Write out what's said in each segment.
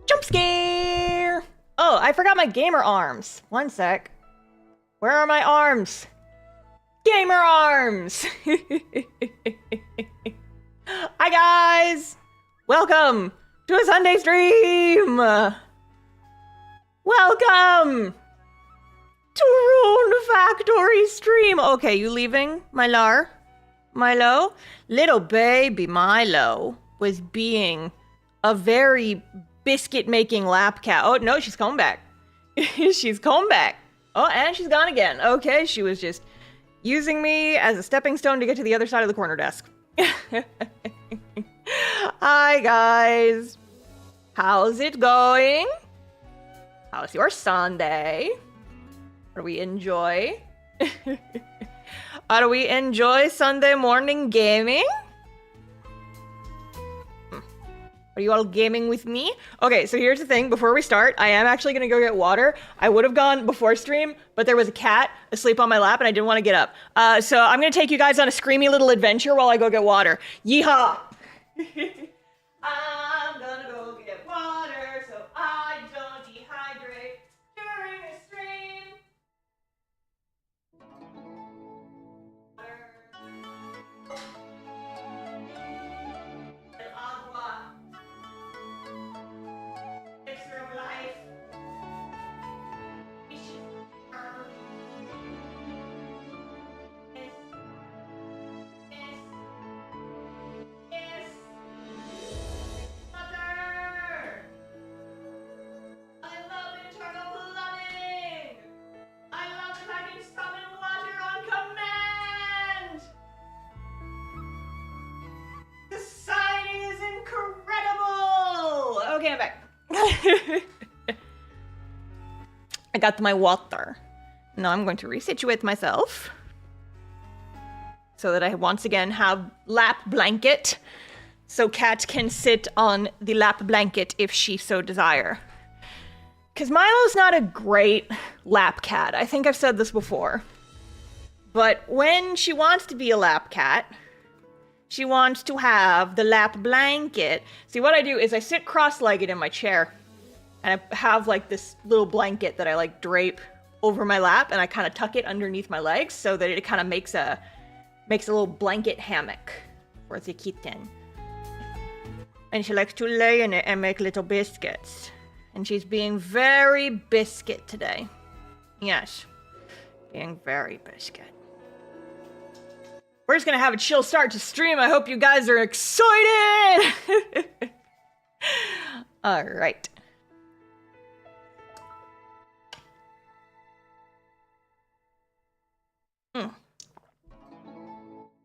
Jump scare! Oh, I forgot my gamer arms. One sec. Where are my arms? Gamer arms! Hi guys! Welcome to a Sunday stream! Welcome to Rune Factory stream! Okay, you leaving, Milo? Little baby Milo was being a very biscuit-making lap cat. Oh, no, she's coming back. She's coming back. Oh, and she's gone again. Okay, she was just using me as a stepping stone to get to the other side of the corner desk. Hi, guys. How's it going? How's your Sunday? What do we enjoy? How do we enjoy Sunday morning gaming? Are you all gaming with me? Okay, so here's the thing. Before we start, I am actually going to go get water. I would have gone before stream, but there was a cat asleep on my lap and I didn't want to get up. So I'm going to take you guys on a screamy little adventure while I go get water. Yeehaw! I'm going to go get water so I don't dehydrate during the stream. Okay, I'm back. I got my water. Now I'm going to resituate myself so that I once again have lap blanket, so Cat can sit on the lap blanket if she so desire. Because Milo's not a great lap cat. I think I've said this before. But when she wants to be a lap cat, she wants to have the lap blanket. See, what I do is I sit cross-legged in my chair, and I have like this little blanket that I like drape over my lap, and I kind of tuck it underneath my legs so that it kind of makes a little blanket hammock for the kitten. And she likes to lay in it and make little biscuits. And she's being very biscuit today. Yes. Being very biscuit. We're just gonna have a chill start to stream. I hope you guys are excited! Alright.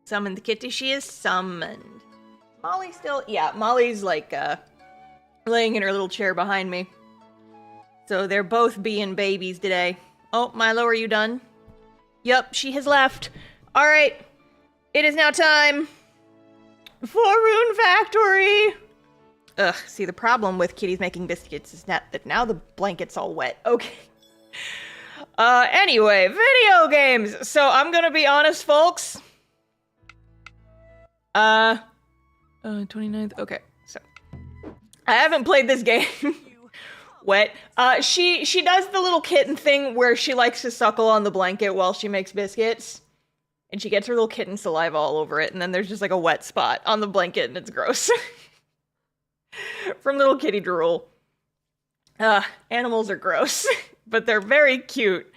Summon the kitty. She is summoned. Molly still... Yeah, Molly's like, laying in her little chair behind me. So they're both being babies today. Oh, Milo, are you done? Yup, she has left. Alright. It is now time for Rune Factory. Ugh, see, the problem with kitties making biscuits is that now the blanket's all wet. Okay. Anyway, video games. So I'm gonna be honest, folks. 29th. Okay, so I haven't played this game. Wet. She does the little kitten thing where she likes to suckle on the blanket while she makes biscuits. And she gets her little kitten saliva all over it, and then there's just like a wet spot on the blanket, and it's gross. From little kitty drool. Animals are gross, but they're very cute.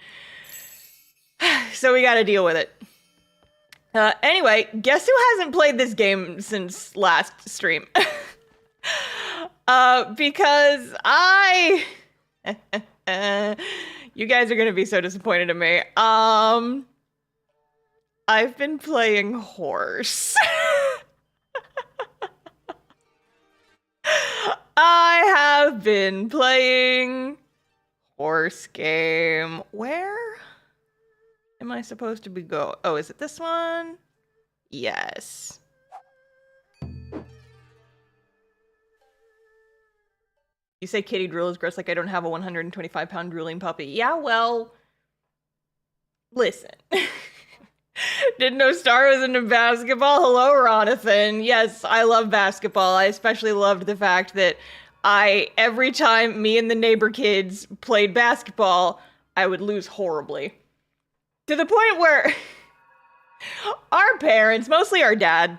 So we gotta deal with it. Anyway, guess who hasn't played this game since last stream? Because you guys are gonna be so disappointed in me. I've been playing horse. I have been playing horse game. Where am I supposed to be go? Oh, is it this one? Yes. You say kitty drool is gross, like I don't have a 125-pound drooling puppy. Yeah, well, listen. Didn't know Star was into basketball. Hello, Ronathan. Yes, I love basketball. I especially loved the fact that every time me and the neighbor kids played basketball, I would lose horribly. To the point where our parents, mostly our dad,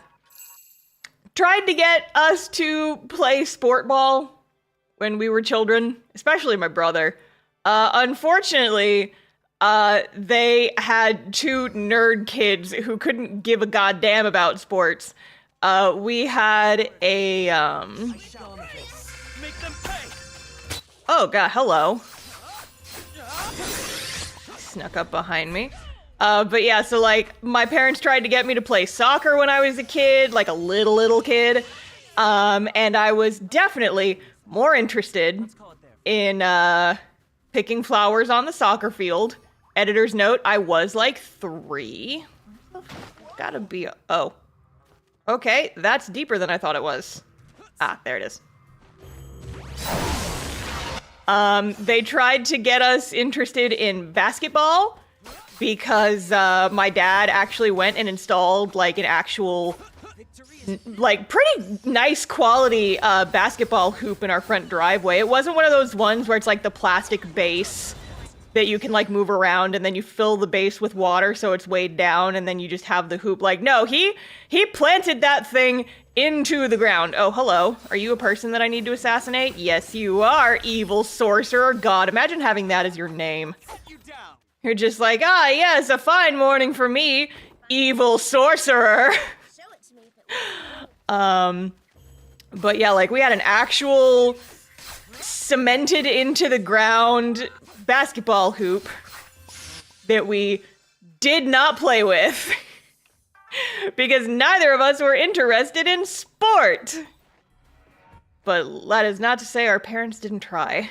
tried to get us to play sport ball when we were children, especially my brother. Unfortunately, they had two nerd kids who couldn't give a goddamn about sports. We had a, Oh god, hello. Snuck up behind me. But yeah, so like, my parents tried to get me to play soccer when I was a kid, like a little kid. And I was definitely more interested in, picking flowers on the soccer field. Editor's note, I was like 3. Gotta be, oh. Okay, that's deeper than I thought it was. Ah, there it is. They tried to get us interested in basketball because, my dad actually went and installed like an actual, like pretty nice quality, basketball hoop in our front driveway. It wasn't one of those ones where it's like the plastic base that you can like move around and then you fill the base with water so it's weighed down and then you just have the hoop. Like, no, he planted that thing into the ground. Oh, hello. Are you a person that I need to assassinate? Yes, you are, evil sorcerer. God, imagine having that as your name. You're just like, ah, yes, a fine morning for me, evil sorcerer. But yeah, like we had an actual cemented into the ground basketball hoop that we did not play with because neither of us were interested in sport. But that is not to say our parents didn't try.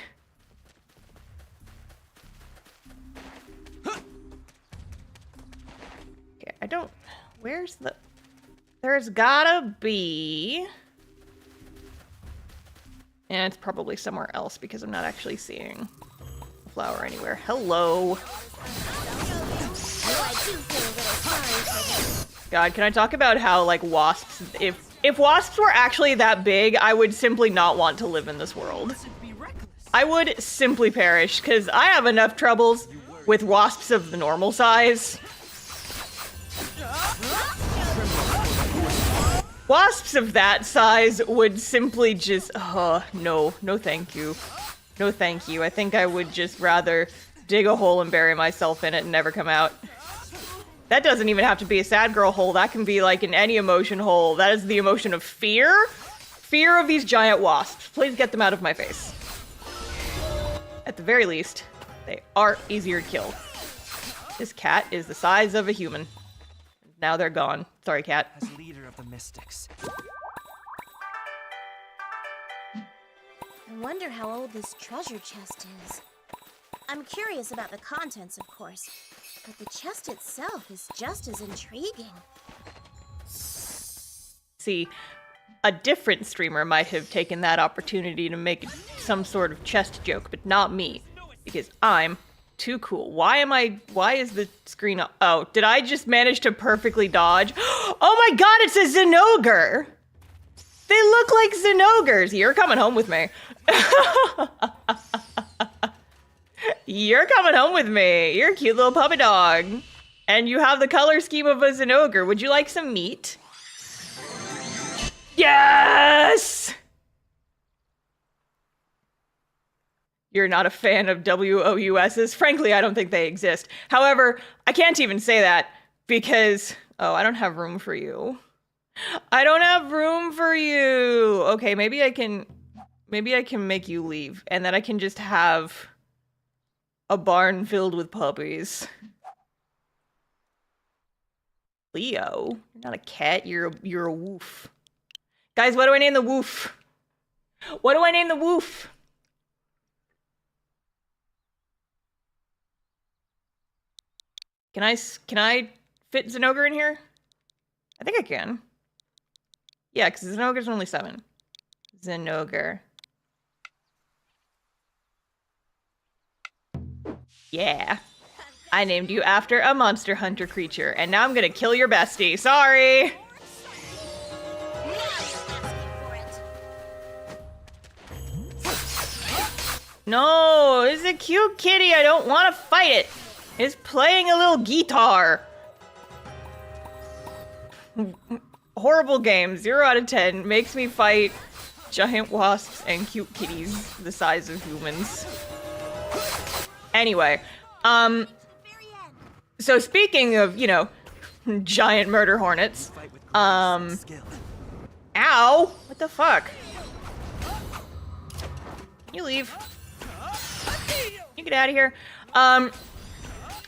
Okay, I don't... Where's the... There's gotta be... And it's probably somewhere else because I'm not actually seeing a flower anywhere. Hello. God, can I talk about how, like, wasps... If wasps were actually that big, I would simply not want to live in this world. I would simply perish, because I have enough troubles with wasps of the normal size. Wasps of that size would simply just... no thank you. No thank you. I think I would just rather dig a hole and bury myself in it and never come out. That doesn't even have to be a sad girl hole. That can be like in any emotion hole. That is the emotion of fear. Fear of these giant wasps. Please get them out of my face. At the very least, they are easier to kill. This cat is the size of a human. Now they're gone. Sorry, cat. As leader of the mystics. I wonder how old this treasure chest is. I'm curious about the contents, of course, but the chest itself is just as intriguing. See, a different streamer might have taken that opportunity to make some sort of chest joke, but not me, because I'm too cool. Why is the screen up? Oh, did I just manage to perfectly dodge? Oh my god, it's a Zinogre! They look like Zinogres! You're coming home with me. You're coming home with me. You're a cute little puppy dog. And you have the color scheme of a Zinogre. Would you like some meat? Yes! You're not a fan of WOUSs? Frankly, I don't think they exist. However, I can't even say that because... Oh, I don't have room for you. I don't have room for you! Okay, maybe I can make you leave. And then I can just have a barn filled with puppies. Leo? You're not a cat, you're a woof. Guys, what do I name the woof? What do I name the woof? Can I fit Zinogre in here? I think I can. Yeah, because Zinogre's only 7. Zinogre. Yeah. I named you after a monster hunter creature, and now I'm gonna kill your bestie. Sorry! No, it's a cute kitty. I don't want to fight it. It's playing a little guitar. Horrible game. 0 out of 10. Makes me fight giant wasps and cute kitties the size of humans. Anyway, so speaking of, you know, giant murder hornets, ow, what the fuck? You leave. You get out of here.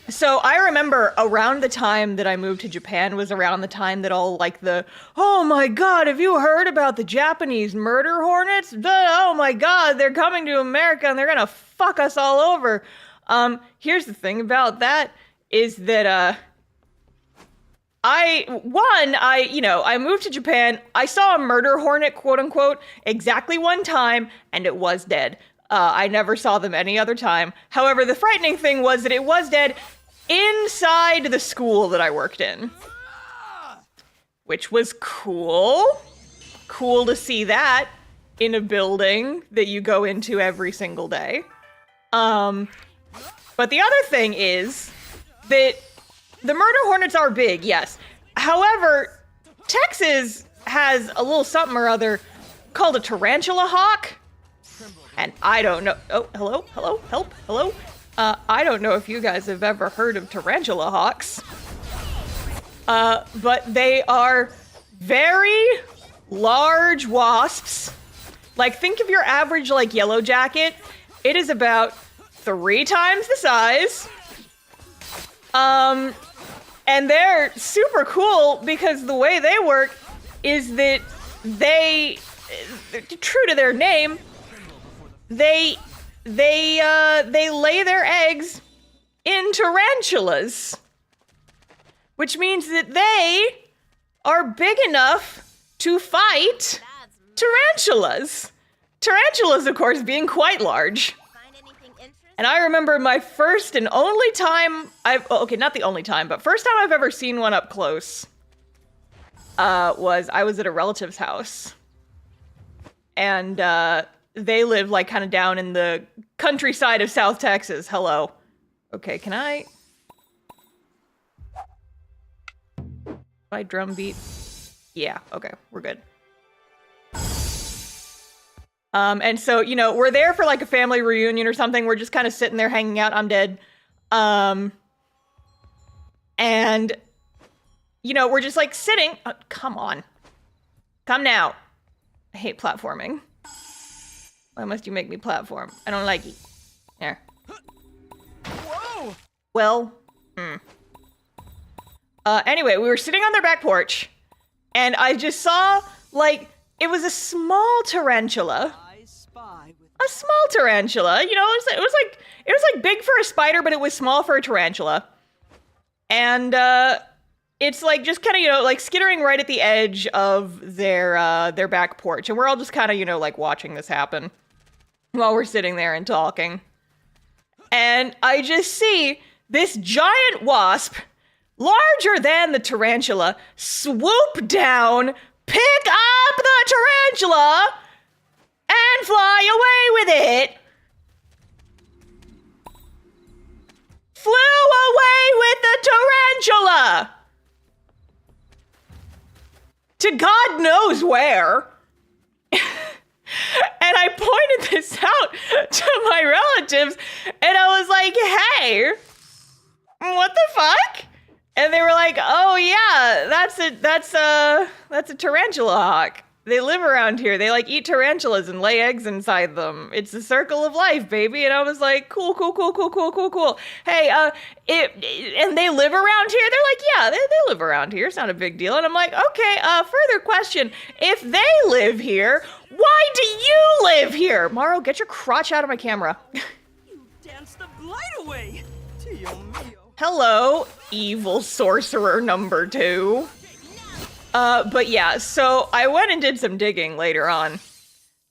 So I remember around the time that I moved to Japan was around the time that all like the, oh my god, have you heard about the Japanese murder hornets? Oh my god, they're coming to America and they're gonna fuck us all over. Here's the thing about that is that, I moved to Japan, I saw a murder hornet, quote unquote, exactly one time, and it was dead. I never saw them any other time. However, the frightening thing was that it was dead inside the school that I worked in. Which was cool. Cool to see that in a building that you go into every single day. But the other thing is that the murder hornets are big, yes. However, Texas has a little something or other called a tarantula hawk. And I don't know. Oh, hello, hello, help, hello. I don't know if you guys have ever heard of tarantula hawks. But they are very large wasps. Like, think of your average, like, yellow jacket. It is about 3 times the size. And they're super cool because the way they work is that they, true to their name, they lay their eggs in tarantulas, which means that they are big enough to fight tarantulas. Tarantulas, of course, being quite large. And I remember my first and only time not the only time, but first time I've ever seen one up close, I was at a relative's house. And, they live, like, kind of down in the countryside of South Texas. Hello. Okay, can I drum beat? Yeah, okay, we're good. And so, you know, we're there for like a family reunion or something. We're just kind of sitting there hanging out. I'm dead. And, you know, we're just like sitting. Come on. Come now. I hate platforming. Why must you make me platform? I don't like it. There. Whoa! Well, anyway, we were sitting on their back porch, and I just saw, like, it was a small tarantula. I spy with A small tarantula, you know, it was like big for a spider, but it was small for a tarantula. And it's like just kind of, you know, like skittering right at the edge of their back porch, and we're all just kind of, you know, like watching this happen while we're sitting there and talking. And I just see this giant wasp, larger than the tarantula, swoop down, pick up the tarantula, and fly away with it. Flew away with the tarantula! To God knows where. And I pointed this out to my relatives, and I was like, hey, what the fuck? And they were like, oh yeah, that's a tarantula hawk. They live around here. They like eat tarantulas and lay eggs inside them. It's the circle of life, baby. And I was like, cool. Hey, and they live around here? They're like, yeah, they live around here. It's not a big deal. And I'm like, okay, further question. If they live here, why do you live here? Maro, get your crotch out of my camera. you danced the blight away. Tio mio. Hello, evil sorcerer number 2. But yeah, so I went and did some digging later on.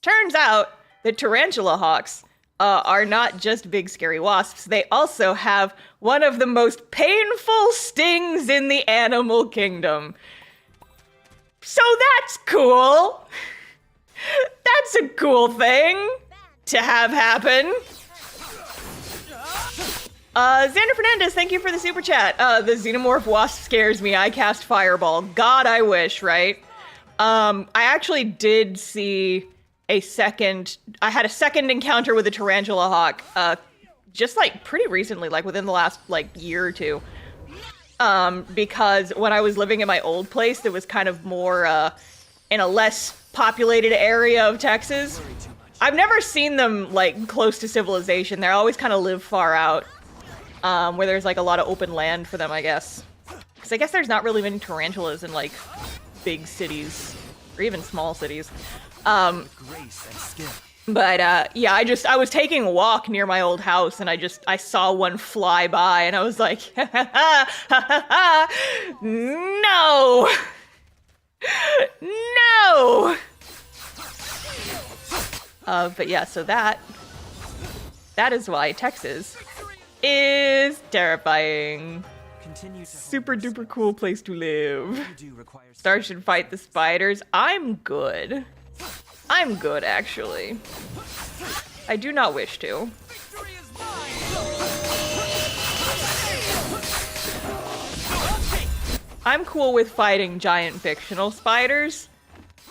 Turns out that tarantula hawks are not just big scary wasps. They also have one of the most painful stings in the animal kingdom. So that's cool. That's a cool thing to have happen. Xander Fernandez, thank you for the super chat. The xenomorph wasp scares me. I cast fireball. God, I wish, right? I actually did see I had a second encounter with a tarantula hawk, just like pretty recently, like within the last like year or two. Because when I was living in my old place, that was kind of more, in a less populated area of Texas. I've never seen them like close to civilization. They always kind of live far out. Where there's like a lot of open land for them, I guess. Because I guess there's not really many tarantulas in like big cities or even small cities. Grace and skill. But yeah, I was taking a walk near my old house, and I saw one fly by, and I was like, no, no. But yeah, so that is why Texas is terrifying. Super duper cool place to live. Star should fight the spiders. I'm good. I'm good, actually. I do not wish to. I'm cool with fighting giant fictional spiders,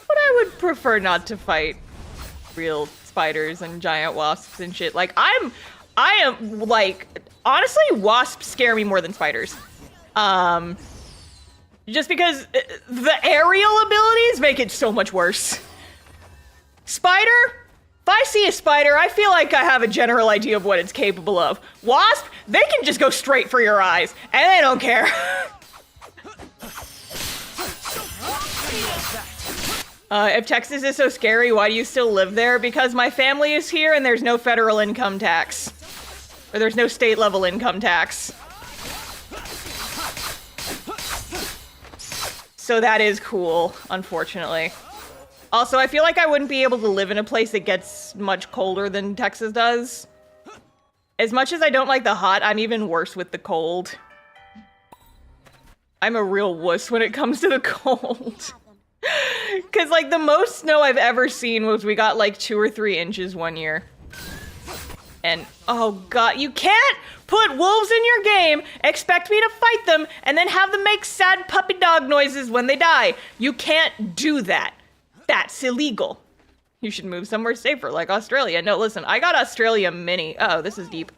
but I would prefer not to fight real spiders and giant wasps and shit. Like, I am, like, honestly, wasps scare me more than spiders. Just because the aerial abilities make it so much worse. Spider? If I see a spider, I feel like I have a general idea of what it's capable of. Wasp? They can just go straight for your eyes, and they don't care. If Texas is so scary, why do you still live there? Because my family is here and there's no federal income tax. Or there's no state level income tax. So that is cool, unfortunately. Also, I feel like I wouldn't be able to live in a place that gets much colder than Texas does. As much as I don't like the hot, I'm even worse with the cold. I'm a real wuss when it comes to the cold. Because, like, the most snow I've ever seen was we got, like, 2 or 3 inches one year. And, oh god, you can't put wolves in your game, expect me to fight them, and then have them make sad puppy dog noises when they die. You can't do that. That's illegal. You should move somewhere safer, like Australia. No, listen, I got Australia mini. Oh, this is deep.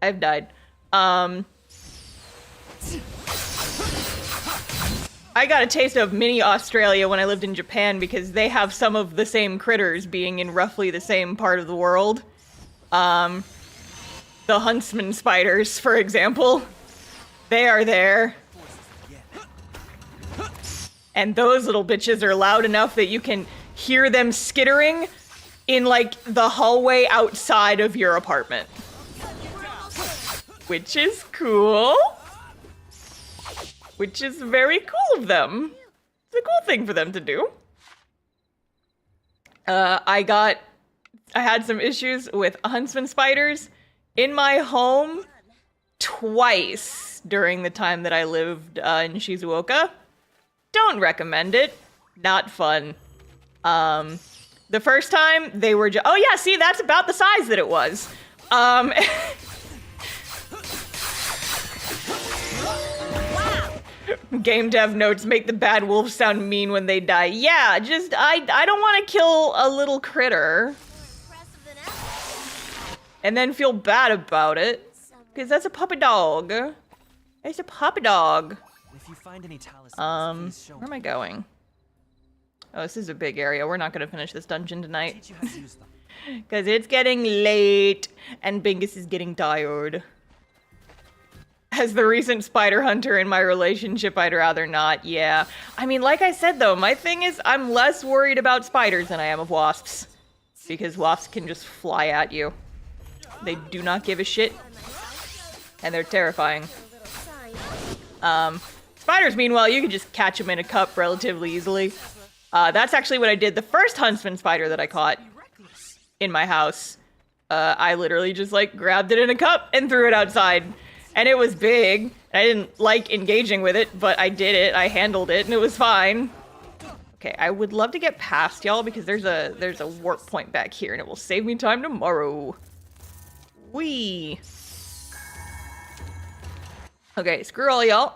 I've died. I got a taste of mini Australia when I lived in Japan because they have some of the same critters being in roughly the same part of the world. The huntsman spiders, for example. They are there. And those little bitches are loud enough that you can hear them skittering in, like, the hallway outside of your apartment. Which is cool. Which is very cool of them. It's a cool thing for them to do. I had some issues with huntsman spiders in my home twice during the time that I lived in Shizuoka. Don't recommend it. Not fun. The first time they were oh yeah, see, that's about the size that it was. Game dev notes, make the bad wolves sound mean when they die. Yeah, just, I don't want to kill a little critter and then feel bad about it, because that's a puppy dog. It's a puppy dog. If you find any talismans, where am I going? Oh, this is a big area. We're not going to finish this dungeon tonight. Because it's getting late, and Bingus is getting tired. As the recent spider hunter in my relationship, I'd rather not, yeah. I mean, like I said, though, my thing is I'm less worried about spiders than I am of wasps. Because wasps can just fly at you. They do not give a shit. And they're terrifying. Spiders, meanwhile, you can just catch them in a cup relatively easily. That's actually what I did. The first huntsman spider that I caught in my house, I literally just, like, grabbed it in a cup and threw it outside. And it was big. I didn't like engaging with it, but I did it. I handled it, and it was fine. Okay, I would love to get past y'all because there's a warp point back here, and it will save me time tomorrow. Whee! Okay, screw all y'all.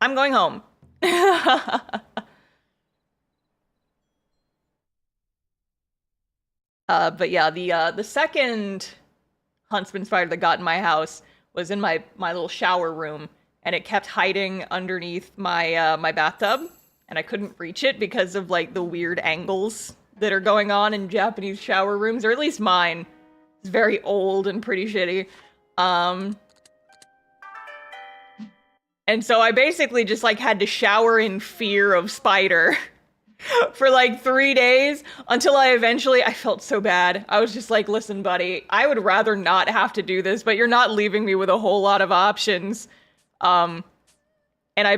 I'm going home. But yeah, the second huntsman spider that got in my house was in my little shower room, and it kept hiding underneath my my bathtub, and I couldn't reach it because of, like, the weird angles that are going on in Japanese shower rooms, or at least mine. It's very old and pretty shitty. And so I basically just, like, had to shower in fear of spider for, like, 3 days until I felt so bad. I was just like, listen, buddy, I would rather not have to do this, but you're not leaving me with a whole lot of options. And I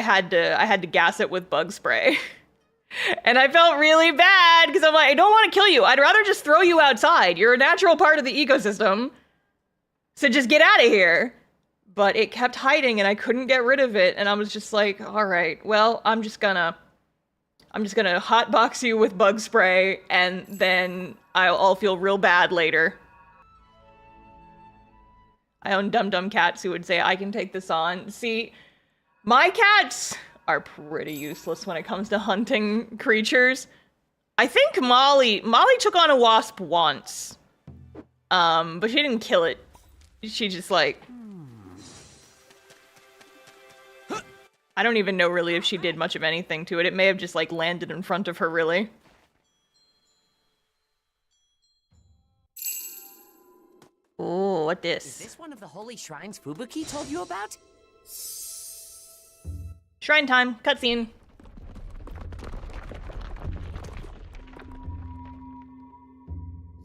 had to gas it with bug spray. And I felt really bad because I'm like, I don't want to kill you. I'd rather just throw you outside. You're a natural part of the ecosystem. So just get out of here. But it kept hiding and I couldn't get rid of it. And I was just like, all right, well, I'm just gonna hotbox you with bug spray, and then I'll feel real bad later. I own dumb cats who would say, I can take this on. See, my cats are pretty useless when it comes to hunting creatures. I think Molly took on a wasp once. But she didn't kill it. She just, like... I don't even know really if she did much of anything to it. It may have just, like, landed in front of her, really. Ooh, what this? Is this one of the holy shrines Spvwvky told you about? Shrine time. Cutscene.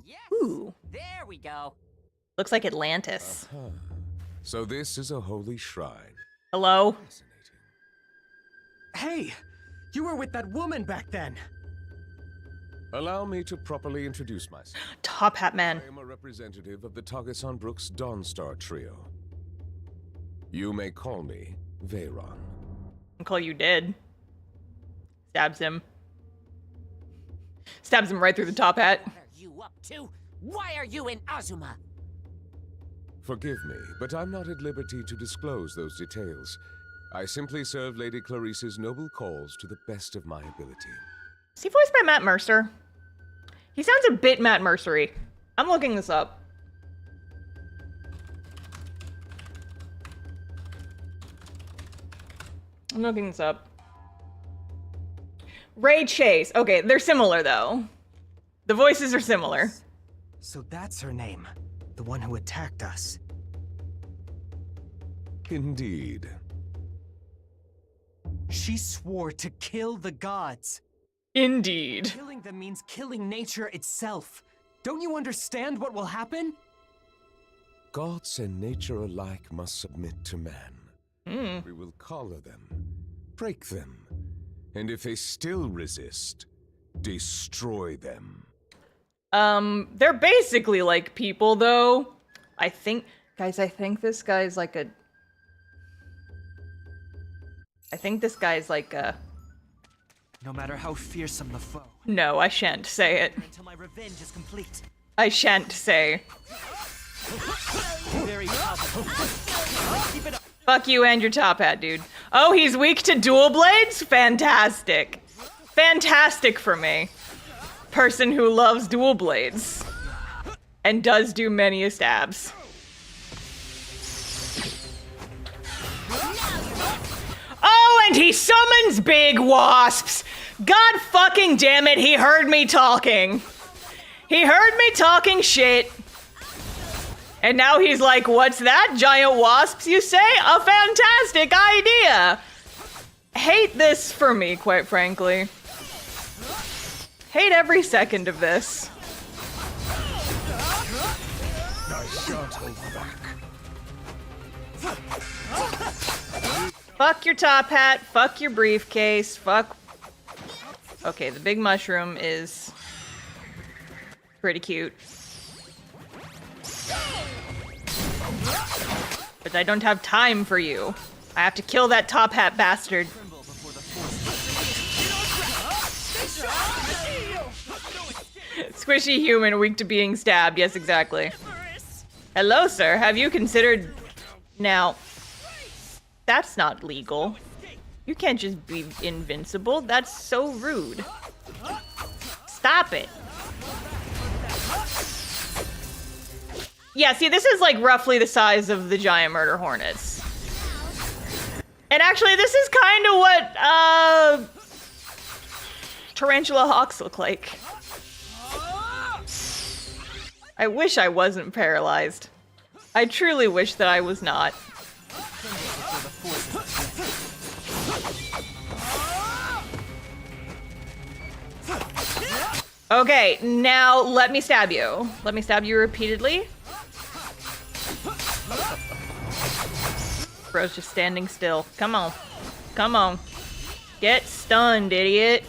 Yes! Ooh. There we go. Looks like Atlantis. So this is a holy shrine. Hello? Hey, you were with that woman back then. Allow me to properly introduce myself. Top Hat Man. I am a representative of the Togason Brooks Dawnstar Trio. You may call me Veyron. I'll call you dead. Stabs him. Stabs him right through the top hat. What are you up to? Why are you in Azuma? Forgive me, but I'm not at liberty to disclose those details. I simply serve Lady Clarice's noble cause to the best of my ability. Is he voiced by Matt Mercer? He sounds a bit Matt Mercery. I'm looking this up. I'm looking this up. Ray Chase. Okay, they're similar though. The voices are similar. So that's her name. The one who attacked us. Indeed. She swore to kill the gods. Indeed. Killing them means killing nature itself. Don't you understand what will happen? Gods and nature alike must submit to man. We will collar them, break them, and if they still resist, destroy them. They're basically like people, though. I think, guys, I think this guy's like a... No matter how fearsome the foe. No, I shan't say it. Until my revenge is complete. I shan't say. Very tough. Keep it up. Fuck you and your top hat, dude. Oh, he's weak to dual blades? Fantastic. Fantastic for me. Person who loves dual blades. And does do many stabs. Oh, and he summons big wasps! God fucking damn it, he heard me talking. He heard me talking shit. And now he's like, what's that? Giant wasps, you say? A fantastic idea! Hate this for me, quite frankly. Hate every second of this. Fuck your top hat, fuck your briefcase, fuck... Okay, the big mushroom is pretty cute. But I don't have time for you. I have to kill that top hat bastard. Squishy human, weak to being stabbed. Yes, exactly. Hello, sir. Have you considered... Now, that's not legal. You can't just be invincible. That's so rude. Stop it. Yeah, see, this is like roughly the size of the giant murder hornets. And actually, this is kind of what, tarantula hawks look like. I wish I wasn't paralyzed. I truly wish that I was not. Okay, now let me stab you. Let me stab you repeatedly. Bro's just standing still. Come on. Come on. Get stunned, idiot.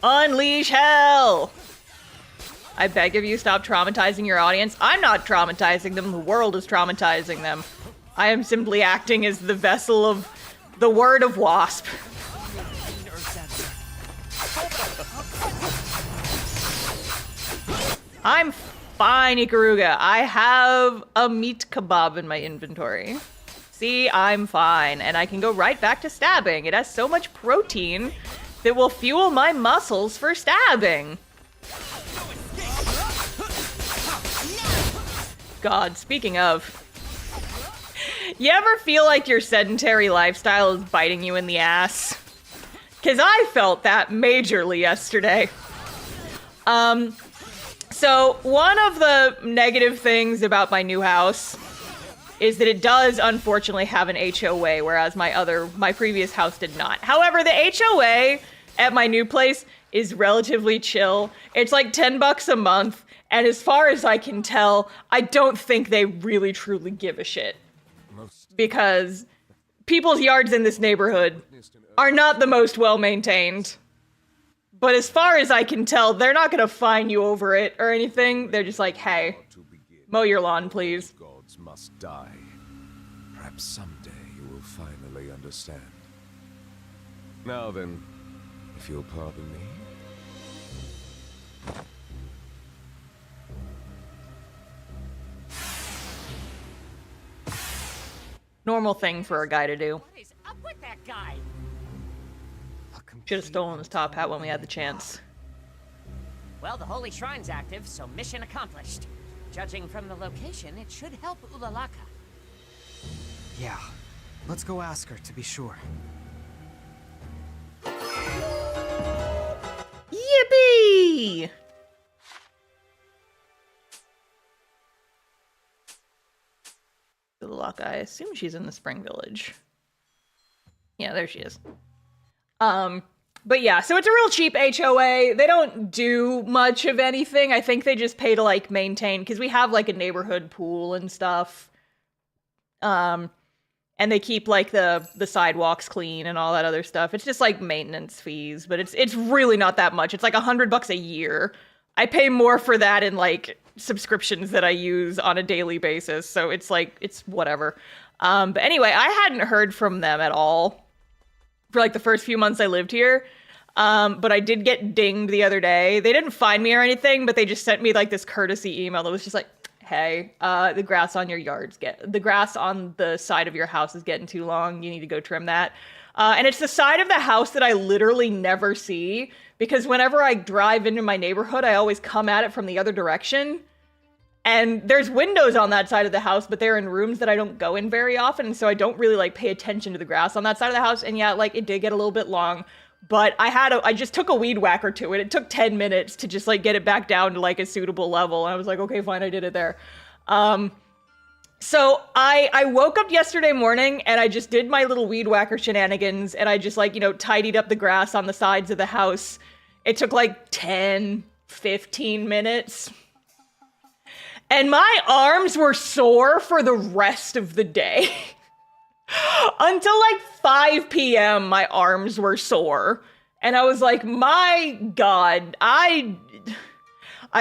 Unleash hell! I beg of you, stop traumatizing your audience. I'm not traumatizing them, the world is traumatizing them. I am simply acting as the vessel of the word of Wasp. I'm fine, Ikaruga. I have a meat kebab in my inventory. See, I'm fine, and I can go right back to stabbing. It has so much protein that will fuel my muscles for stabbing. God, speaking of, you ever feel like your sedentary lifestyle is biting you in the ass? 'Cause I felt that majorly yesterday. So one of the negative things about my new house is that it does unfortunately have an HOA, whereas my previous house did not. However, the HOA at my new place is relatively chill. It's like $10 a month, and as far as I can tell, I don't think they really truly give a shit. Because people's yards in this neighborhood are not the most well-maintained. But as far as I can tell, they're not gonna fine you over it or anything. They're just like, hey, mow your lawn, please. Gods must die. Perhaps someday you will finally understand. Now then, if you'll pardon me. Normal thing for a guy to do. What is up with that guy? Look, Should have stolen his top hat when we had the chance. Well, the Holy Shrine's active, so mission accomplished. Judging from the location, it should help Ulalaka. Yeah. Let's go ask her to be sure. Yippee! Ulalaka, I assume she's in the Spring Village. Yeah, there she is. But yeah, so it's a real cheap HOA. They don't do much of anything. I think they just pay to like maintain, because we have like a neighborhood pool and stuff. And they keep like the sidewalks clean and all that other stuff. It's just like maintenance fees, but it's really not that much. It's like $100 a year. I pay more for that in like subscriptions that I use on a daily basis. So it's like, it's whatever. But anyway, I hadn't heard from them at all for like the first few months I lived here. But I did get dinged the other day. They didn't find me or anything, but they just sent me like this courtesy email that was just like, hey, the grass on the grass on the side of your house is getting too long. You need to go trim that. And it's the side of the house that I literally never see, because whenever I drive into my neighborhood, I always come at it from the other direction. And there's windows on that side of the house, but they're in rooms that I don't go in very often. So I don't really like pay attention to the grass on that side of the house. And yeah, like it did get a little bit long, but I just took a weed whacker to it. It took 10 minutes to just like get it back down to like a suitable level. And I was like, okay, fine, I did it there. So I woke up yesterday morning and I just did my little weed whacker shenanigans. And I just like, you know, tidied up the grass on the sides of the house. It took like 10, 15 minutes. And my arms were sore for the rest of the day. Until like 5 p.m., my arms were sore. And I was like, my God, I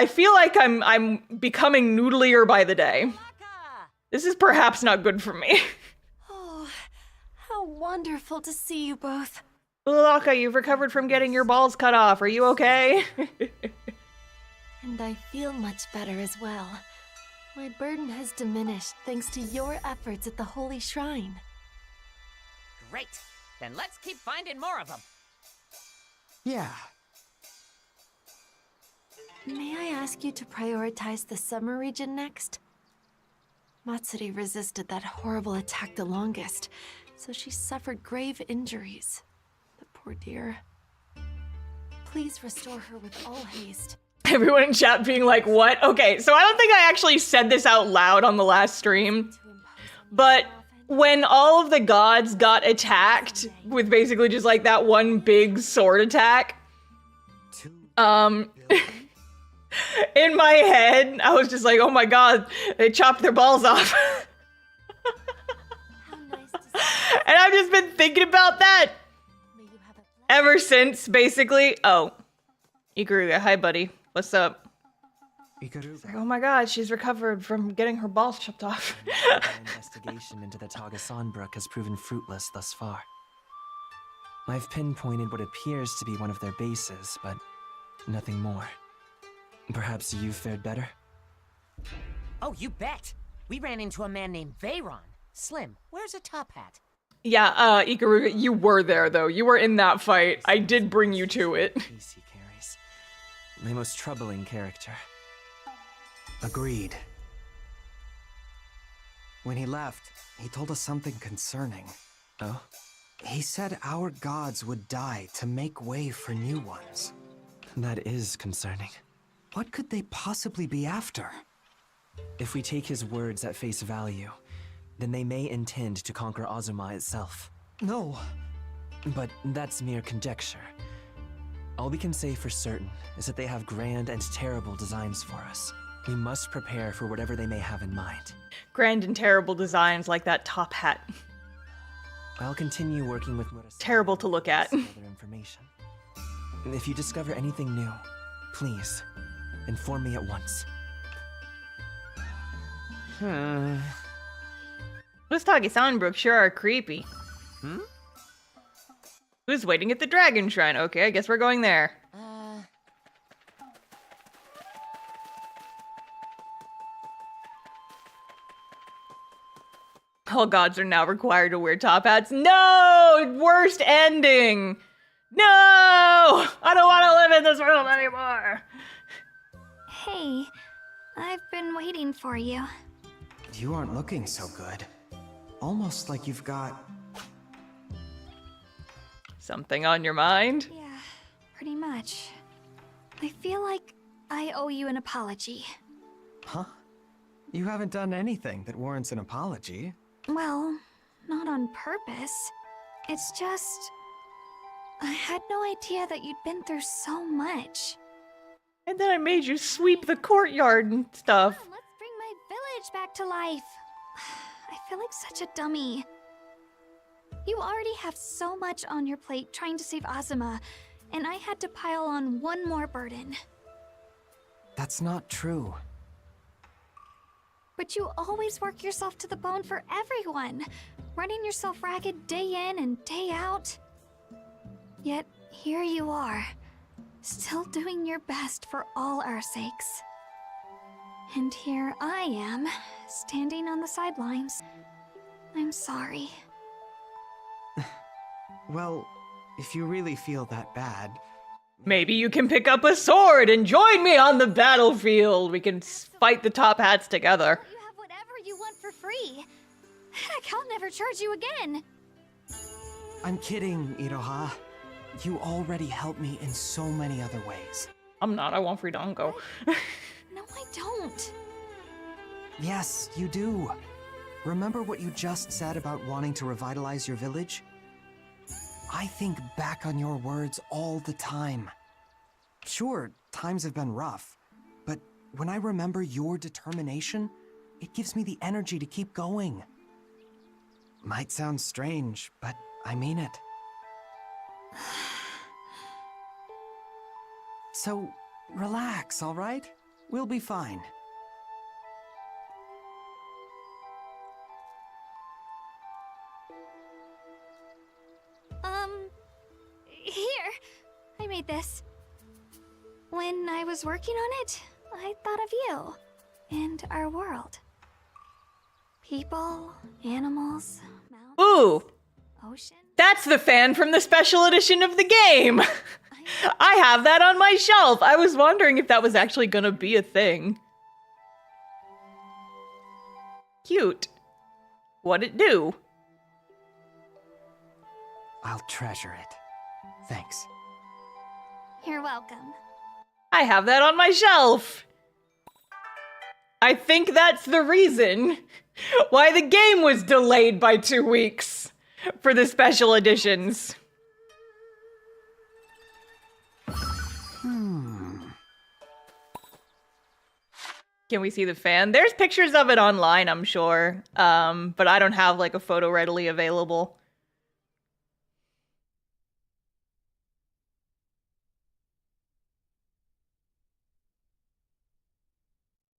feel like I'm becoming noodlier by the day. This is perhaps not good for me. Oh, how wonderful to see you both. Ulalaka, you've recovered from getting your balls cut off. Are you okay? And I feel much better as well. My burden has diminished thanks to your efforts at the Holy Shrine. Great. Then let's keep finding more of them. Yeah. May I ask you to prioritize the summer region next? Matsuri resisted that horrible attack the longest, so she suffered grave injuries. The poor dear. Please restore her with all haste. Everyone in chat being like, what? Okay, so I don't think I actually said this out loud on the last stream, but when all of the gods got attacked with basically just like that one big sword attack, in my head, I was just like, oh my God, they chopped their balls off. And I've just been thinking about that ever since, basically. Oh, Ikaruga, hi buddy. What's up? Ikaruga. Like, oh my God, she's recovered from getting her balls chopped off. Our investigation into the Tagasan Brook has proven fruitless thus far. I've pinpointed what appears to be one of their bases, but nothing more. Perhaps you fared better? Oh, you bet. We ran into a man named Veyron. Slim, where's a top hat? Yeah, Ikaruga, you were there though. You were in that fight. I did bring you to it. Peace he carries. My most troubling character. Agreed. When he left, he told us something concerning. Oh? He said our gods would die to make way for new ones. That is concerning. What could they possibly be after? If we take his words at face value, then they may intend to conquer Azuma itself. No. But that's mere conjecture. All we can say for certain is that they have grand and terrible designs for us. We must prepare for whatever they may have in mind. Grand and terrible designs like that top hat. I'll continue working with Murasaki. Terrible to look at. Other information. If you discover anything new, please inform me at once. Those Tagasan Brook sure are creepy. Who's waiting at the Dragon Shrine? Okay, I guess we're going there. All gods are now required to wear top hats. No! Worst ending! No! I don't want to live in this world anymore. Hey, I've been waiting for you. You aren't looking so good. Almost like you've got... Something on your mind? Yeah, pretty much. I feel like I owe you an apology. Huh? You haven't done anything that warrants an apology. Well, not on purpose. It's just... I had no idea that you'd been through so much. And then I made you sweep the courtyard and stuff. Come on, let's bring my village back to life. I feel like such a dummy. You already have so much on your plate trying to save Azuma, and I had to pile on one more burden. That's not true. But you always work yourself to the bone for everyone, running yourself ragged day in and day out. Yet, here you are, still doing your best for all our sakes. And here I am, standing on the sidelines. I'm sorry. Well, if you really feel that bad... Maybe you can pick up a sword and join me on the battlefield. We can fight the top hats together. You have whatever you want for free. Heck, I'll never charge you again. I'm kidding, Iroha. You already helped me in so many other ways. I'm not. I want free Dango. No, I don't. Yes, you do. Remember what you just said about wanting to revitalize your village? I think back on your words all the time. Sure, times have been rough, but when I remember your determination, it gives me the energy to keep going. Might sound strange, but I mean it. So, relax, all right? We'll be fine. Here, I made this. When I was working on it, I thought of you and our world. People, animals, mountains, Ooh, ocean. that's the fan from the special edition of the game. I have that on my shelf. I was wondering if that was actually gonna be a thing. Cute. What'd it do? I'll treasure it. Thanks. You're welcome. I have that on my shelf. I think that's the reason why the game was delayed by 2 weeks for the special editions. Can we see the fan? There's pictures of it online, I'm sure. But I don't have like a photo readily available.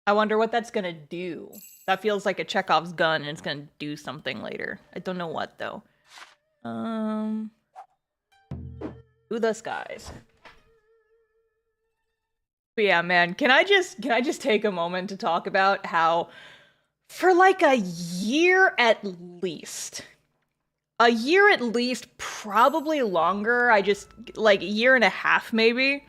I wonder what that's gonna do. That feels like a Chekhov's gun and it's gonna do something later. I don't know what though. Ooh, the skies. But yeah, man, can I just take a moment to talk about how for like a year at least, probably longer, like a year and a half maybe,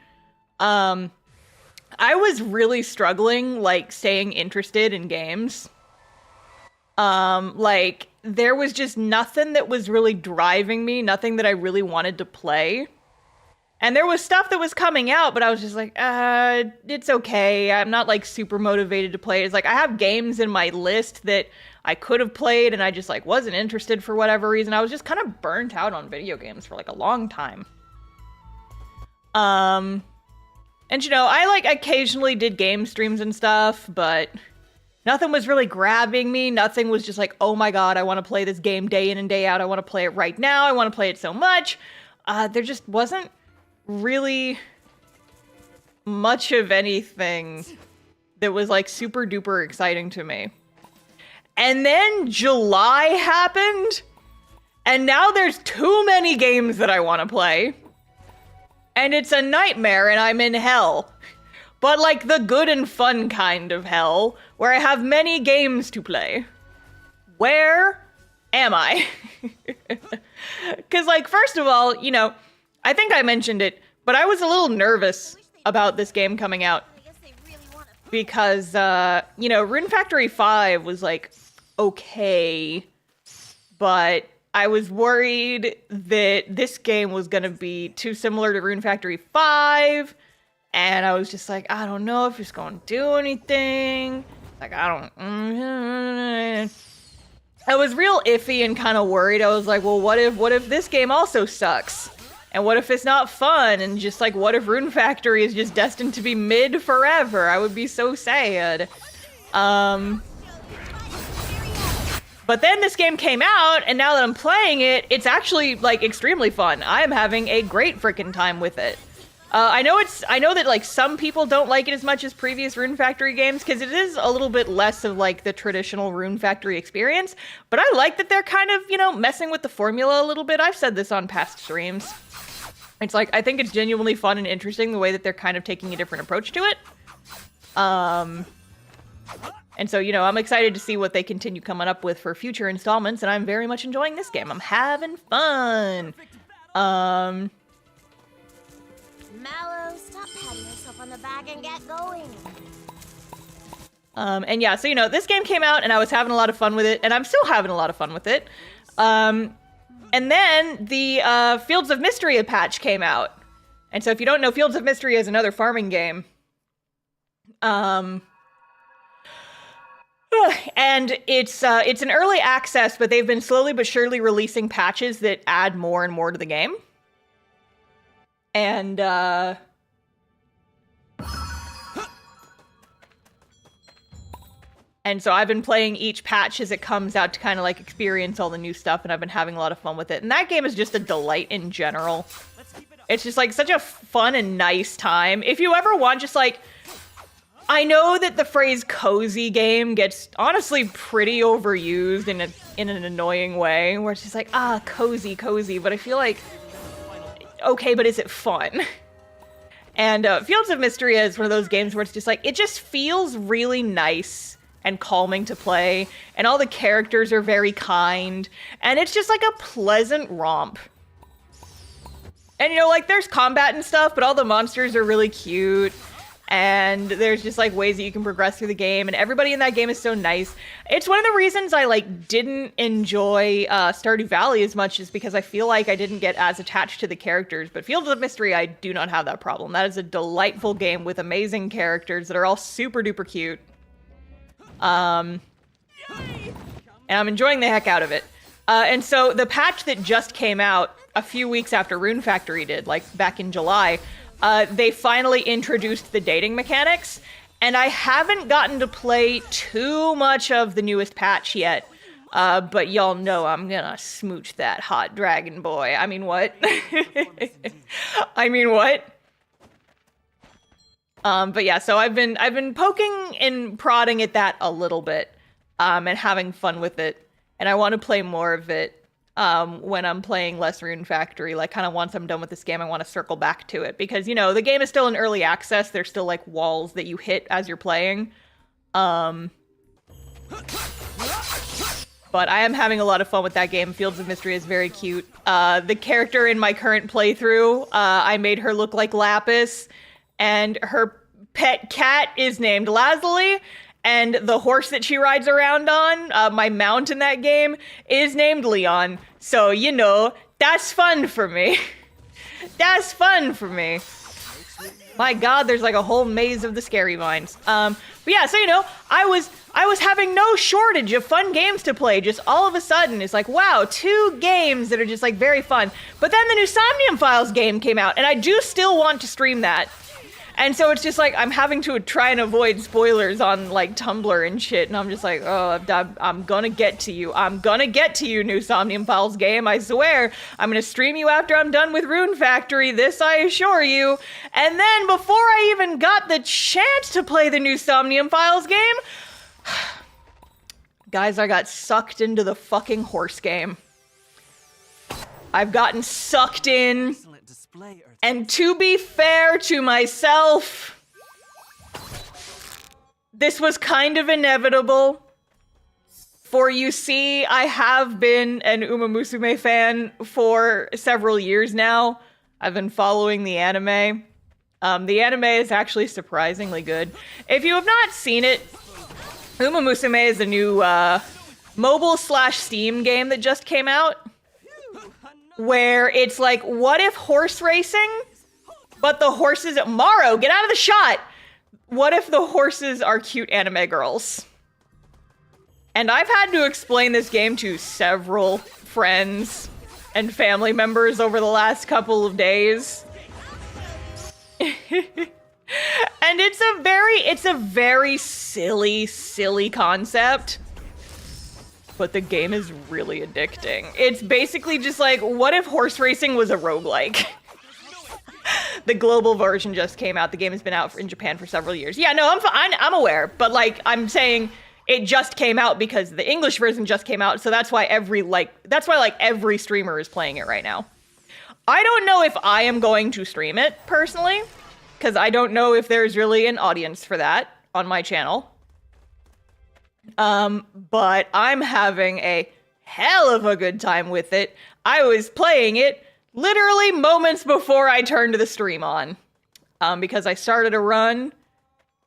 I was really struggling, like, staying interested in games. Like, there was just nothing that was really driving me, nothing that I really wanted to play. And there was stuff that was coming out, but I was just like, it's okay. I'm not, like, super motivated to play. It's like, I have games in my list that I could have played, and I just, like, wasn't interested for whatever reason. I was just kind of burnt out on video games for, like, a long time. And, you know, I, like, occasionally did game streams and stuff, but nothing was really grabbing me. Nothing was just like, oh my god, I want to play this game day in and day out. I want to play it right now. I want to play it so much. There just wasn't really much of anything that was, like, super duper exciting to me. And then July happened, and now there's too many games that I want to play. And it's a nightmare and I'm in hell. But like the good and fun kind of hell, where I have many games to play. Where am I? Because like, first of all, you know, I think I mentioned it, but I was a little nervous about this game coming out. Because, you know, Rune Factory 5 was, like, okay, but I was worried that this game was going to be too similar to Rune Factory 5, and I was just like, I don't know if it's going to do anything. Like, I was real iffy and kind of worried. I was like, well, what if this game also sucks? And what if it's not fun? And just like, what if Rune Factory is just destined to be mid forever? I would be so sad. But then this game came out, and now that I'm playing it, it's actually like extremely fun. I am having a great freaking time with it. I know that like some people don't like it as much as previous Rune Factory games because it is a little bit less of like the traditional Rune Factory experience. But I like that they're kind of, you know, messing with the formula a little bit. I've said this on past streams. It's like, I think it's genuinely fun and interesting the way that they're kind of taking a different approach to it. And so, you know, I'm excited to see what they continue coming up with for future installments, and I'm very much enjoying this game. I'm having fun. Mallow, stop patting yourself on the back and get going. And yeah, so, you know, this game came out, and I was having a lot of fun with it, and I'm still having a lot of fun with it. And then the Fields of Mystery patch came out. And so if you don't know, Fields of Mystery is another farming game. And it's an early access, but they've been slowly but surely releasing patches that add more and more to the game. And so I've been playing each patch as it comes out to kind of like experience all the new stuff, and I've been having a lot of fun with it. And that game is just a delight in general. It's just like such a fun and nice time. If you ever want just like, I know that the phrase cozy game gets honestly pretty overused in an annoying way, where it's just like, cozy, but I feel like, okay, but is it fun? And Fields of Mystery is one of those games where it's just like, it just feels really nice and calming to play, and all the characters are very kind, and it's just like a pleasant romp. And you know, like, there's combat and stuff, but all the monsters are really cute, and there's just like ways that you can progress through the game, and everybody in that game is so nice. It's one of the reasons I like didn't enjoy Stardew Valley as much, is because I feel like I didn't get as attached to the characters. But Fields of Mystery, I do not have that problem. That is a delightful game with amazing characters that are all super duper cute. And I'm enjoying the heck out of it. And so the patch that just came out a few weeks after Rune Factory did, like back in July, they finally introduced the dating mechanics, and I haven't gotten to play too much of the newest patch yet. But y'all know I'm gonna smooch that hot dragon boy. I mean, what? But yeah, so I've been poking and prodding at that a little bit, and having fun with it. And I want to play more of it, when I'm playing less Rune Factory. Like, kind of once I'm done with this game, I want to circle back to it. Because, you know, the game is still in early access. There's still, like, walls that you hit as you're playing. But I am having a lot of fun with that game. Fields of Mystery is very cute. The character in my current playthrough, I made her look like Lapis. And her pet cat is named Lazuli, and the horse that she rides around on, my mount in that game, is named Leon. So, you know, that's fun for me. That's fun for me. My god, there's like a whole maze of the scary vines. But yeah, so, you know, I was having no shortage of fun games to play. Just all of a sudden, it's like, wow, 2 games that are just like very fun. But then the new Somnium Files game came out, and I do still want to stream that. And so it's just like, I'm having to try and avoid spoilers on like Tumblr and shit. And I'm just like, oh, I'm gonna get to you. I'm gonna get to you, new Somnium Files game. I swear. I'm gonna stream you after I'm done with Rune Factory. This I assure you. And then before I even got the chance to play the new Somnium Files game, guys, I got sucked into the fucking horse game. I've gotten sucked in. And to be fair to myself, this was kind of inevitable. For you see, I have been an Uma Musume fan for several years now. I've been following the anime. The anime is actually surprisingly good. If you have not seen it, Uma Musume is a new mobile/Steam game that just came out, where it's like, what if horse racing, but the horses... Maro, get out of the shot! What if the horses are cute anime girls? And I've had to explain this game to several friends and family members over the last couple of days. And it's a very silly concept. But the game is really addicting. It's basically just like, what if horse racing was a roguelike? The global version just came out. The game has been out in Japan for several years. Yeah, no, I'm aware, but like I'm saying, it just came out because the English version just came out, so that's why every streamer is playing it right now. I don't know if I am going to stream it personally, because I don't know if there's really an audience for that on my channel. But I'm having a hell of a good time with it. I was playing it literally moments before I turned the stream on. Because I started a run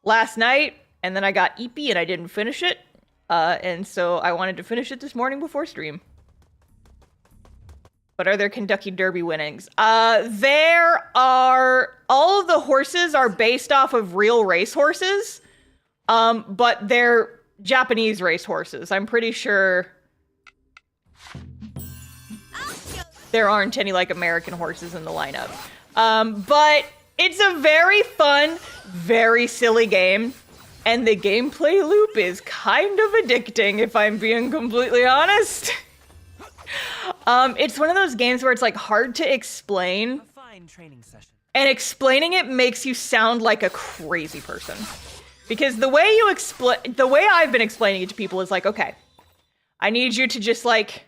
last night, and then I got eepy and I didn't finish it. And so I wanted to finish it this morning before stream. But are there Kentucky Derby winnings? There are... All of the horses are based off of real race horses. But they're Japanese race horses. I'm pretty sure there aren't any like American horses in the lineup. But it's a very fun, very silly game. And the gameplay loop is kind of addicting, if I'm being completely honest. It's one of those games where it's like hard to explain. A fine training session. And explaining it makes you sound like a crazy person. Because the way I've been explaining it to people is like, okay, I need you to just like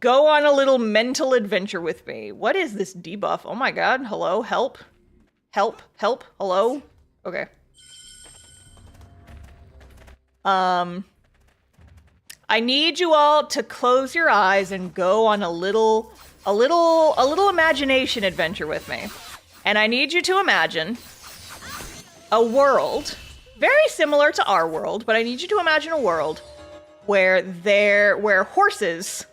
go on a little mental adventure with me. What is this debuff? Oh my god, hello, help. Help, hello. Okay. I need you all to close your eyes and go on a little imagination adventure with me. And I need you to imagine a world very similar to our world, but I need you to imagine a world where horses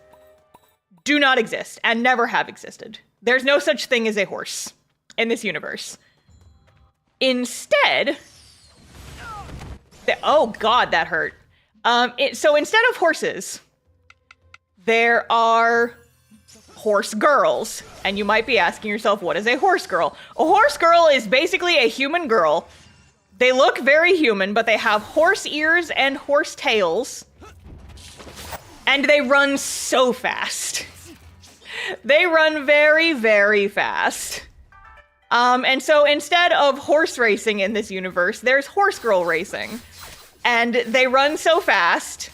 do not exist and never have existed. There's no such thing as a horse in this universe. Instead, oh god, that hurt. So instead of horses, there are horse girls. And you might be asking yourself, what is a horse girl? A horse girl is basically a human girl. They look very human, but they have horse ears and horse tails. And they run so fast. They run very, very fast. And so instead of horse racing in this universe, there's horse girl racing. And they run so fast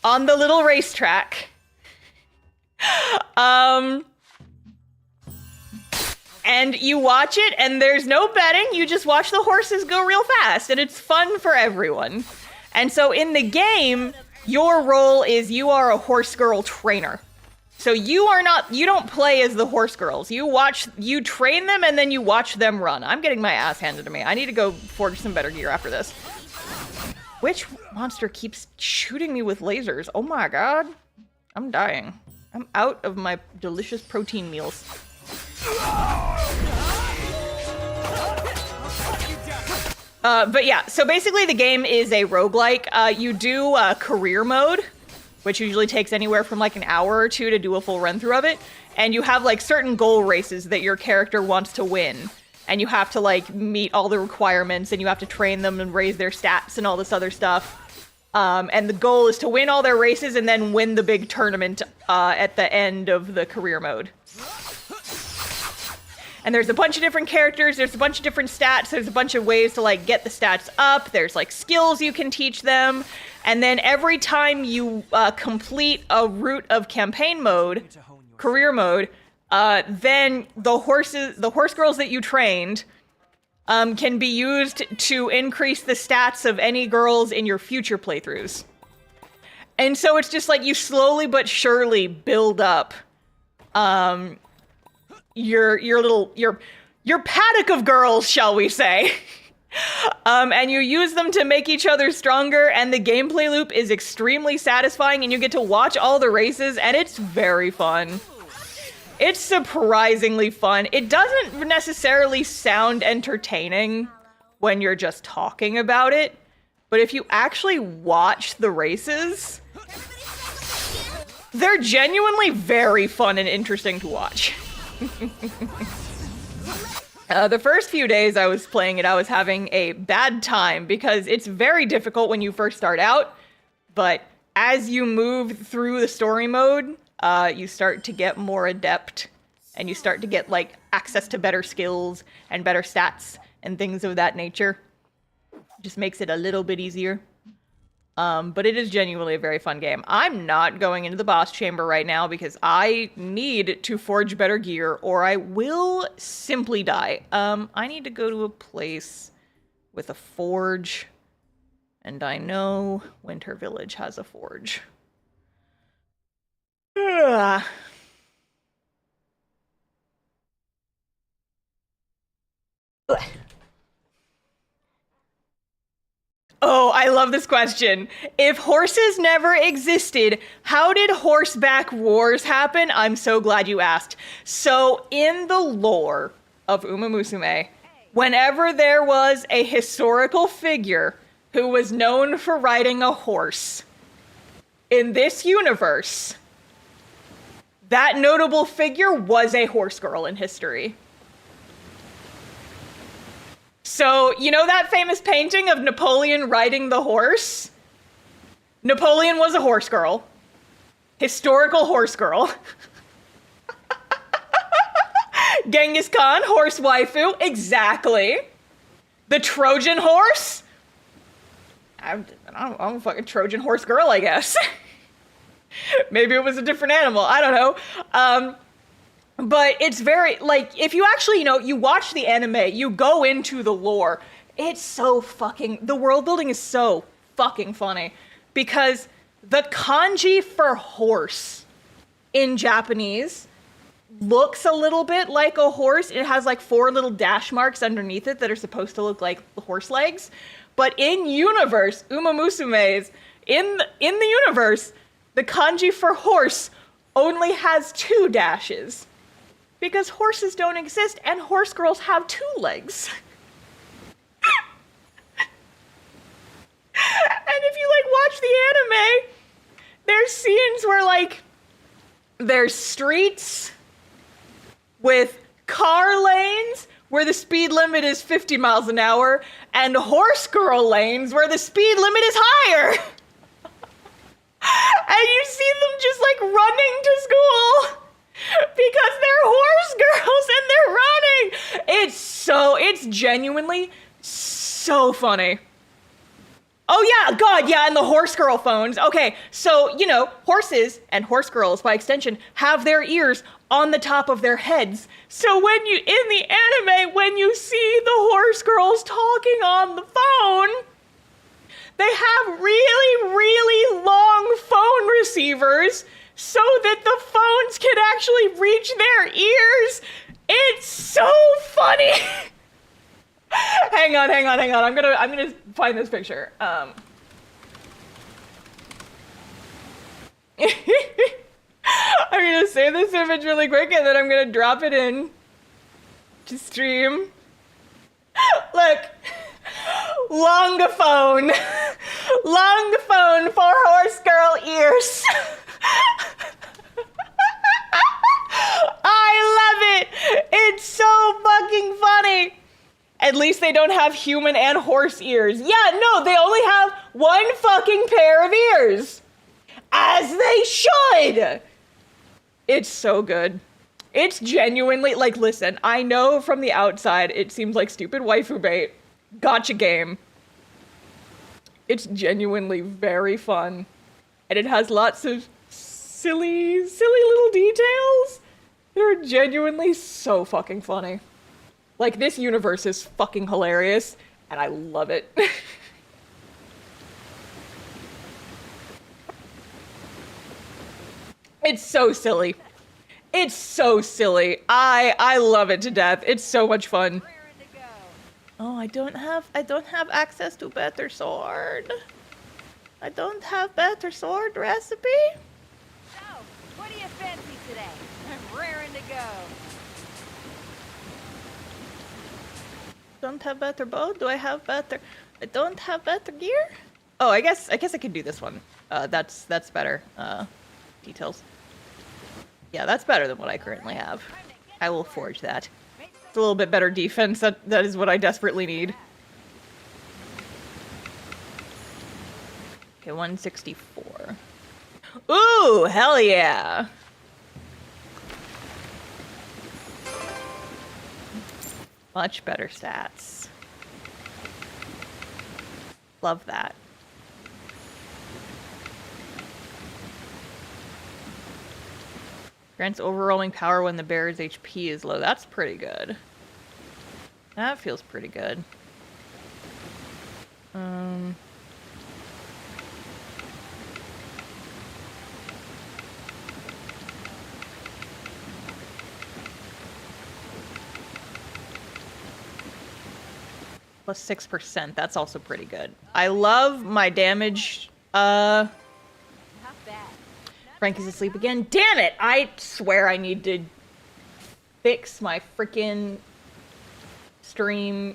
on the little racetrack. And you watch it, and there's no betting. You just watch the horses go real fast, and it's fun for everyone. And so in the game, your role is you are a horse girl trainer. So you don't play as the horse girls. You train them, and then you watch them run. I'm getting my ass handed to me. I need to go forge some better gear after this. Which monster keeps shooting me with lasers? Oh my god. I'm dying. I'm out of my delicious protein meals. But yeah, so basically the game is a roguelike. You do career mode, which usually takes anywhere from like an hour or two to do a full run through of it. And you have like certain goal races that your character wants to win. And you have to like meet all the requirements, and you have to train them and raise their stats and all this other stuff. And the goal is to win all their races and then win the big tournament at the end of the career mode. And there's a bunch of different characters, there's a bunch of different stats, there's a bunch of ways to like get the stats up, there's like skills you can teach them, and then every time you complete a route of campaign mode, career mode, then the horse girls that you trained can be used to increase the stats of any girls in your future playthroughs. And so it's just like you slowly but surely build up your paddock of girls, shall we say. And you use them to make each other stronger, and the gameplay loop is extremely satisfying, and you get to watch all the races, and it's very fun. It's surprisingly fun. It doesn't necessarily sound entertaining when you're just talking about it, but if you actually watch the races, they're genuinely very fun and interesting to watch. The first few days I was playing it, I was having a bad time because it's very difficult when you first start out, but as you move through the story mode, you start to get more adept, and you start to get, like, access to better skills and better stats and things of that nature. Just makes it a little bit easier. But it is genuinely a very fun game. I'm not going into the boss chamber right now because I need to forge better gear or I will simply die. I need to go to a place with a forge, and I know Winter Village has a forge. Ugh. Oh, I love this question. If horses never existed, how did horseback wars happen? I'm so glad you asked. So, in the lore of Uma Musume, whenever there was a historical figure who was known for riding a horse, in this universe, that notable figure was a horse girl in history. So, you know that famous painting of Napoleon riding the horse? Napoleon was a horse girl. Historical horse girl. Genghis Khan, horse waifu. Exactly. The Trojan horse? I'm a fucking Trojan horse girl, I guess. Maybe it was a different animal. I don't know. But it's very, like, if you actually, you watch the anime, you go into the lore, it's so fucking, the world building is so fucking funny. Because the kanji for horse in Japanese looks a little bit like a horse. It has like 4 little dash marks underneath it that are supposed to look like horse legs. But in universe, Uma Musume's, in the universe, the kanji for horse only has 2 dashes. Because horses don't exist and horse girls have 2 legs. And if you, like, watch the anime, there's scenes where, like, there's streets with car lanes where the speed limit is 50 miles an hour and horse girl lanes where the speed limit is higher. And you see them just, like, running to school. Because they're horse girls and they're running. It's genuinely so funny. Oh yeah, God, yeah, and the horse girl phones. Okay, so, horses and horse girls, by extension, have their ears on the top of their heads. So in the anime, when you see the horse girls talking on the phone, they have really, really long phone receivers so that the phones can actually reach their ears. It's so funny. Hang on. I'm gonna find this picture. I'm gonna save this image really quick and then I'm gonna drop it in to stream. Look. Longaphone for horse girl ears. I love it. It's so fucking funny. At least they don't have human and horse ears. Yeah, no, they only have 1 fucking pair of ears. As they should. It's so good. It's genuinely, like, listen, I know from the outside it seems like stupid waifu bait. Gotcha game. It's genuinely very fun. And it has lots of silly little details. They're genuinely so fucking funny. Like, this universe is fucking hilarious, and I love it. It's so silly. It's so silly. I love it to death. It's so much fun. Oh, I don't have access to better sword. I don't have better sword recipe. So, what do you fancy today? I'm raring to go. Don't have better bow. Do I have better? I don't have better gear. Oh, I guess I could do this one. That's better. Details. Yeah, that's better than what I currently have. I will forge that. It's a little bit better defense. That is what I desperately need. Okay, 164. Ooh, hell yeah! Much better stats. Love that. Grants overwhelming power when the bearer's HP is low. That's pretty good. That feels pretty good. Plus 6%. That's also pretty good. I love my damage. Not bad. Frankie's asleep again. Damn it! I swear I need to fix my freaking stream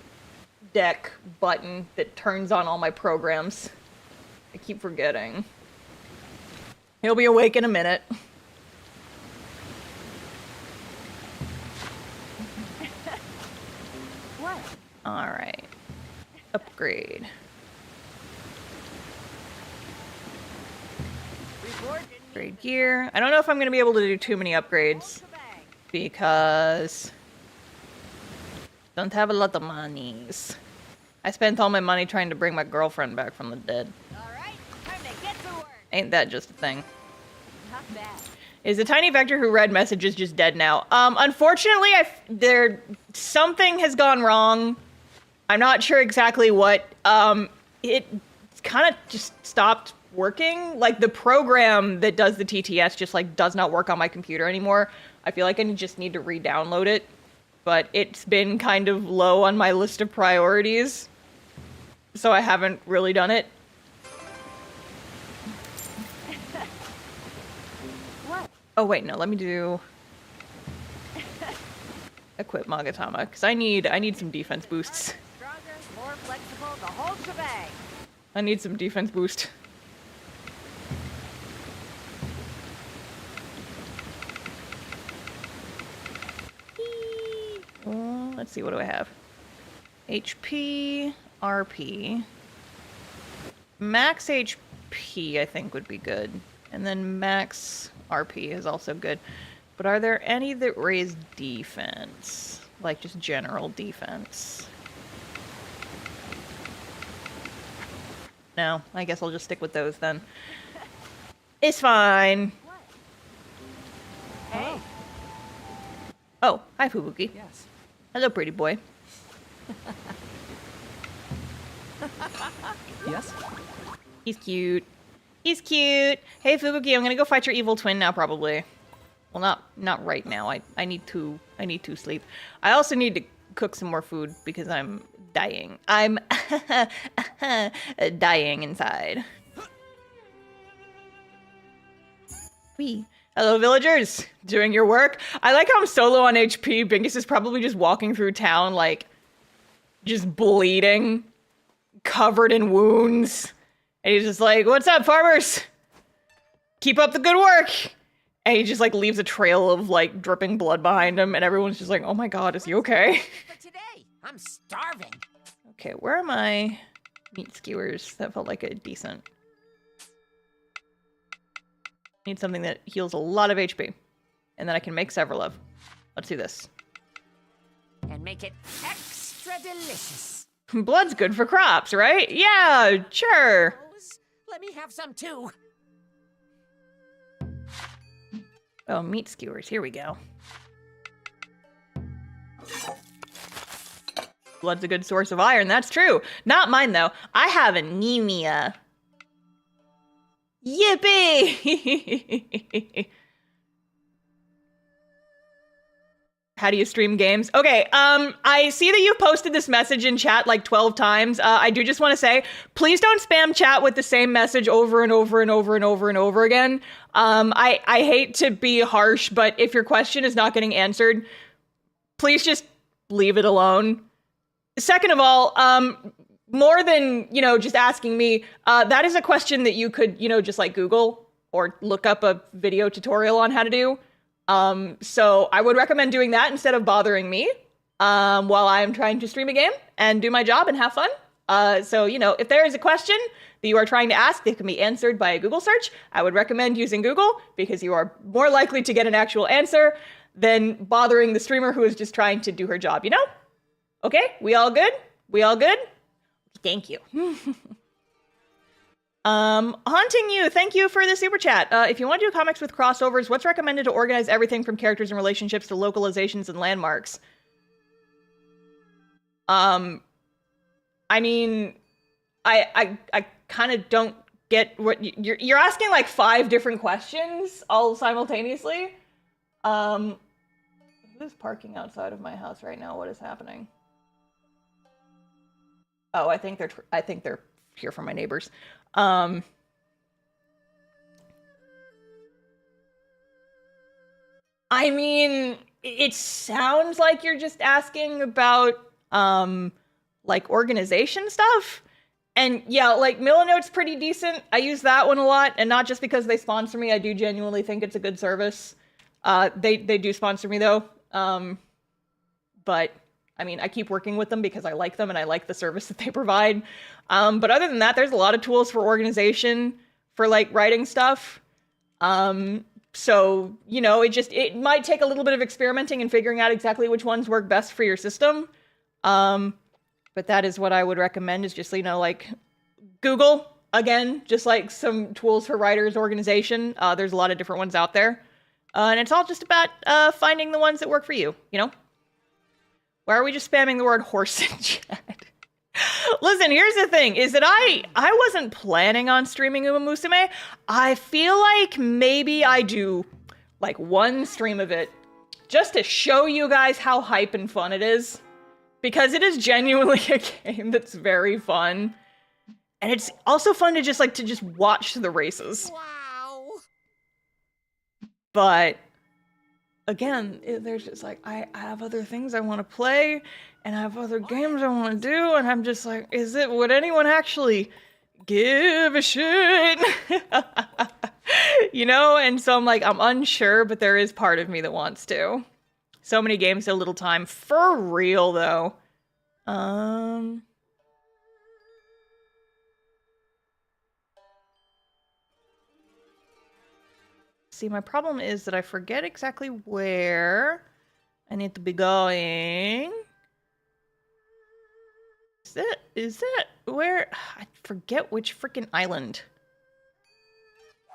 deck button that turns on all my programs. I keep forgetting. He'll be awake in a minute. What? Alright. Upgrade. Upgrade gear. I don't know if I'm going to be able to do too many upgrades because don't have a lot of monies. I spent all my money trying to bring my girlfriend back from the dead. Alright, time to get to work. Ain't that just a thing? Not bad. Is the tiny vector who read messages just dead now? Unfortunately, something has gone wrong. I'm not sure exactly what. It kind of just stopped working. Like, the program that does the TTS just, like, does not work on my computer anymore. I feel like I just need to re-download it. But it's been kind of low on my list of priorities. So I haven't really done it. What? Oh, wait, no, let me do... Equip Magatama, because I need some defense boosts. Stronger, more flexible, the whole shebang. I need some defense boost. Oh, let's see, what do I have? HP, RP. Max HP, I think, would be good. And then max RP is also good. But are there any that raise defense? Like, just general defense? No, I guess I'll just stick with those then. It's fine. Hey. Oh, hi, Spvwvky. Yes. Hello, pretty boy. Yes? He's cute. He's cute. Hey, Spvwvky, I'm gonna go fight your evil twin now, probably. Well, not right now. I need to sleep. I also need to cook some more food because I'm dying. I'm dying inside. Wee. Hello, villagers. Doing your work? I like how I'm solo on HP. Bingus is probably just walking through town, like, just bleeding, covered in wounds. And he's just like, what's up, farmers? Keep up the good work. And he just, like, leaves a trail of, like, dripping blood behind him. And everyone's just like, oh my god, is he okay? For today, I'm starving. Okay, where are my meat skewers? That felt like a decent... Need something that heals a lot of HP. And then I can make several of. Let's do this. And make it extra delicious. Blood's good for crops, right? Yeah, sure. Let me have some too. Oh, meat skewers. Here we go. Blood's a good source of iron. That's true. Not mine, though. I have anemia. Yippee! How do you stream games? Okay, I see that you've posted this message in chat like 12 times. I do just want to say, please don't spam chat with the same message over and over and over and over and over again. I hate to be harsh, but if your question is not getting answered, please just leave it alone. Second of all, more than, you know, just asking me, that is a question that you could, you know, just like Google or look up a video tutorial on how to do. So I would recommend doing that instead of bothering me, while I am trying to stream a game and do my job and have fun. So, you know, if there is a question that you are trying to ask that can be answered by a Google search, I would recommend using Google because you are more likely to get an actual answer than bothering the streamer who is just trying to do her job, you know? Okay, we all good? We all good? Thank you. Haunting You, thank you for the super chat. If you want to do comics with crossovers, what's recommended to organize everything from characters and relationships to localizations and landmarks? I mean, I kind of don't get what you're asking, like 5 different questions all simultaneously. Who's parking outside of my house right now? What is happening? Oh, I think they're here from my neighbors. I mean, it sounds like you're just asking about, like organization stuff. And yeah, like Milanote's pretty decent. I use that one a lot, and not just because they sponsor me. I do genuinely think it's a good service. They do sponsor me though. But I mean, I keep working with them because I like them and I like the service that they provide. But other than that, there's a lot of tools for organization, for like writing stuff. So, you know, it might take a little bit of experimenting and figuring out exactly which ones work best for your system. But that is what I would recommend, is just, you know, like Google, again, just like some tools for writers organization. There's a lot of different ones out there. And it's all just about finding the ones that work for you, you know? Why are we just spamming the word horse in chat? Listen, here's the thing, is that I wasn't planning on streaming Uma Musume. I feel like maybe I do like one stream of it just to show you guys how hype and fun it is. Because it is genuinely a game that's very fun. And it's also fun to just watch the races. Wow. But again, there's just like, I have other things I want to play, and I have other games I want to do, and I'm just like, would anyone actually give a shit? You know? And so I'm like, I'm unsure, but there is part of me that wants to. So many games, so little time. For real, though. See, my problem is that I forget exactly where I need to be going. Is that where? I forget which freaking island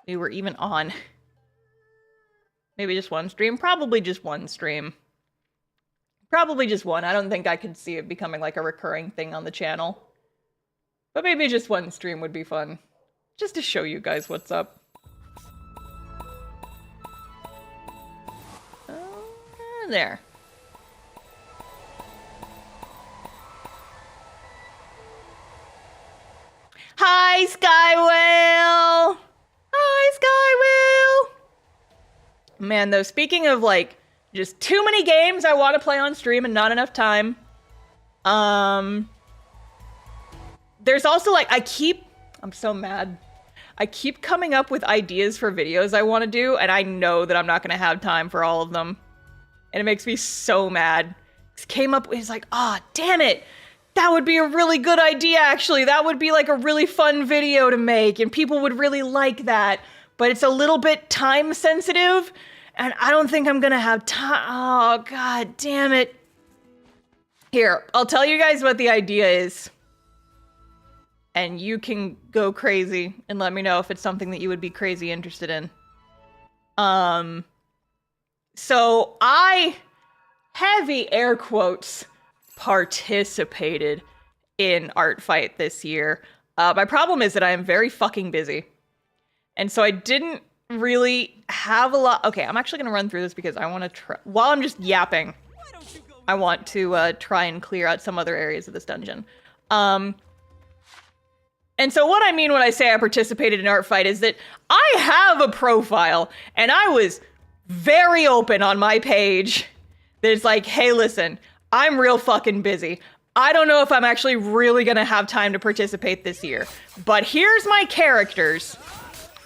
we were even on. Maybe just one stream? Probably just one stream. Probably just one. I don't think I could see it becoming like a recurring thing on the channel. But maybe just one stream would be fun. Just to show you guys what's up. There. Hi, Skywhale! Hi, Skywhale! Man, though, speaking of, like, just too many games I want to play on stream and not enough time. There's also, like, I'm so mad. I keep coming up with ideas for videos I want to do, and I know that I'm not going to have time for all of them. And it makes me so mad. It's like, damn it. That would be a really good idea, actually. That would be like a really fun video to make, and people would really like that. But it's a little bit time sensitive, and I don't think I'm gonna have time. Oh, god damn it. Here, I'll tell you guys what the idea is. And you can go crazy and let me know if it's something that you would be crazy interested in. So I, heavy air quotes, participated in Art Fight this year. My problem is that I am very fucking busy. And so I didn't really have a lot. Okay, I'm actually going to run through this because I want to try, while I'm just yapping. I want to try and clear out some other areas of this dungeon. And so what I mean when I say I participated in art fight is that I have a profile, and I was very open on my page. That it's like, hey, listen, I'm real fucking busy. I don't know if I'm actually really gonna have time to participate this year, but here's my characters.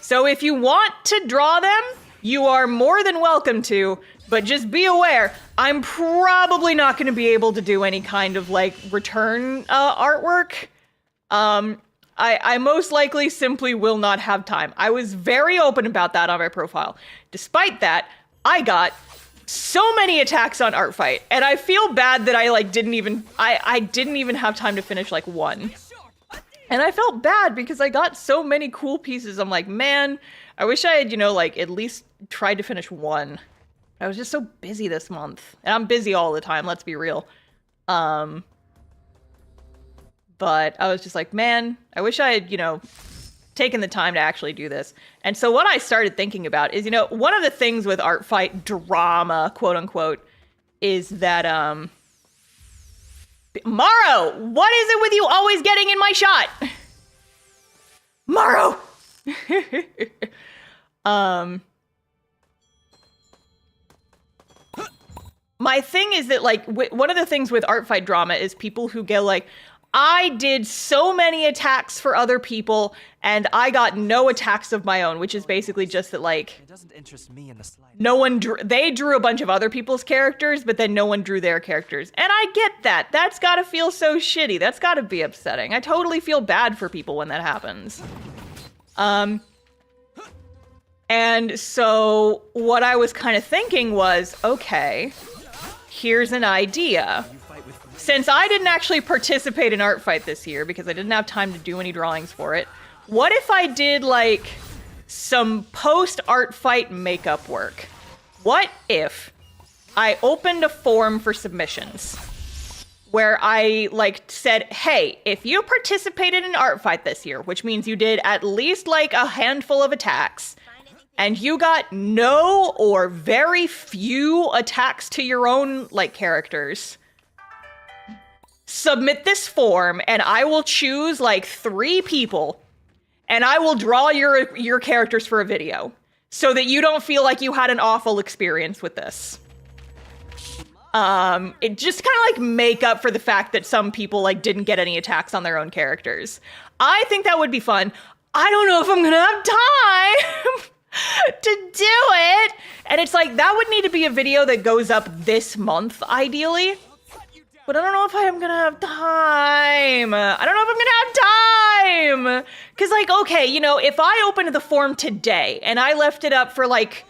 So if you want to draw them, you are more than welcome to, but just be aware, I'm probably not gonna be able to do any kind of like return artwork. I most likely simply will not have time. I was very open about that on my profile. Despite that, I got so many attacks on art fight, and I feel bad that I like didn't even have time to finish like one. And I felt bad because I got so many cool pieces. I'm like, man, I wish I had, you know, like at least tried to finish one. I was just so busy this month. And I'm busy all the time, let's be real. But I was just like, man, I wish I had, you know, taken the time to actually do this. And so what I started thinking about is, you know, one of the things with art fight drama, quote unquote, is that, Morrow, what is it with you always getting in my shot? Morrow! My thing is that, like, one of the things with art fight drama is people who go like, I did so many attacks for other people, and I got no attacks of my own, which is basically just that, like, It doesn't interest me in the slightest. no one they drew a bunch of other people's characters, but then no one drew their characters. And I get that. That's gotta feel so shitty. That's gotta be upsetting. I totally feel bad for people when that happens. And so what I was kind of thinking was, okay, here's an idea. Since I didn't actually participate in art fight this year because I didn't have time to do any drawings for it, what if I did like some post art fight makeup work? What if I opened a form for submissions where I like said, hey, if you participated in art fight this year, which means you did at least like a handful of attacks, and you got no or very few attacks to your own like characters, submit this form and I will choose like 3 people and I will draw your characters for a video so that you don't feel like you had an awful experience with this. It just kind of like make up for the fact that some people like didn't get any attacks on their own characters. I think that would be fun. I don't know if I'm gonna have time to do it. And it's like, that would need to be a video that goes up this month, ideally. But I don't know if I'm gonna have time. I don't know if I'm gonna have time. Cause like, okay, you know, if I opened the form today and I left it up for like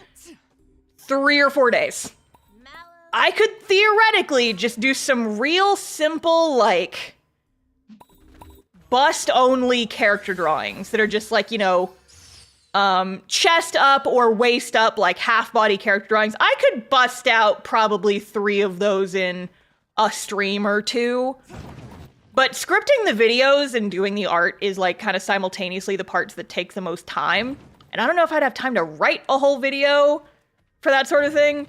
3 or 4 days, I could theoretically just do some real simple, like, bust only character drawings that are just like, you know, chest up or waist up, like half body character drawings. I could bust out probably 3 of those in a stream or 2. But scripting the videos and doing the art is like kind of simultaneously the parts that take the most time. And I don't know if I'd have time to write a whole video for that sort of thing,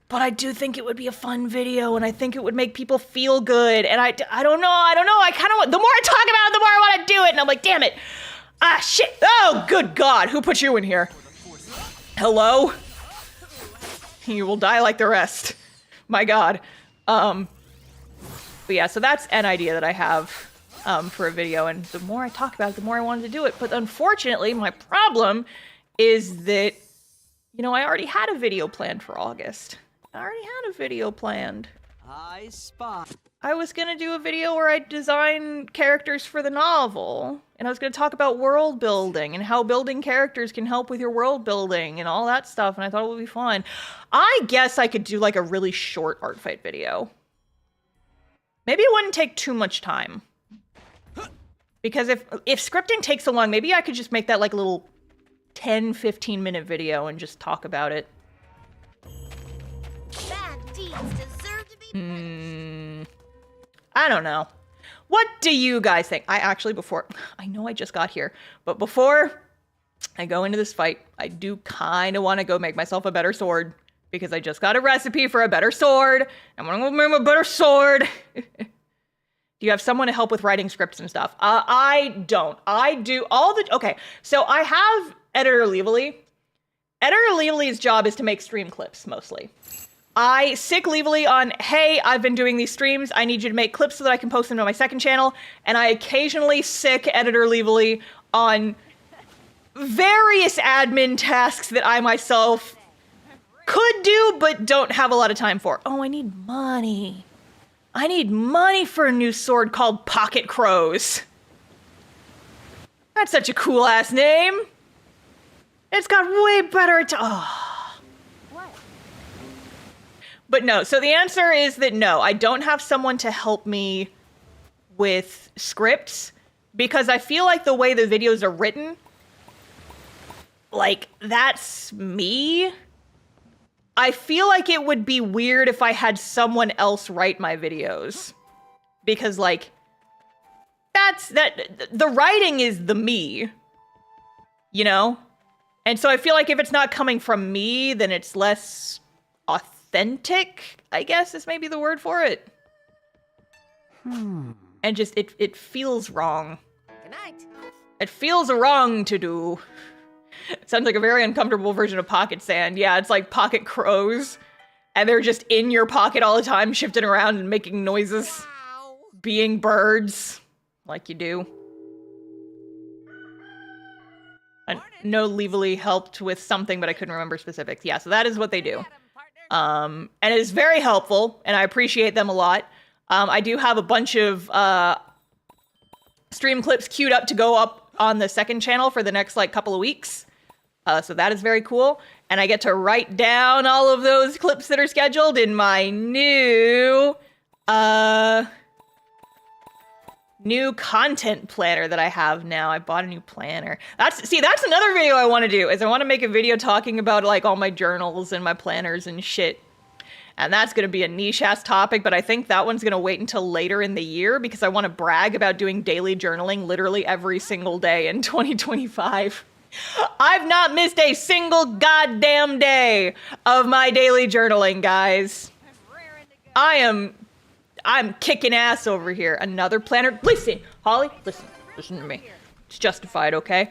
but I do think it would be a fun video and I think it would make people feel good. And I don't know. I kind of, the more I talk about it, the more I want to do it. And I'm like, damn it. Ah, shit. Oh, good God. Who put you in here? Hello? You will die like the rest. My God. But yeah, so that's an idea that I have for a video, and the more I talk about it, the more I wanted to do it. But unfortunately, my problem is that, you know, I already had a video planned for August. I was gonna do a video where I design characters for the novel, and I was gonna talk about world building and how building characters can help with your world building and all that stuff, and I thought it would be fun. I guess I could do like a really short art fight video. Maybe it wouldn't take too much time. Because if scripting takes so long, maybe I could just make that like a little 10-15 minute video and just talk about it. Bad deeds deserve to be I don't know. What do you guys think? I know I just got here, but before I go into this fight, I do kind of want to go make myself a better sword because I just got a recipe for a better sword. I'm gonna make a better sword. Do you have someone to help with writing scripts and stuff? I don't. I do all the... Okay, so I have Editor Leevely. Editor Leevely's job is to make stream clips, mostly. I sick Leevely on, hey, I've been doing these streams. I need you to make clips so that I can post them to my second channel. And I occasionally sick Editor Leevely on various admin tasks that I myself could do, but don't have a lot of time for. Oh, I need money. I need money for a new sword called Pocket Crows. That's such a cool ass name. It's got way better But no, so the answer is that no, I don't have someone to help me with scripts because I feel like the way the videos are written, like, that's me. I feel like it would be weird if I had someone else write my videos. Because, like, the writing is the me, you know? And so I feel like if it's not coming from me, then it's less authentic, I guess is maybe the word for it. And just, it feels wrong. Good night. It feels wrong to do. It sounds like a very uncomfortable version of pocket sand. Yeah, it's like pocket crows. And they're just in your pocket all the time, shifting around and making noises. Being birds, like you do. I know Leevely helped with something, but I couldn't remember specifics. Yeah, so that is what they do. And it is very helpful, and I appreciate them a lot. I do have a bunch of stream clips queued up to go up on the second channel for the next, like, couple of weeks. So that is very cool. And I get to write down all of those clips that are scheduled in my new content planner that I have now. I bought a new planner. That's another video I want to do, is I want to make a video talking about, like, all my journals and my planners and shit. And that's going to be a niche-ass topic, but I think that one's going to wait until later in the year because I want to brag about doing daily journaling literally every single day in 2025. I've not missed a single goddamn day of my daily journaling, guys. I'm kicking ass over here. Another planner. Listen, Holly, listen to me. It's justified, okay?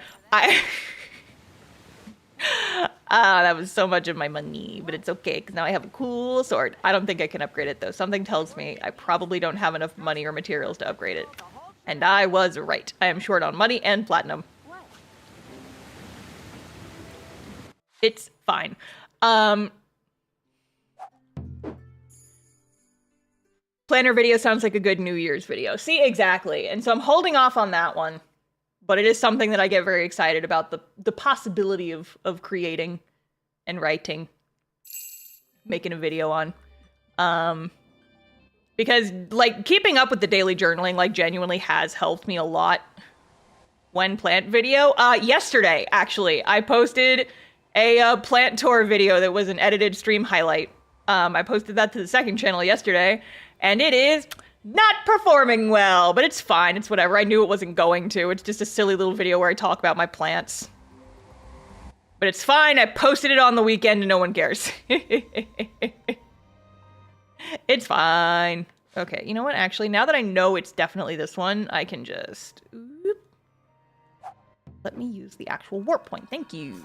That was so much of my money, but it's okay because now I have a cool sword. I don't think I can upgrade it though. Something tells me I probably don't have enough money or materials to upgrade it. And I was right. I am short on money and platinum. It's fine. Planner video sounds like a good New Year's video. See, exactly. And so I'm holding off on that one. But it is something that I get very excited about, the possibility of creating and writing, making a video on. Because, like, keeping up with the daily journaling, like, genuinely has helped me a lot. When plant video, yesterday, actually, I posted a plant tour video that was an edited stream highlight. I posted that to the second channel yesterday, and it is not performing well, but it's fine. It's whatever. I knew it wasn't going to. It's just a silly little video where I talk about my plants. But it's fine. I posted it on the weekend and no one cares. It's fine. Okay, you know what? Actually, now that I know it's definitely this one, I can just... Let me use the actual warp point. Thank you.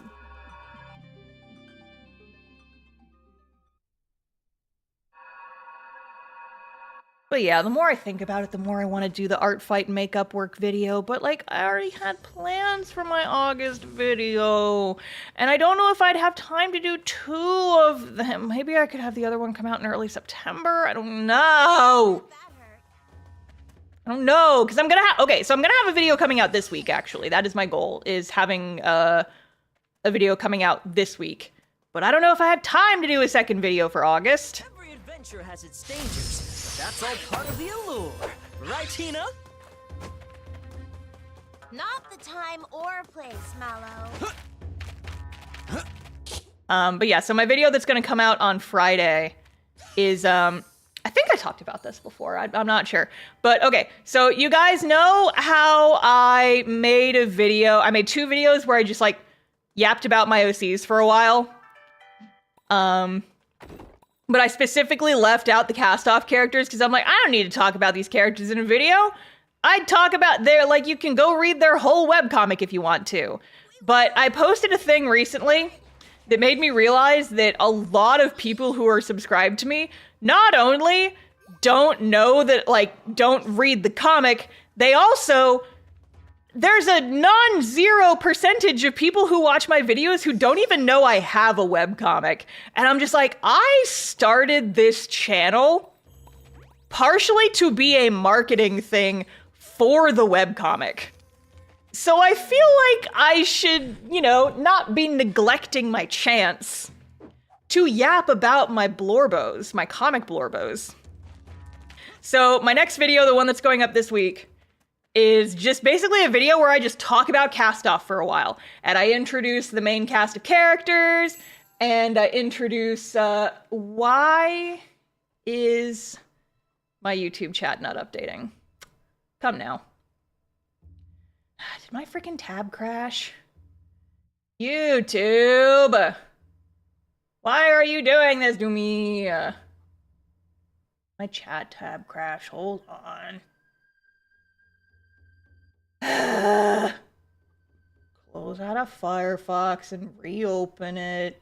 But yeah, the more I think about it, the more I want to do the art fight makeup work video. But, like, I already had plans for my August video. And I don't know if I'd have time to do 2 of them. Maybe I could have the other one come out in early September. I don't know. I don't know, because I'm going to have... Okay, so I'm going to have a video coming out this week, actually. That is my goal, is having a video coming out this week. But I don't know if I have time to do a second video for August. Every adventure has its dangers. That's all part of the allure. Right, Tina? Not the time or place, Mallow. But yeah, so my video that's going to come out on Friday is, I think I talked about this before. I'm not sure. But okay, so you guys know how I made a video. I made 2 videos where I just, like, yapped about my OCs for a while. But I specifically left out the cast-off characters because I'm like, I don't need to talk about these characters in a video. I'd talk about their, like, you can go read their whole webcomic if you want to. But I posted a thing recently that made me realize that a lot of people who are subscribed to me not only don't know that, like, don't read the comic, they also, there's a non-zero percentage of people who watch my videos who don't even know I have a webcomic. And I'm just like, I started this channel partially to be a marketing thing for the webcomic. So I feel like I should, you know, not be neglecting my chance to yap about my blorbos, my comic blorbos. So my next video, the one that's going up this week, is just basically a video where I just talk about cast-off for a while. And I introduce the main cast of characters, and I introduce, why is my YouTube chat not updating? Come now. Did my freaking tab crash? YouTube! Why are you doing this to me? My chat tab crash, hold on. Close out of Firefox and reopen it.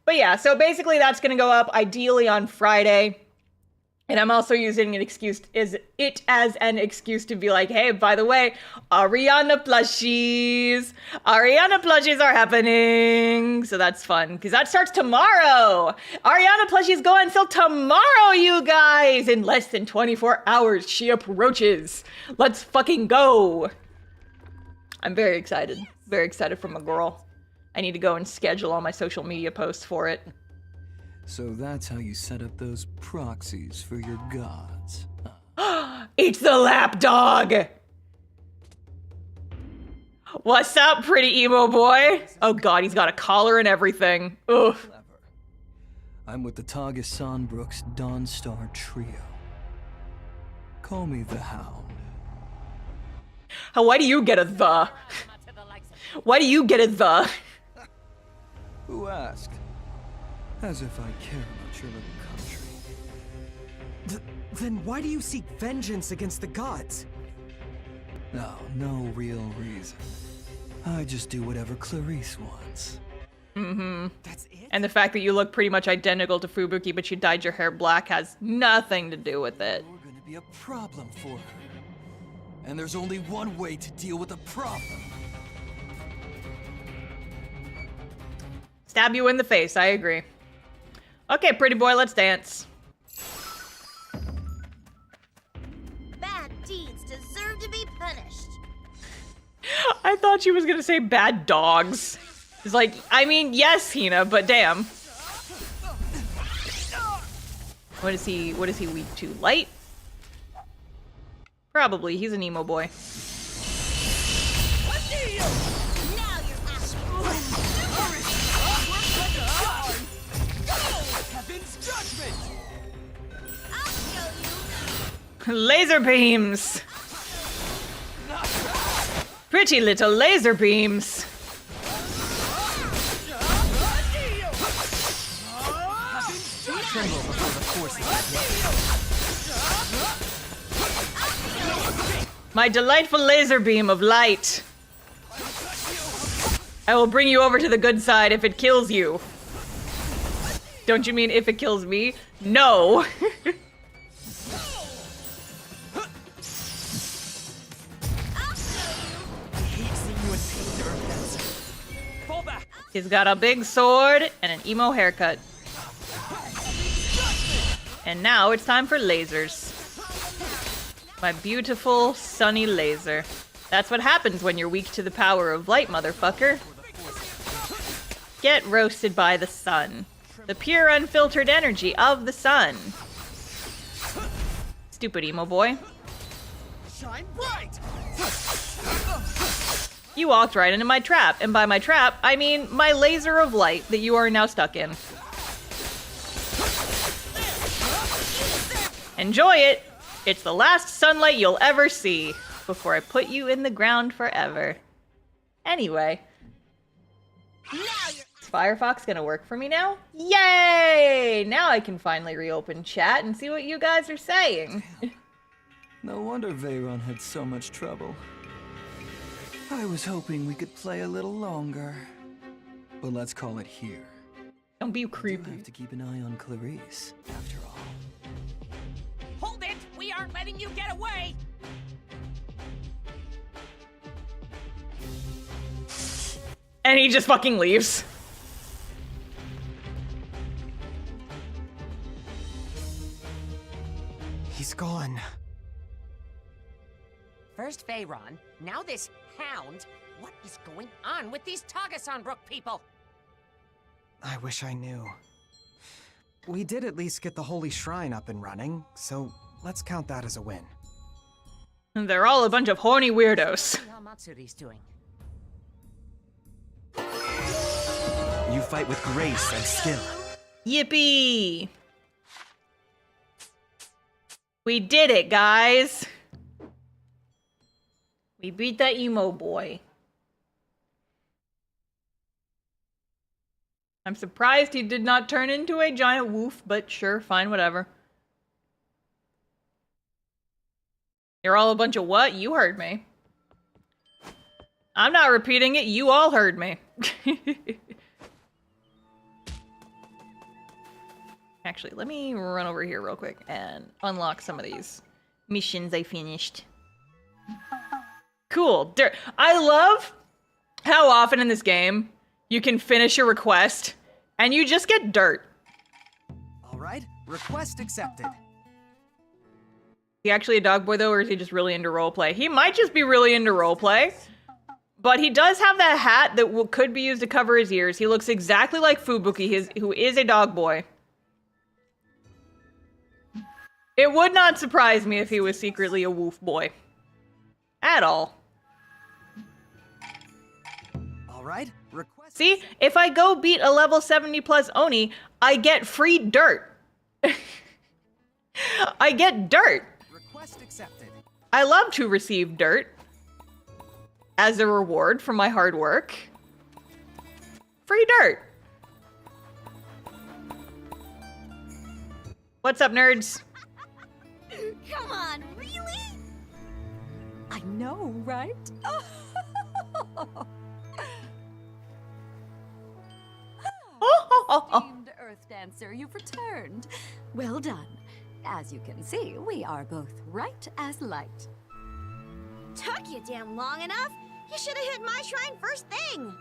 But yeah, so basically that's gonna go up ideally on Friday. And I'm also using an excuse as an excuse to be like, hey, by the way, Ariana plushies are happening. So that's fun, because that starts tomorrow. Ariana plushies go until tomorrow, you guys. In less than 24 hours, she approaches. Let's fucking go. I'm very excited. Very excited for my girl. I need to go and schedule all my social media posts for it. So that's how you set up those proxies for your gods. It's the lapdog! What's up, pretty emo boy? Oh god, he's got a collar and everything. Ugh. I'm with the Taga-san-Brook's Dawnstar Trio. Call me the Hound. Why do you get a the? Why do you get a the? Who asked? As if I care about your little country. Then why do you seek vengeance against the gods? No, no real reason. I just do whatever Clarice wants. Mm-hmm. That's it? And the fact that you look pretty much identical to Spvwvky, but you dyed your hair black has nothing to do with it. You're gonna be a problem for her. And there's only one way to deal with a problem. Stab you in the face, I agree. Okay, pretty boy, let's dance. Bad deeds deserve to be punished. I thought she was gonna say bad dogs. It's like, I mean, yes, Hina, but damn. What is he weak to? Light? Probably, he's an emo boy. Now you're asking. Heaven's judgment! I'll show you. Laser beams! Pretty little laser beams. Tremble before the force of My delightful laser beam of light. I will bring you over to the good side if it kills you. Don't you mean if it kills me? No. He's got a big sword and an emo haircut. And now it's time for lasers. My beautiful, sunny laser. That's what happens when you're weak to the power of light, motherfucker. Get roasted by the sun. The pure, unfiltered energy of the sun. Stupid emo boy. Shine bright! You walked right into my trap, and by my trap, I mean my laser of light that you are now stuck in. Enjoy it! It's the last sunlight you'll ever see before I put you in the ground forever. Anyway. Now you're Firefox gonna work for me now? Yay! Now I can finally reopen chat and see what you guys are saying. No wonder Veyron had so much trouble. I was hoping we could play a little longer. But let's call it here. Don't be I creepy. have to keep an eye on Clarice, after all. Hold it! We aren't letting you get away! And he just fucking leaves. He's gone. First Veyron, now this hound. What is going on with these Tagasanbrook people? I wish I knew. We did at least get the holy shrine up and running, so let's count that as a win. They're all a bunch of horny weirdos. See how Matsuri's doing. You fight with grace and skill. Yippee! We did it, guys! We beat that emo boy. I'm surprised he did not turn into a giant woof, but sure, fine, whatever. You're all a bunch of what? You heard me. I'm not repeating it, you all heard me. Actually, let me run over here real quick and unlock some of these missions I finished. Cool. Dirt. I love how often in this game you can finish a request and you just get dirt. Alright, request accepted. Is he actually a dog boy though, or is he just really into roleplay? He might just be really into roleplay, but he does have that hat that could be used to cover his ears. He looks exactly like Spvwvky, who is a dog boy. It would not surprise me if he was secretly a woof boy. At all. Alright, request. See, if I go beat a level 70 plus Oni, I get free dirt. I get dirt. Request accepted. I love to receive dirt as a reward for my hard work. Free dirt. What's up, nerds? Come on, really? I know, right? Esteemed Earth Dancer, you've returned. Well done. As you can see, we are both right as light. Took you damn long enough. You should have hit my shrine first thing.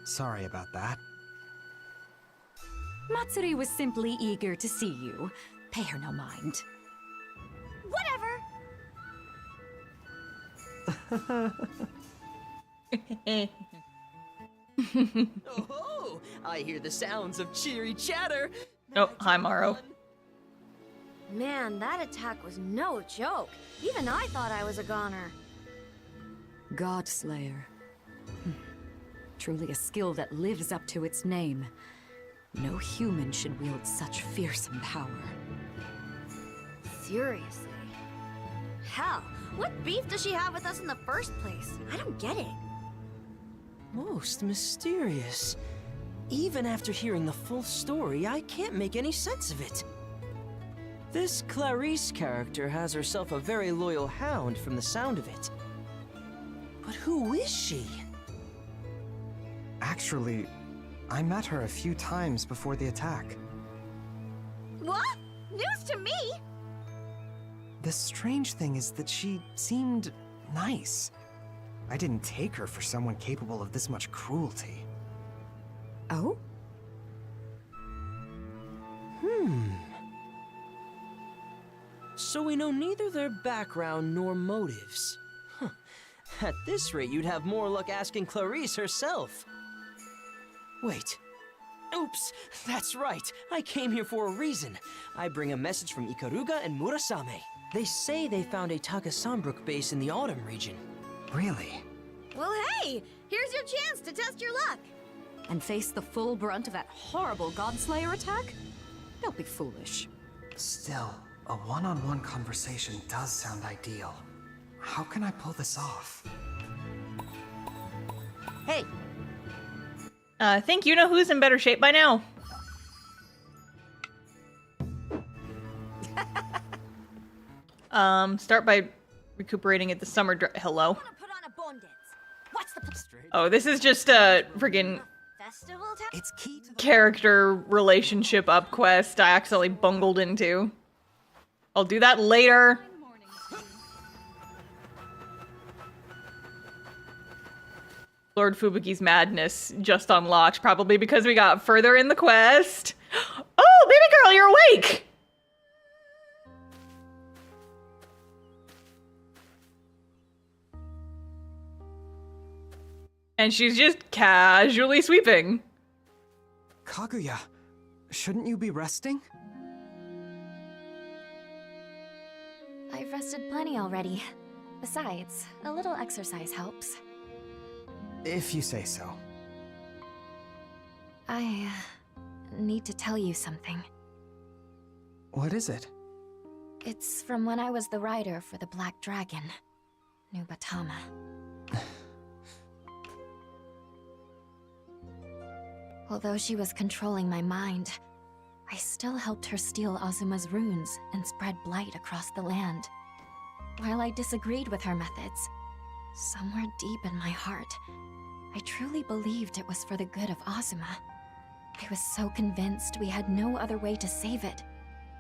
Sorry about that. Matsuri was simply eager to see you. Pay her no mind. Whatever. Oh, I hear the sounds of cheery chatter. Oh, hi, Morrow. Man, that attack was no joke. Even I thought I was a goner. God Slayer. Truly a skill that lives up to its name. No human should wield such fearsome power. Seriously. Hell, what beef does she have with us in the first place? I don't get it. Most mysterious. Even after hearing the full story, I can't make any sense of it. This Clarice character has herself a very loyal hound from the sound of it. But who is she? Actually, I met her a few times before the attack. What? News to me? The strange thing is that she seemed nice. I didn't take her for someone capable of this much cruelty. Oh? So we know neither their background nor motives. Huh. At this rate, you'd have more luck asking Clarice herself. Wait. Oops, that's right. I came here for a reason. I bring a message from Ikaruga and Murasame. They say they found a Tagasanbrook base in the Autumn region. Really? Well, hey, here's your chance to test your luck. And face the full brunt of that horrible Godslayer attack? Don't be foolish. Still, a one-on-one conversation does sound ideal. How can I pull this off? Hey, I think you know who's in better shape by now. Start by recuperating at the summer hello. Oh, this is just a friggin' It's key to character relationship up quest I accidentally bungled into. I'll do that later. Lord Fubuki's madness just unlocked, probably because we got further in the quest. Oh, baby girl, you're awake! And she's just casually sweeping. Kaguya, shouldn't you be resting? I've rested plenty already. Besides, a little exercise helps. If you say so. I need to tell you something. What is it? It's from when I was the rider for the Black Dragon, Nubatama. Although she was controlling my mind, I still helped her steal Azuma's runes and spread blight across the land. While I disagreed with her methods, somewhere deep in my heart, I truly believed it was for the good of Azuma. I was so convinced we had no other way to save it,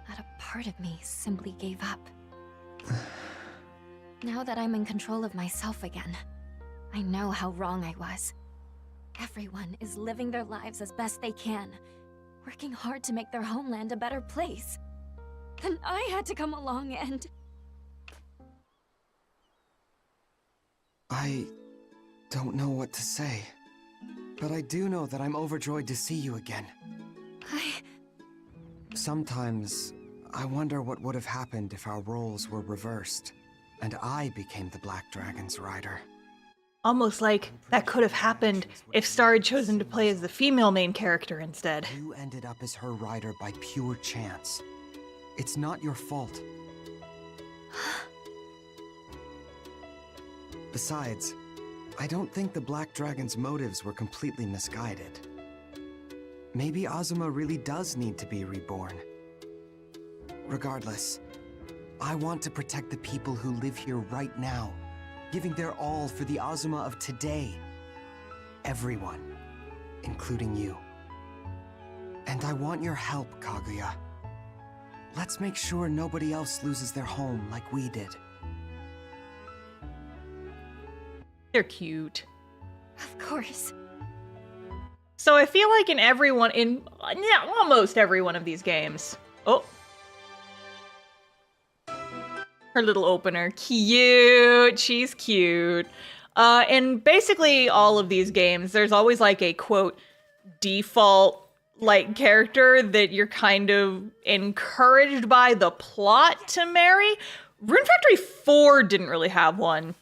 that a part of me simply gave up. Now that I'm in control of myself again, I know how wrong I was. Everyone is living their lives as best they can, working hard to make their homeland a better place. And I had to come along and... I don't know what to say, but I do know that I'm overjoyed to see you again. Sometimes, I wonder what would have happened if our roles were reversed, and I became the Black Dragon's rider. Almost like that could have happened if Star had chosen to play as the female main character instead. You ended up as her rider by pure chance. It's not your fault. Besides, I don't think the Black Dragon's motives were completely misguided. Maybe Azuma really does need to be reborn. Regardless, I want to protect the people who live here right now, giving their all for the Azuma of today. Everyone, including you. And I want your help, Kaguya. Let's make sure nobody else loses their home like we did. They're cute. Of course. So I feel like in almost every one of these games. Oh. Her little opener. Cute. She's cute. In basically all of these games, there's always like a quote default like character that you're kind of encouraged by the plot to marry. Rune Factory 4 didn't really have one.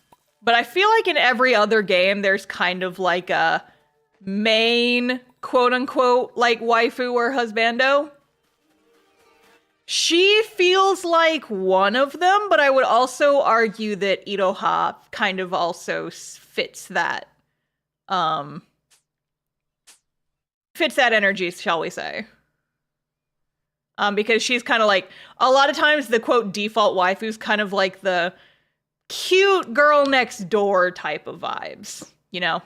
But I feel like in every other game, there's kind of like a main, quote-unquote, like waifu or husbando. She feels like one of them, but I would also argue that Iroha kind of also fits that energy, shall we say. Because she's kind of like, a lot of times the, quote, default waifu's kind of like the cute girl next door type of vibes, you know?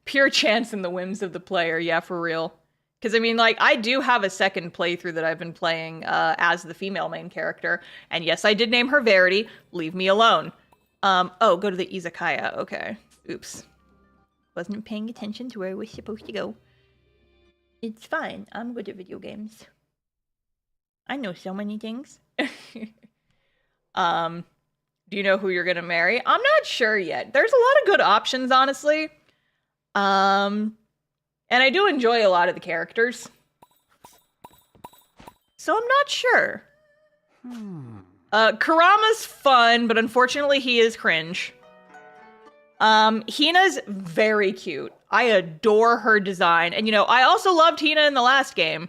Pure chance in the whims of the player, yeah, for real. Because, I mean, like, I do have a second playthrough that I've been playing as the female main character. And yes, I did name her Verity. Leave me alone. Oh, go to the izakaya. Okay. Oops. Wasn't paying attention to where I was supposed to go. It's fine. I'm good at video games. I know so many things. Do you know who you're gonna marry? I'm not sure yet. There's a lot of good options, honestly. And I do enjoy a lot of the characters. So I'm not sure. Kurama's fun, but unfortunately he is cringe. Hina's very cute. I adore her design. And you know, I also loved Hina in the last game.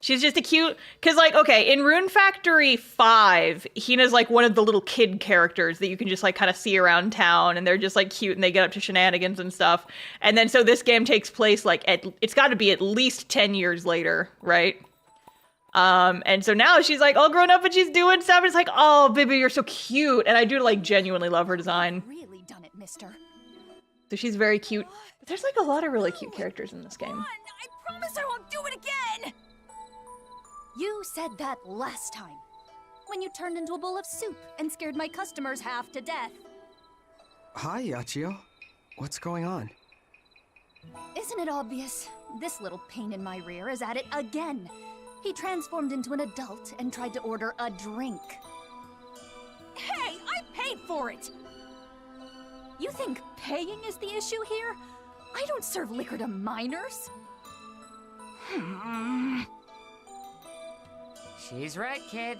She's just a cute, because, like, okay, in Rune Factory 5, Hina's, like, one of the little kid characters that you can just, like, kind of see around town, and they're just, like, cute, and they get up to shenanigans and stuff. And then, so this game takes place, like, it's got to be at least 10 years later, right? And so now she's, like, all grown up, and she's doing stuff, and it's like, oh, baby, you're so cute. And I do, like, genuinely love her design. Really done it, mister. So she's very cute. But there's, like, a lot of really cute characters in this game. I promise I won't do it again! You said that last time, when you turned into a bowl of soup and scared my customers half to death. Hi, Yachio. What's going on? Isn't it obvious? This little pain in my rear is at it again. He transformed into an adult and tried to order a drink. Hey, I paid for it! You think paying is the issue here? I don't serve liquor to minors. She's right, kid.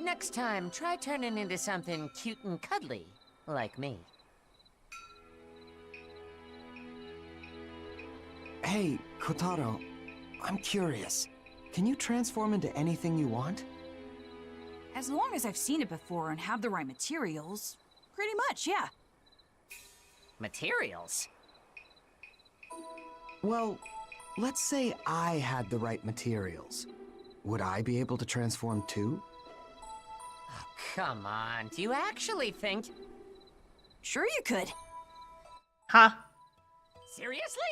Next time, try turning into something cute and cuddly, like me. Hey, Kotaro. I'm curious. Can you transform into anything you want? As long as I've seen it before and have the right materials. Pretty much, yeah. Materials? Well, let's say I had the right materials. Would I be able to transform too? Oh, come on. Do you actually think... Sure you could. Huh? Seriously?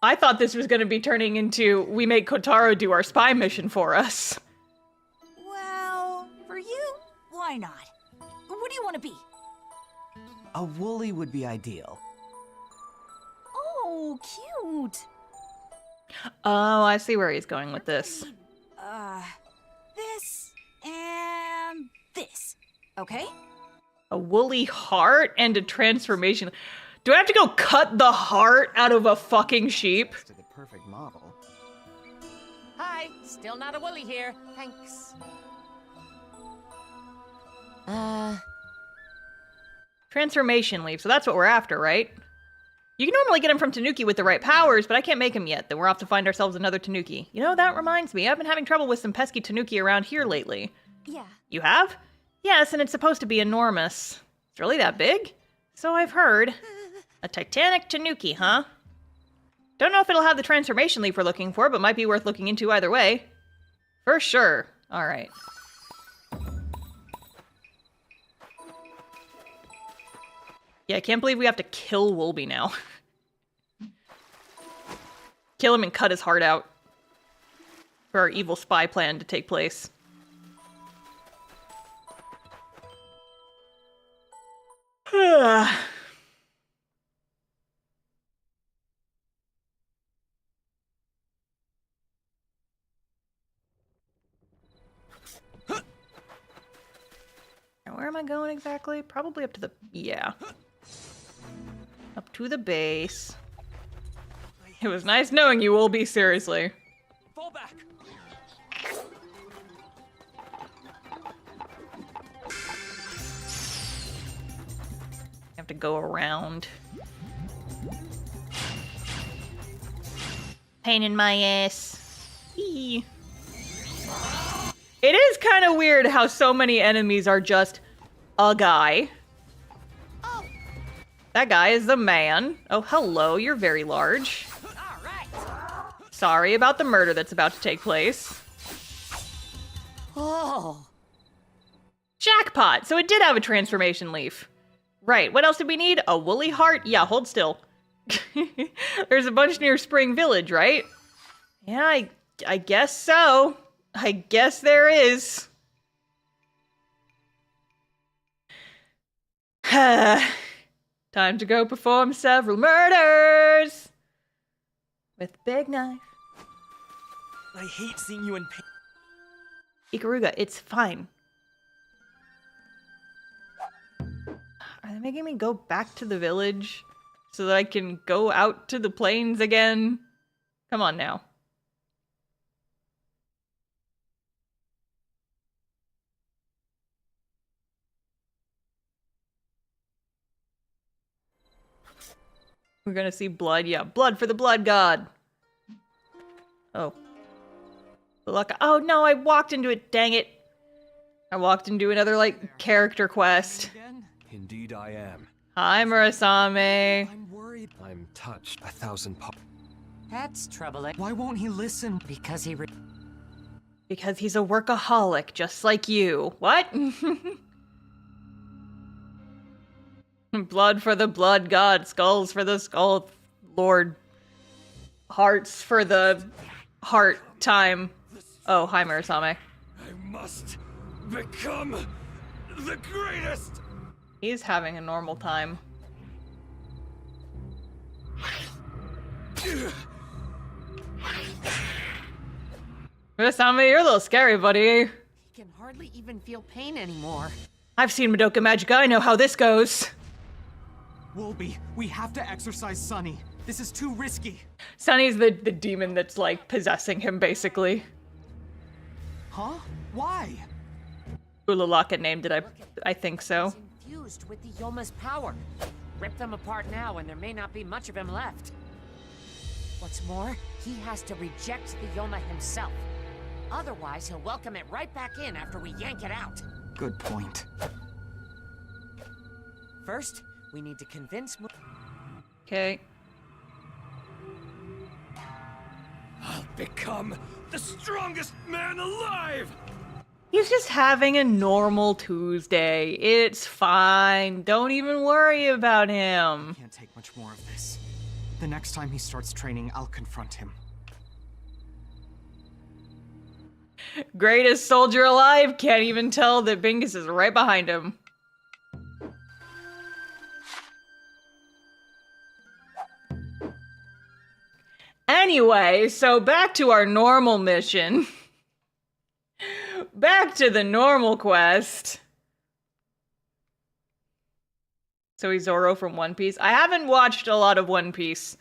I thought this was going to be turning into, we make Kotaro do our spy mission for us. Well, for you, why not? What do you want to be? A woolly would be ideal. Oh, cute. Oh, I see where he's going with this. This and this. Okay? A woolly heart and a transformation. Do I have to go cut the heart out of a fucking sheep? To the perfect model. Hi, still not a woolly here. Thanks. Transformation leaf, so that's what we're after, right? You can normally get him from Tanuki with the right powers, but I can't make him yet. Then we're off to find ourselves another Tanuki. You know, that reminds me. I've been having trouble with some pesky Tanuki around here lately. Yeah. You have? Yes, and it's supposed to be enormous. It's really that big? So I've heard. A titanic Tanuki, huh? Don't know if it'll have the transformation leaf we're looking for, but might be worth looking into either way. For sure. Alright. Yeah, I can't believe we have to kill Wolby now. Kill him and cut his heart out. For our evil spy plan to take place. Now, where am I going exactly? Probably up to the... yeah. Up to the base. It was nice knowing you, Wolby, seriously. Fall back. Have to go around. Pain in my ass. Eee. It is kind of weird how so many enemies are just a guy. Oh. That guy is the man. Oh, hello, you're very large. All right. Sorry about the murder that's about to take place. Oh. Jackpot! So it did have a transformation leaf. Right, what else did we need? A woolly heart? Yeah, hold still. There's a bunch near Spring Village, right? Yeah, I guess so. I guess there is. Time to go perform several murders. With a big knife. I hate seeing you in pain. Ikaruga, it's fine. Are they making me go back to the village so that I can go out to the plains again? Come on now. We're gonna see blood. Yeah, blood for the blood god. Oh. Look, oh no, I walked into it, dang it. I walked into another, like, character quest. Indeed I am. Hi, Murasame. I'm worried. I'm touched 1,000 That's troubling. Why won't he listen? Because he Because he's a workaholic, just like you. What? Blood for the blood god, skulls for the skull lord, hearts for the heart time. Oh, hi, Murasame. I must become the greatest! He's having a normal time. Murasame, you're a little scary, buddy. He can hardly even feel pain anymore. I've seen Madoka Magica, I know how this goes. Wolby, we have to exorcise Sunny. This is too risky. Sunny's the demon that's, like, possessing him, basically. Huh? Why? Ulalaka named it, I think so. He's infused with the Yoma's power. Rip them apart now and there may not be much of him left. What's more, he has to reject the Yoma himself. Otherwise, he'll welcome it right back in after we yank it out. Good point. First, we need to convince Okay. I'll become the strongest man alive! He's just having a normal Tuesday. It's fine. Don't even worry about him. Can't take much more of this. The next time he starts training, I'll confront him. Greatest soldier alive. Can't even tell that Bingus is right behind him. Anyway, so back to our normal mission. Back to the normal quest. So he's Zoro from One Piece. I haven't watched a lot of One Piece.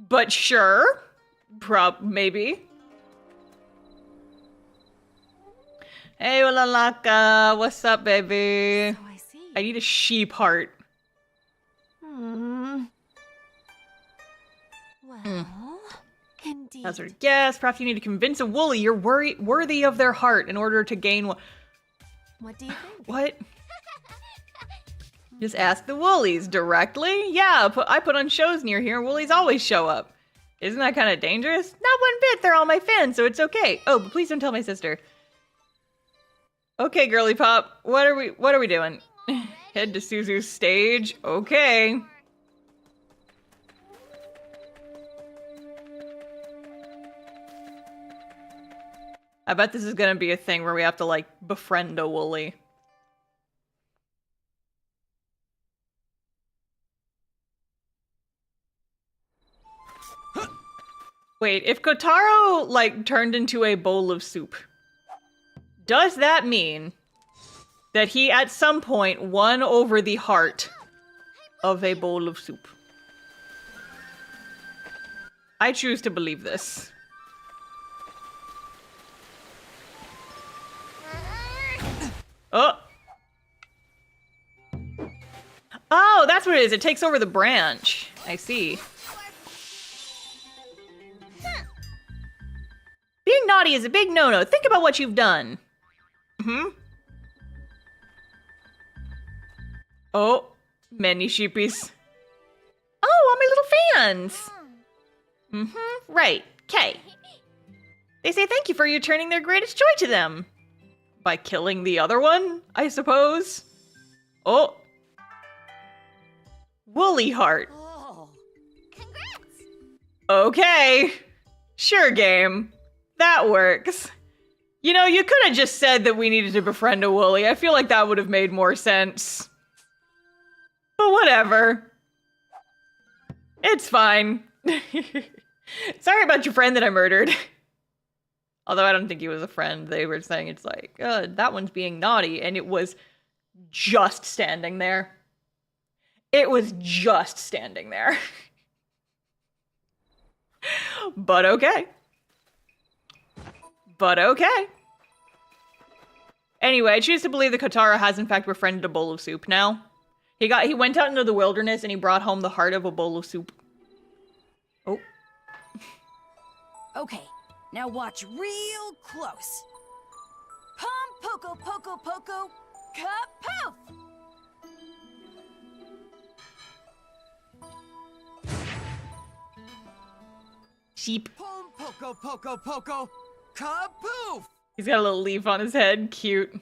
But sure. Maybe. Hey, Ulalaka. What's up, baby? So I see. I need a sheep heart. Well, indeed. Hazard guess. Perhaps you need to convince a woolly you're worthy of their heart in order to gain one. What do you think? What? Just ask the woolies directly? Yeah, I put on shows near here. Woolies always show up. Isn't that kind of dangerous? Not one bit. They're all my fans, so it's okay. Oh, but please don't tell my sister. Okay, girly pop. What are we doing? Head to Suzu's stage. Okay. I bet this is gonna be a thing where we have to, like, befriend a woolly. Wait, if Kotaro, like, turned into a bowl of soup, does that mean that he at some point won over the heart of a bowl of soup? I choose to believe this. Oh! Oh, that's what it is. It takes over the branch. I see. Being naughty is a big no-no. Think about what you've done. Oh, many sheepies. Oh, all my little fans. Right. Okay. They say thank you for returning their greatest joy to them. By killing the other one, I suppose. Oh. Woolly heart. Oh. Congrats! Okay. Sure, game. That works. You know, you could have just said that we needed to befriend a woolly. I feel like that would have made more sense. But whatever. It's fine. Sorry about your friend that I murdered. Although I don't think he was a friend. They were saying it's like, that one's being naughty. And it was just standing there. It was just standing there. But okay. But okay. Anyway, I choose to believe that Kotaro has in fact befriended a bowl of soup now. He went out into the wilderness and he brought home the heart of a bowl of soup. Oh. Okay, Now watch real close. Pom poko poko poko kapoof! Sheep. Pom poko poko poko kapoof! He's got a little leaf on his head. Cute.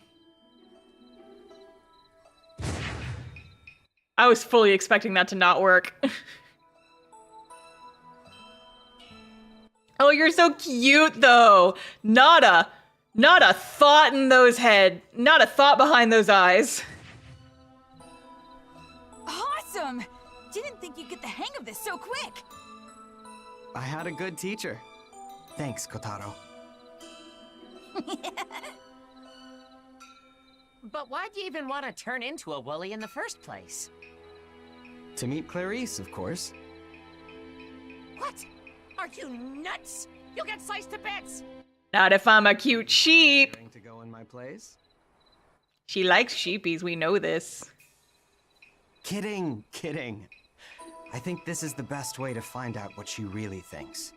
I was fully expecting that to not work. Oh, you're so cute, though. Not a thought in those head. Not a thought behind those eyes. Awesome! Didn't think you'd get the hang of this so quick. I had a good teacher. Thanks, Kotaro. But why'd you even want to turn into a woolly in the first place? To meet Clarice, of course. What? Are you nuts? You'll get sliced to bits! Not if I'm a cute sheep. Going to go in my place? She likes sheepies, we know this. Kidding, kidding. I think this is the best way to find out what she really thinks.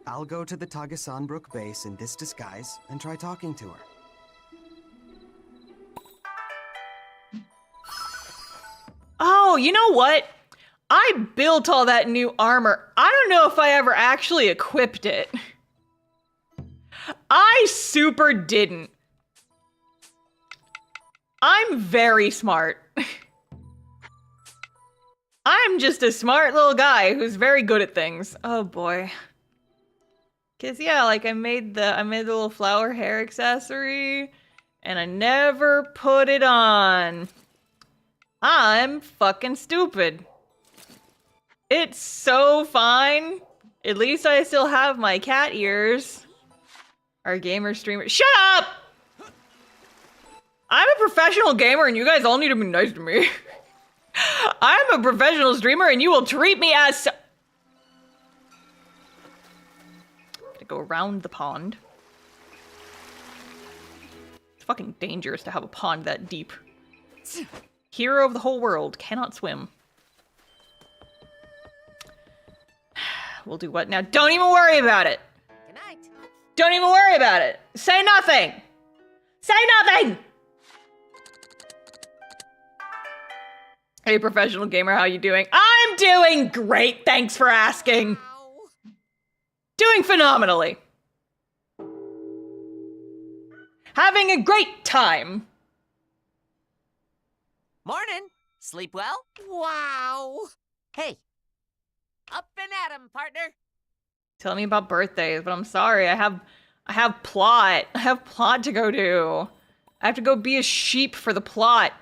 I'll go to the Tagasanbrook base in this disguise and try talking to her. Oh, you know what? I built all that new armor. I don't know if I ever actually equipped it. I super didn't. I'm very smart. I'm just a smart little guy who's very good at things. Oh boy. Cause yeah, like I made the little flower hair accessory and I never put it on. I'm fucking stupid. It's so fine. At least I still have my cat ears. Our gamer streamer. Shut up! I'm a professional gamer and you guys all need to be nice to me. I'm a professional streamer and you will treat me as so. Gotta go around the pond. It's fucking dangerous to have a pond that deep. Hero of the whole world, cannot swim. We'll do what now? Don't even worry about it. Good night. Don't even worry about it. Say nothing. Say nothing. Hey, professional gamer, how you doing? I'm doing great. Thanks for asking. Doing phenomenally. Having a great time. Morning. Sleep well? Wow. Hey. Up and at 'em, partner. Tell me about birthdays, but I'm sorry. I have plot. I have plot to go do. I have to go be a sheep for the plot.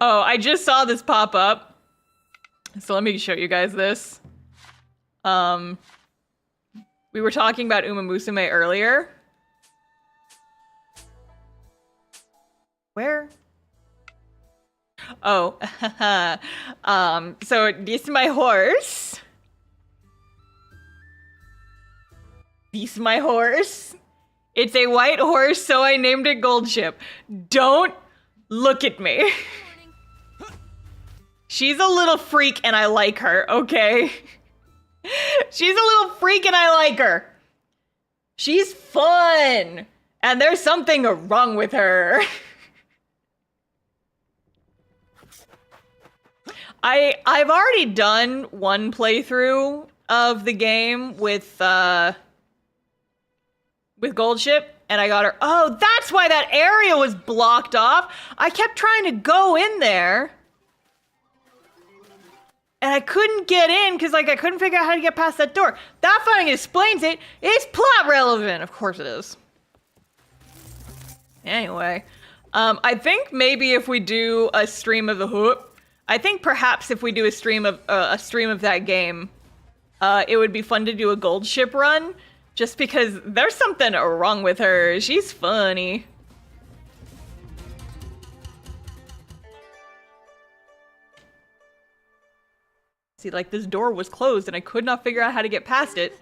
Oh, I just saw this pop up. So let me show you guys this. We were talking about Uma Musume earlier. Where? Oh, so this is my horse. This is my horse. It's a white horse, so I named it Goldship. Don't look at me. She's a little freak and I like her, okay? She's a little freak and I like her. She's fun. And there's something wrong with her. I've already done one playthrough of the game with Goldship, and I got her. Oh, that's why that area was blocked off. I kept trying to go in there, and I couldn't get in because like I couldn't figure out how to get past that door. That fucking explains it. It's plot relevant. Of course it is. Anyway, I think maybe if we do a stream of the hoop. I think perhaps if we do a stream of that game, it would be fun to do a Goldship run, just because there's something wrong with her. She's funny. See, like this door was closed and I could not figure out how to get past it.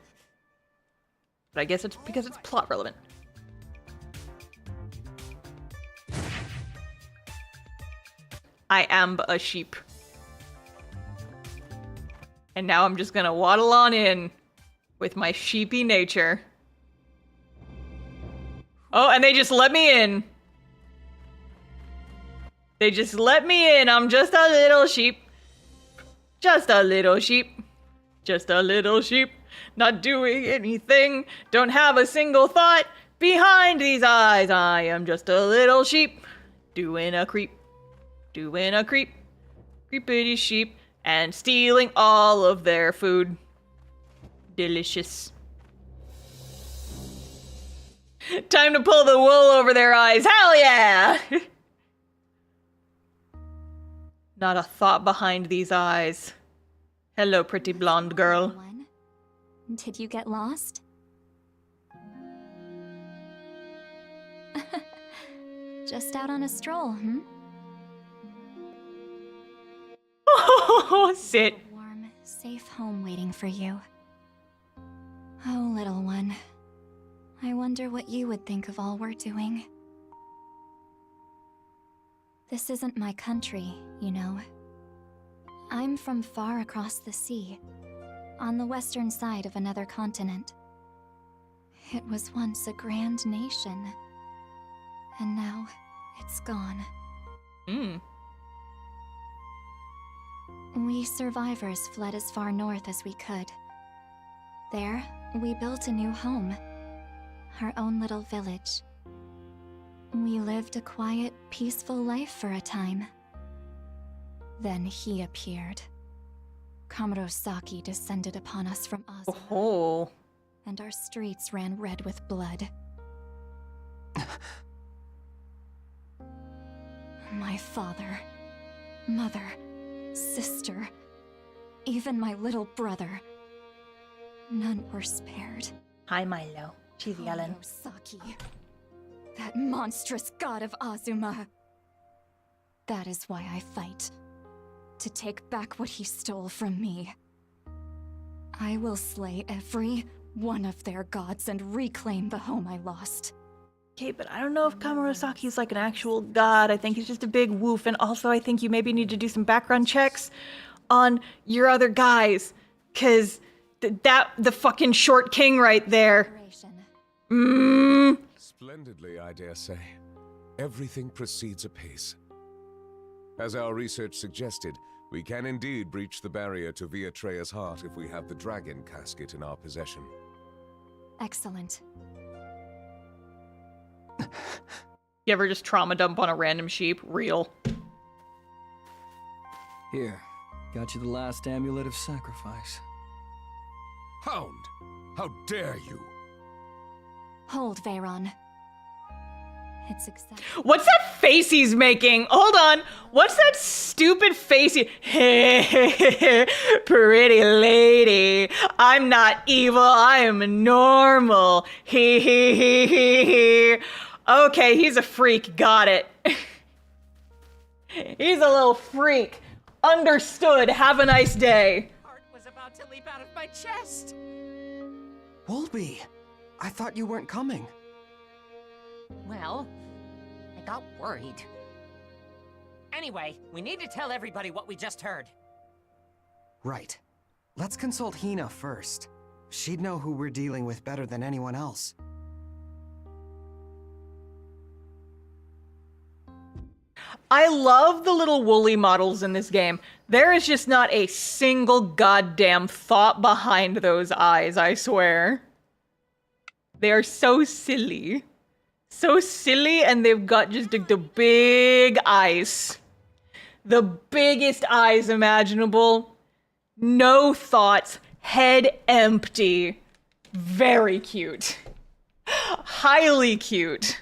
But I guess it's because it's plot relevant. I am a sheep. And now I'm just gonna waddle on in with my sheepy nature. Oh, and they just let me in. They just let me in. I'm just a little sheep. Just a little sheep. Just a little sheep. Not doing anything. Don't have a single thought behind these eyes. I am just a little sheep. Doing a creep. Doing a creep. Creepity sheep. And stealing all of their food. Delicious. Time to pull the wool over their eyes. Hell yeah! Not a thought behind these eyes. Hello, pretty blonde girl. Did you get lost? Just out on a stroll, hmm? Oh, sit. A warm, safe home waiting for you. Oh, little one. I wonder what you would think of all we're doing. This isn't my country, you know. I'm from far across the sea, on the western side of another continent. It was once a grand nation, and now it's gone. We survivors fled as far north as we could. There, we built a new home, our own little village. We lived a quiet, peaceful life for a time. Then he appeared. Kamerosaki descended upon us from Azuma. Oh. And our streets ran red with blood. My father, mother, sister, even my little brother. None were spared. Hi, Milo. She's yelling. Kamerosaki. That monstrous god of Azuma. That is why I fight. To take back what he stole from me. I will slay every one of their gods and reclaim the home I lost. Okay, but I don't know if Kamerosaki is like an actual god. I think he's just a big woof. And also, I think you maybe need to do some background checks on your other guys. Cause the fucking short king right there. Splendidly, I dare say. Everything proceeds apace. As our research suggested, we can indeed breach the barrier to Viatrea's heart if we have the dragon casket in our possession. Excellent. You ever just trauma dump on a random sheep? Real. Here, got you the last amulet of sacrifice. Hound! How dare you! Hold, Veyron. It's exactly. What's that face he's making? Hold on. What's that stupid face? Pretty lady. I'm not evil. I am normal. He. Okay, he's a freak. Got it. He's a little freak. Understood. Have a nice day. Heart was about to leap out of my chest. Wolby, I thought you weren't coming. Well, I got worried. Anyway, we need to tell everybody what we just heard. Right. Let's consult Hina first. She'd know who we're dealing with better than anyone else. I love the little woolly models in this game. There is just not a single goddamn thought behind those eyes, I swear. They are so silly. So silly, and they've got just like the big eyes. The biggest eyes imaginable. No thoughts. Head empty. Very cute. Highly cute.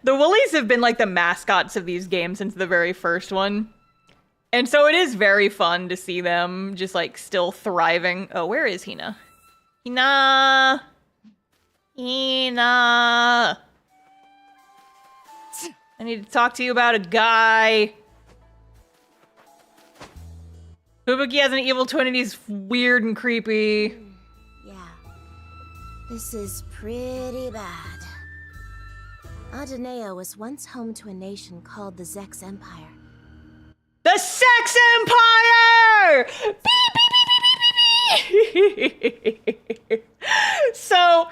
The woolies have been like the mascots of these games since the very first one. And so it is very fun to see them just like still thriving. Oh, where is Hina? Hina! Hina! I need to talk to you about a guy. Spvwvky has an evil twin and he's weird and creepy. Yeah. This is pretty bad. Adenea was once home to a nation called the Zex Empire. The Sex Empire! Beep, beep, beep, beep, beep, beep, beep. So,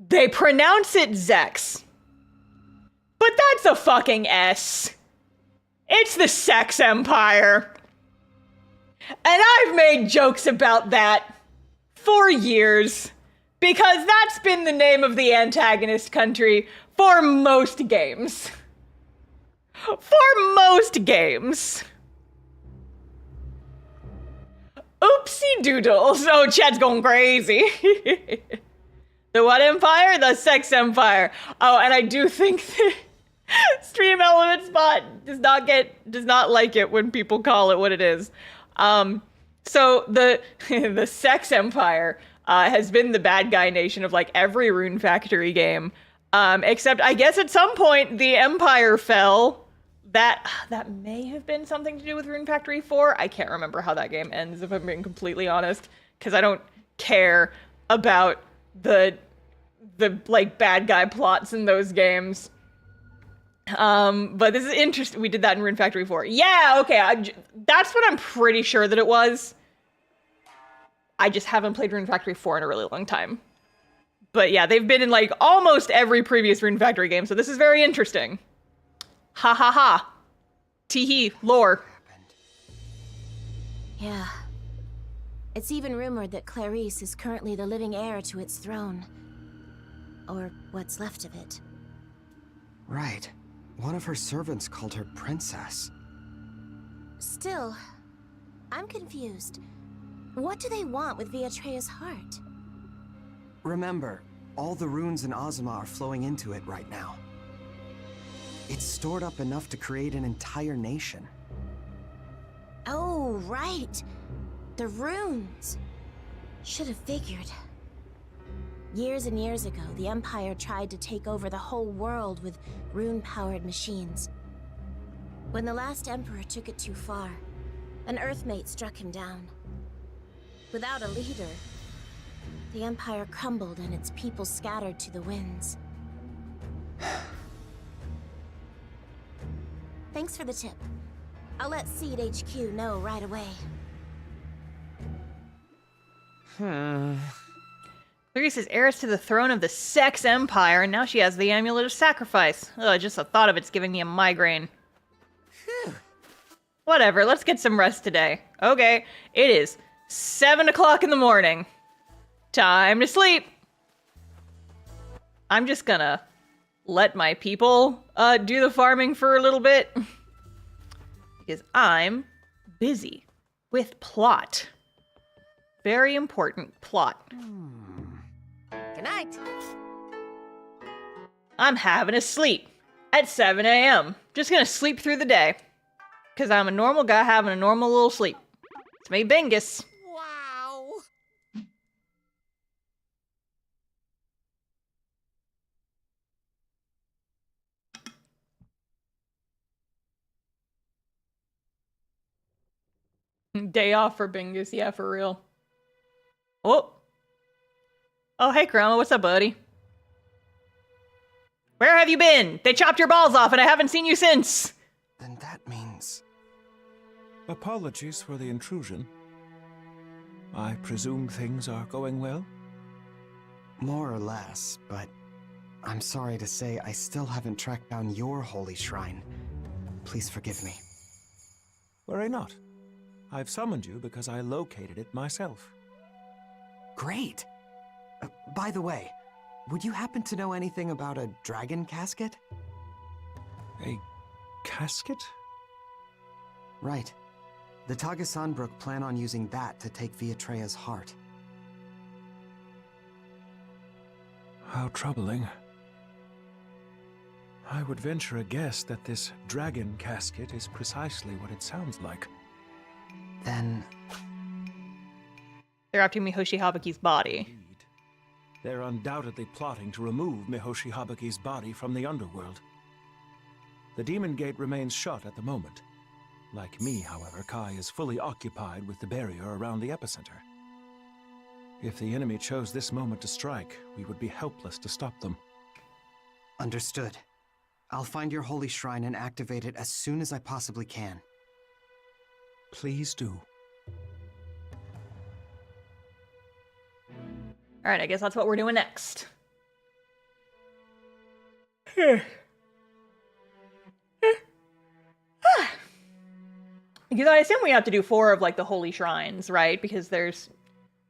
they pronounce it Zex. But that's a fucking S. It's the Sex Empire. And I've made jokes about that for years, because that's been the name of the antagonist country for most games. For most games. Oopsie doodles. Oh, chat's going crazy. The what empire? The Sex Empire. Oh, and I do think that Stream Element Spot does not like it when people call it what it is. So the Sex Empire has been the bad guy nation of like every Rune Factory game, except I guess at some point the Empire fell. That may have been something to do with Rune Factory 4. I can't remember how that game ends, if I'm being completely honest, because I don't care about the like bad guy plots in those games. But this is interesting. We did that in Rune Factory 4. Yeah, okay. That's what I'm pretty sure that it was. I just haven't played Rune Factory 4 in a really long time. But yeah, they've been in like almost every previous Rune Factory game, so this is very interesting. Ha ha ha. Teehee, lore. Yeah. It's even rumored that Clarice is currently the living heir to its throne. Or what's left of it. Right. One of her servants called her princess. Still, I'm confused. What do they want with Viatrea's heart? Remember, all the runes in Azuma are flowing into it right now. It's stored up enough to create an entire nation. Oh, right. The runes. Should have figured. Years and years ago, the Empire tried to take over the whole world with rune-powered machines. When the last Emperor took it too far, an Earthmate struck him down. Without a leader, the Empire crumbled and its people scattered to the winds. Thanks for the tip. I'll let Seed HQ know right away. Clarice is heiress to the throne of the Sex Empire, and now she has the Amulet of Sacrifice. Ugh, just the thought of it's giving me a migraine. Whatever, let's get some rest today. Okay, it is 7 o'clock in the morning. Time to sleep. I'm just gonna let my people do the farming for a little bit. Because I'm busy with plot. Very important plot. Good night. I'm having a sleep at 7 a.m. Just gonna sleep through the day. Because I'm a normal guy having a normal little sleep. It's me, Bingus. Wow. Day off for Bingus, yeah, for real. Oh, hey, Chroma, what's up, buddy? Where have you been? They chopped your balls off and I haven't seen you since. Then that means... Apologies for the intrusion. I presume things are going well? More or less, but I'm sorry to say I still haven't tracked down your holy shrine. Please forgive me. Worry not. I've summoned you because I located it myself. Great! By the way, would you happen to know anything about a dragon casket? A casket? Right. The Tagasanbruk plan on using that to take Viatrea's heart. How troubling. I would venture a guess that this dragon casket is precisely what it sounds like. Then... They're after Mihoshi Habaki's body. Indeed. They're undoubtedly plotting to remove Mihoshi Habaki's body from the underworld. The Demon Gate remains shut at the moment. Like me, however, Kai is fully occupied with the barrier around the epicenter. If the enemy chose this moment to strike, we would be helpless to stop them. Understood. I'll find your holy shrine and activate it as soon as I possibly can. Please do. All right, I guess that's what we're doing next. Because I assume we have to do 4 of like the holy shrines, right? Because there's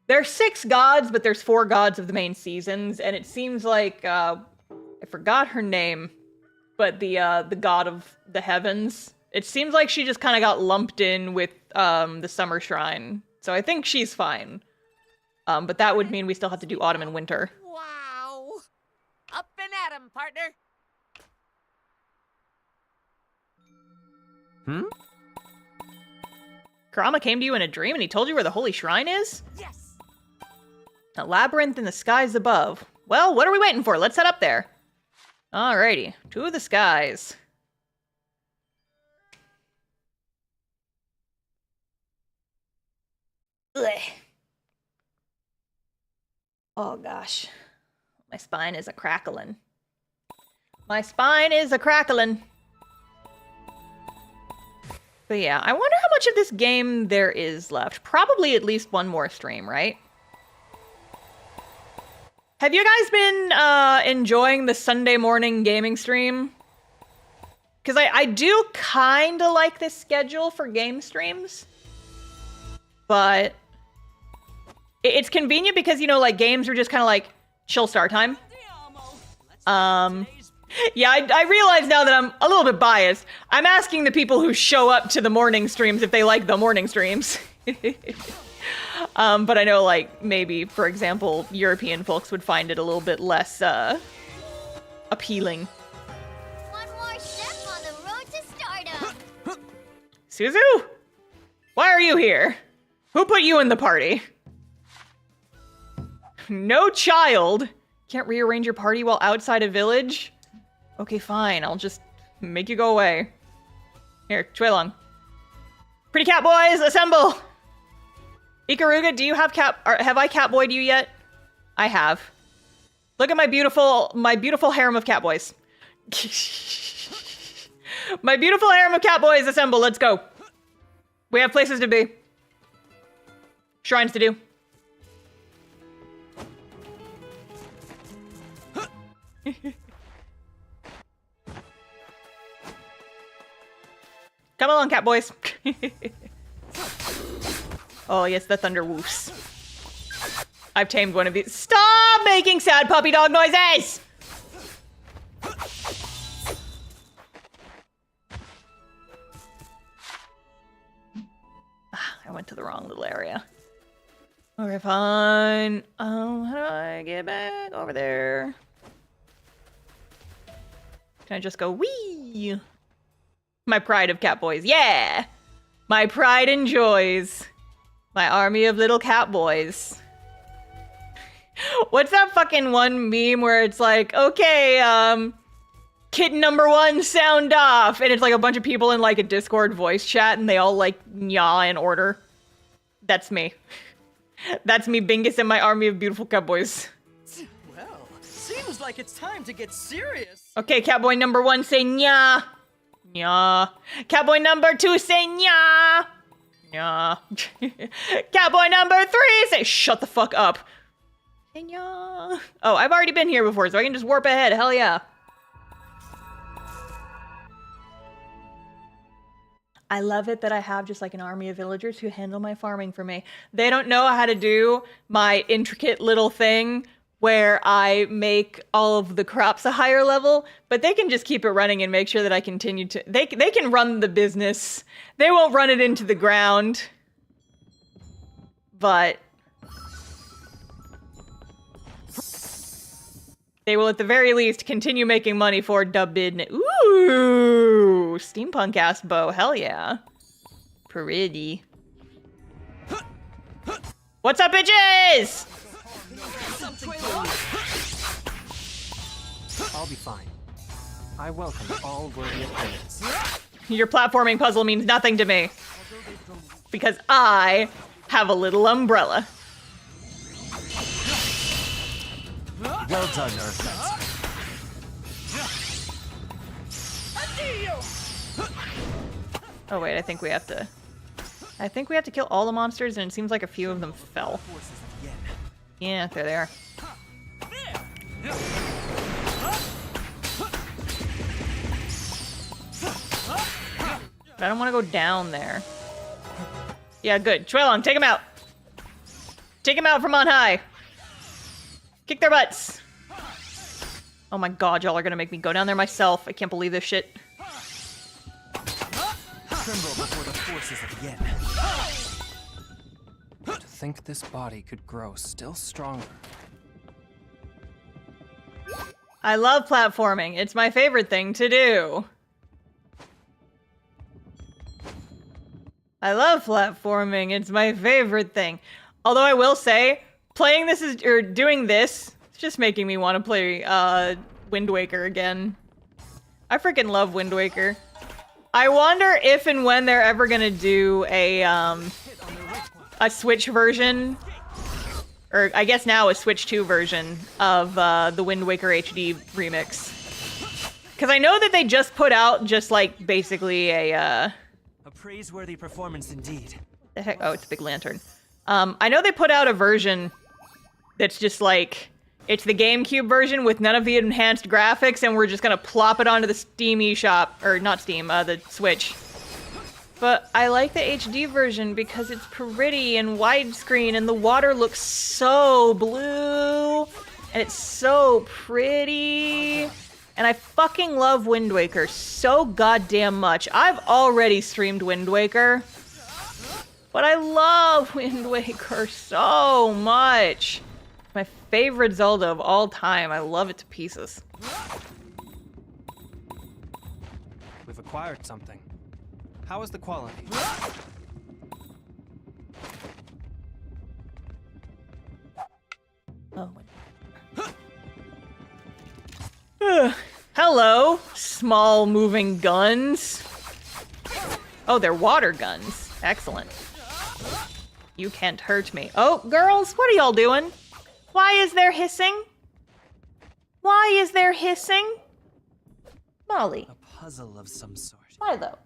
6 gods, but there's 4 gods of the main seasons, and it seems like I forgot her name, but the god of the heavens. It seems like she just kind of got lumped in with the summer shrine, so I think she's fine. But that would mean we still have to do autumn and winter. Wow! Up and at 'em, partner! Kurama came to you in a dream and he told you where the holy shrine is? Yes! A labyrinth in the skies above. Well, what are we waiting for? Let's head up there. Alrighty, to the skies. Ugh. Oh gosh, my spine is a crackling. My spine is a crackling. But yeah, I wonder how much of this game there is left. Probably at least one more stream, right? Have you guys been enjoying the Sunday morning gaming stream? Because I do kind of like this schedule for game streams. But it's convenient because, you know, like games are just kind of like chill start time. Yeah, I realize now that I'm a little bit biased. I'm asking the people who show up to the morning streams if they like the morning streams. But I know, like, maybe, for example, European folks would find it a little bit less, appealing. One more step on the road to stardom. Suzu? Why are you here? Who put you in the party? No child? Can't rearrange your party while outside a village? Okay, fine. I'll just make you go away. Here, Chuelong. Pretty cat boys, assemble! Ikaruga, do you have have I catboyed you yet? I have. Look at my beautiful harem of catboys. My beautiful harem of catboys, assemble, let's go. We have places to be. Shrines to do. Come along, cat boys. Oh, yes, the thunder woofs. I've tamed one of these. Stop making sad puppy dog noises! I went to the wrong little area. Okay, fine. How do I get back over there? Can I just go wee? My pride of cat boys. Yeah! My pride and joys. My army of little cat boys. What's that fucking one meme where it's like, okay, kitten number 1, sound off. And it's like a bunch of people in like a Discord voice chat and they all like yaw in order. That's me. That's me, Bingus, and my army of beautiful cat boys. Well, seems like it's time to get serious. Okay, catboy number 1, say nya. Nya. Catboy number 2, say nya. Nya. Catboy number 3, say shut the fuck up. Say nya. Oh, I've already been here before, so I can just warp ahead. Hell yeah. I love it that I have just like an army of villagers who handle my farming for me. They don't know how to do my intricate little thing where I make all of the crops a higher level, but they can just keep it running and make sure that I continue to... They can run the business. They won't run it into the ground. But... they will at the very least continue making money for Dubbin. Ooh! Steampunk-ass bow. Hell yeah. Pretty. What's up, bitches? I'll be fine. I welcome all worthy opponents. Your platforming puzzle means nothing to me. Because I have a little umbrella. Well done, Earthbeds. Oh wait, I think we have to... I think we have to kill all the monsters, and it seems like a few of them fell. Yeah, there they are. But I don't want to go down there. Yeah, good. Chuelong, take him out. Take him out from on high. Kick their butts. Oh my god, y'all are gonna make me go down there myself. I can't believe this shit. Tremble before the forces of Yen. To think this body could grow still stronger. I love platforming. It's my favorite thing to do. I love platforming. It's my favorite thing. Although I will say, playing this is, or doing this, it's just making me want to play Wind Waker again. I freaking love Wind Waker. I wonder if and when they're ever gonna do a Switch version, or I guess now a Switch 2 version of the Wind Waker HD remix. Because I know that they just put out just like basically a praiseworthy performance indeed. The heck? Oh, it's a big lantern. I know they put out a version that's just like, it's the GameCube version with none of the enhanced graphics, and we're just gonna plop it onto the Steam eShop, or not Steam, the Switch. But I like the HD version because it's pretty and widescreen, and the water looks so blue, and it's so pretty. And I fucking love Wind Waker so goddamn much. I've already streamed Wind Waker, but I love Wind Waker so much. My favorite Zelda of all time. I love it to pieces. We've acquired something. How is the quality? Oh. Hello, small moving guns. Oh, they're water guns. Excellent. You can't hurt me. Oh, girls, what are y'all doing? Why is there hissing? Why is there hissing? Molly. A puzzle of some sort. Milo.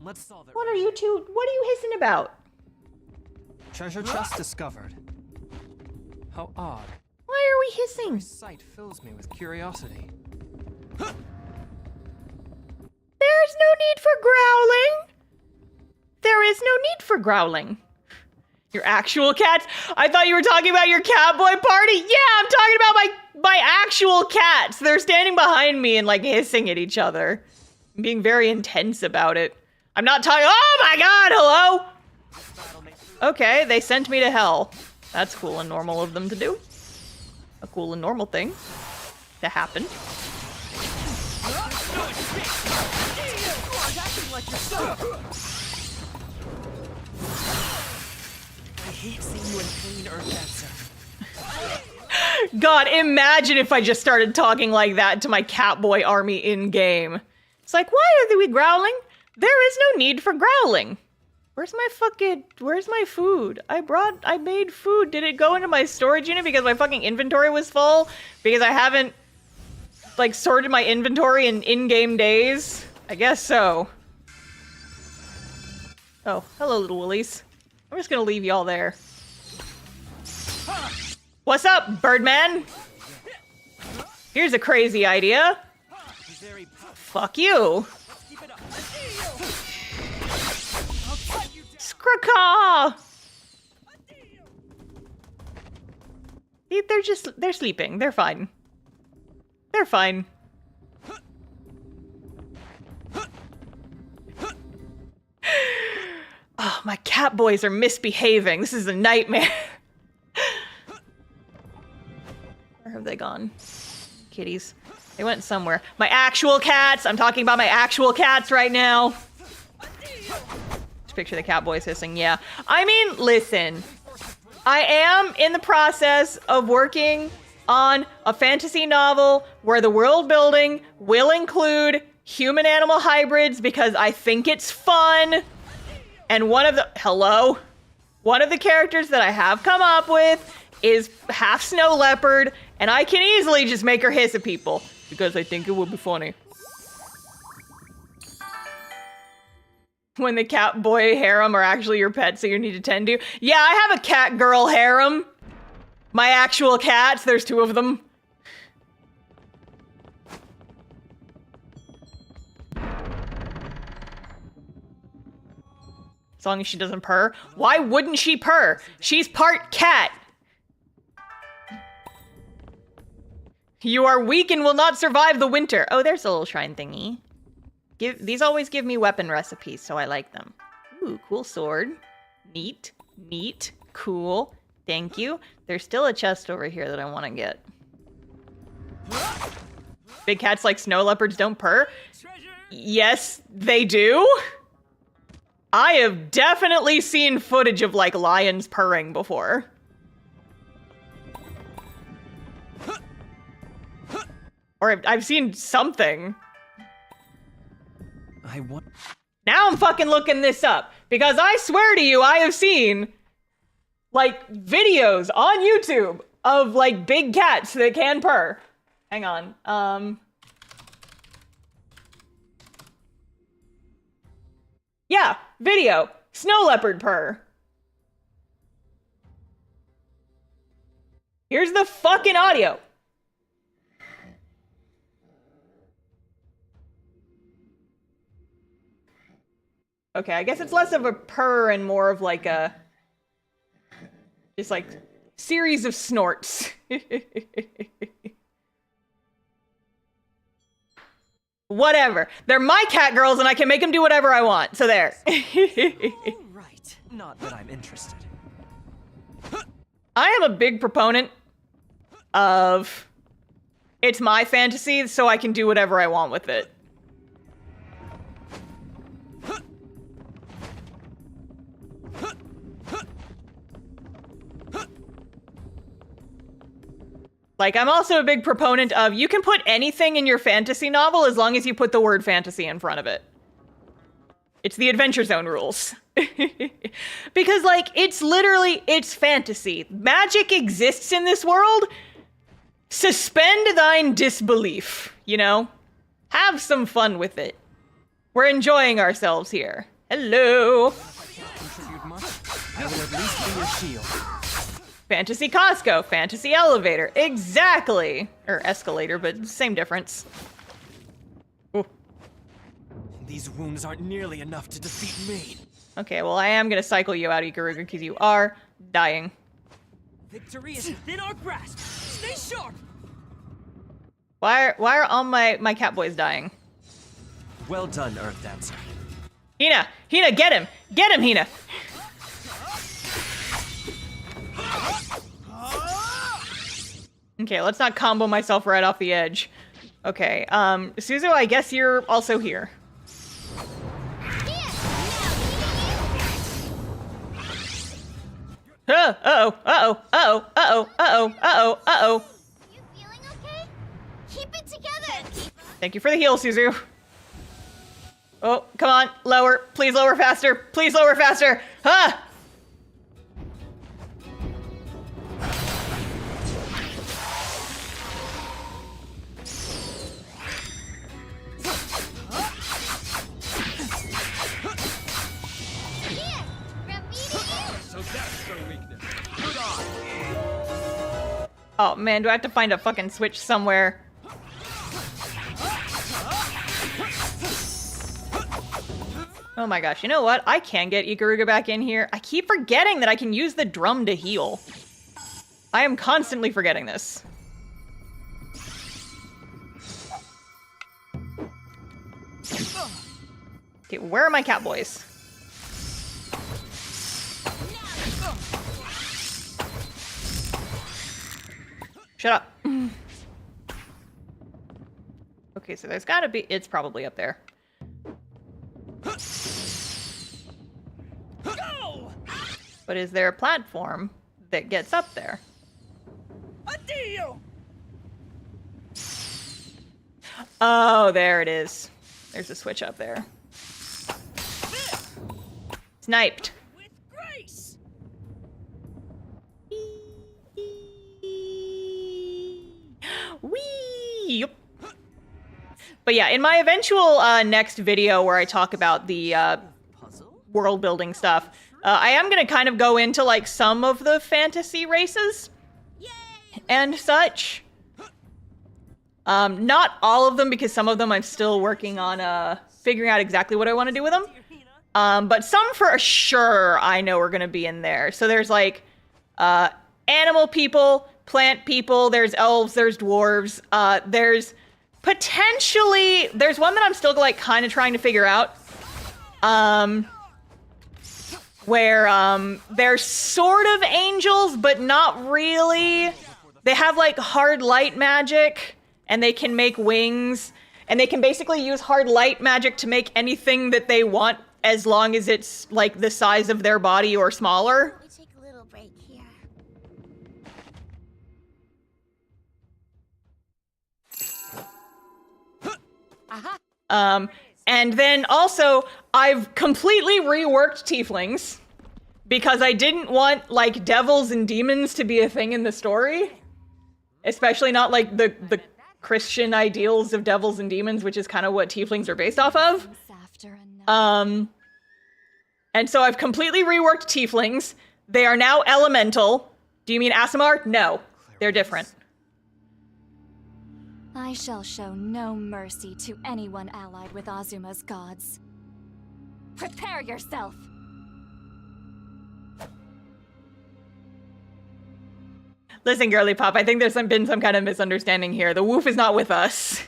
Let's solve it. What are you hissing about? Treasure chest discovered. How odd. Why are we hissing? This sight fills me with curiosity. There's no need for growling. There is no need for growling. Your actual cats? I thought you were talking about your catboy party. Yeah, I'm talking about my actual cats. They're standing behind me and like hissing at each other. I'm being very intense about it. I'm not talking. Oh my god, hello? Okay, they sent me to hell. That's cool and normal of them to do. A cool and normal thing to happen. I hate seeing you in pain, Earthdancer. God, imagine if I just started talking like that to my Catboy army in-game. It's like, why are we growling? There is no need for growling. Where's my food? I made food. Did it go into my storage unit because my fucking inventory was full? Because I haven't, like, sorted my inventory in-game days? I guess so. Oh, hello, little willies. I'm just gonna leave y'all there. What's up, Birdman? Here's a crazy idea. Fuck you. Skraka! They're sleeping. They're fine. They're fine. Oh, my cat boys are misbehaving. This is a nightmare. Where have they gone? Kitties. They went somewhere. My actual cats! I'm talking about my actual cats right now. Just picture the cat boys hissing, yeah. I mean, listen. I am in the process of working on a fantasy novel where the world building will include human-animal hybrids because I think it's fun. And one of the characters that I have come up with is half snow leopard, and I can easily just make her hiss at people because I think it would be funny. When the cat boy harem are actually your pets, so you need to tend to. Yeah, I have a cat girl harem. My actual cats, there's 2 of them. As long as she doesn't purr. Why wouldn't she purr? She's part cat. You are weak and will not survive the winter. Oh, there's a little shrine thingy. These always give me weapon recipes, so I like them. Ooh, cool sword. Neat, neat, cool. Thank you. There's still a chest over here that I want to get. Big cats like snow leopards don't purr? Yes, they do. I have definitely seen footage of, like, lions purring before. Or I've seen something. Now I'm fucking looking this up. Because I swear to you, I have seen, like, videos on YouTube of, like, big cats that can purr. Hang on. Yeah, video. Snow leopard purr. Here's the fucking audio. Okay, I guess it's less of a purr and more of like a... just like series of snorts. Whatever. They're my cat girls and I can make them do whatever I want. So there. Right. Not that I'm interested. I am a big proponent of it's my fantasy, so I can do whatever I want with it. Like, I'm also a big proponent of you can put anything in your fantasy novel as long as you put the word fantasy in front of it. It's the Adventure Zone rules. Because, like, it's literally, it's fantasy. Magic exists in this world. Suspend thine disbelief, you know? Have some fun with it. We're enjoying ourselves here. Hello. I will at least be your shield. Fantasy Costco, fantasy elevator. Exactly. Or escalator, but same difference. Ooh. These wounds aren't nearly enough to defeat me. Okay, well, I am gonna cycle you out, Ikaruga, because you are dying. Victory is within our grasp. Stay sharp. Why are all my cat boys dying? Well done, Earth Dancer. Hina, get him! Get him, Hina! Okay, let's not combo myself right off the edge. Okay, Suzu, I guess you're also here. Uh-oh, uh-oh, uh-oh, uh-oh, uh-oh, uh-oh, uh-oh. You feeling okay? Keep it together! Thank you for the heal, Suzu. Oh, come on, lower. Please lower faster. Please lower faster. Ah! Oh man, do I have to find a fucking switch somewhere? Oh my gosh, you know what? I can get Ikaruga back in here. I keep forgetting that I can use the drum to heal. I am constantly forgetting this. Okay, where are my cat boys? Shut up. Okay, so there's gotta be... It's probably up there. Go! But is there a platform that gets up there? Addio! Oh, there it is. There's a switch up there. Sniped. With grace! Whee! Yep. But yeah, in my eventual next video where I talk about the world building stuff. I am gonna kind of go into like some of the fantasy races and such. Not all of them, because some of them I'm still working on figuring out exactly what I want to do with them. But some for sure I know are gonna be in there. So there's like animal people, plant people, there's elves, there's dwarves, there's potentially, there's one that I'm still like kind of trying to figure out. Where they're sort of angels, but not really. They have like hard light magic, and they can make wings, and they can basically use hard light magic to make anything that they want, as long as it's like the size of their body or smaller. Let me take a little break here. And then also, I've completely reworked tieflings, because I didn't want, like, devils and demons to be a thing in the story. Especially not, like, the Christian ideals of devils and demons, which is kind of what tieflings are based off of. And so I've completely reworked tieflings. They are now elemental. Do you mean Aasimar? No, they're different. I shall show no mercy to anyone allied with Azuma's gods. Prepare yourself! Listen, girly pop, I think there's been some kind of misunderstanding here. The woof is not with us.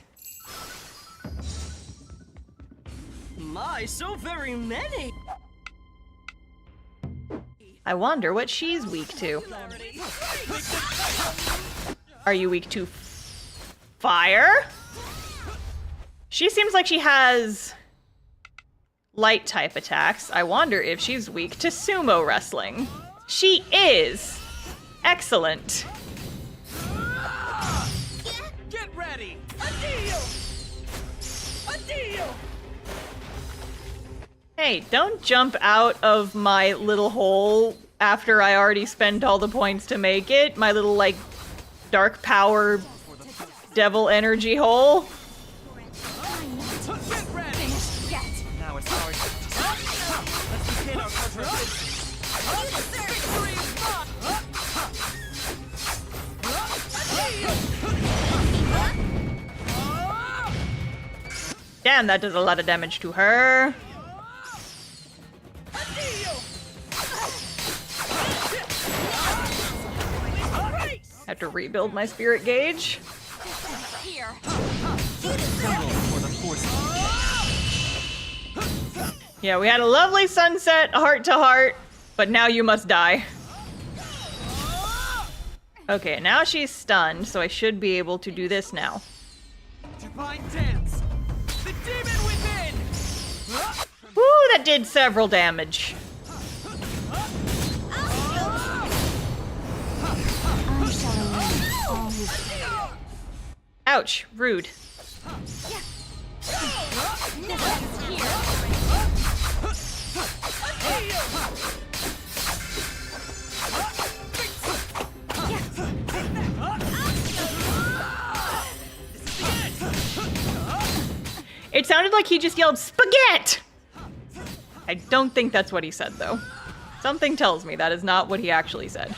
My, so very many! I wonder what she's weak to. Are you weak to fire? She seems like she has light type attacks. I wonder if she's weak to sumo wrestling. She is. Excellent. Get ready! A deal! A deal! Hey, don't jump out of my little hole after I already spent all the points to make it. My little, like, dark power devil energy hole. Get ready! Now it's ours. Let's begin our controversy. Victory is mine! Damn, that does a lot of damage to her. Have to rebuild my spirit gauge. Yeah, we had a lovely sunset, heart to heart, but now you must die. Okay, now she's stunned, so I should be able to do this now. Divine dance! The demon within! Woo, that did several damage. Ouch, rude. It sounded like he just yelled, "Spaghetti!" I don't think that's what he said, though. Something tells me that is not what he actually said.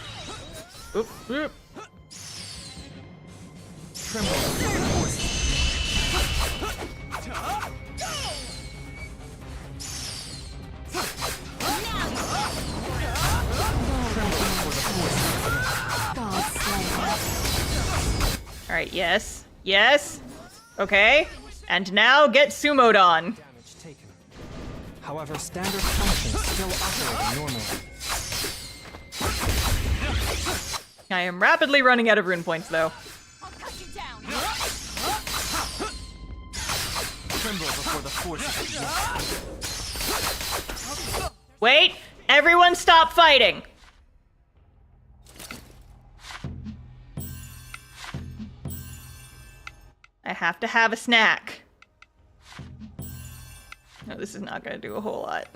Oop, oop. Alright, yes. Yes. Okay. And now get sumoed on. However, standard functions still operate normally. I am rapidly running out of rune points, though. I'll cut you down. Tremble before the force. Wait! Everyone stop fighting! I have to have a snack. No, this is not gonna do a whole lot.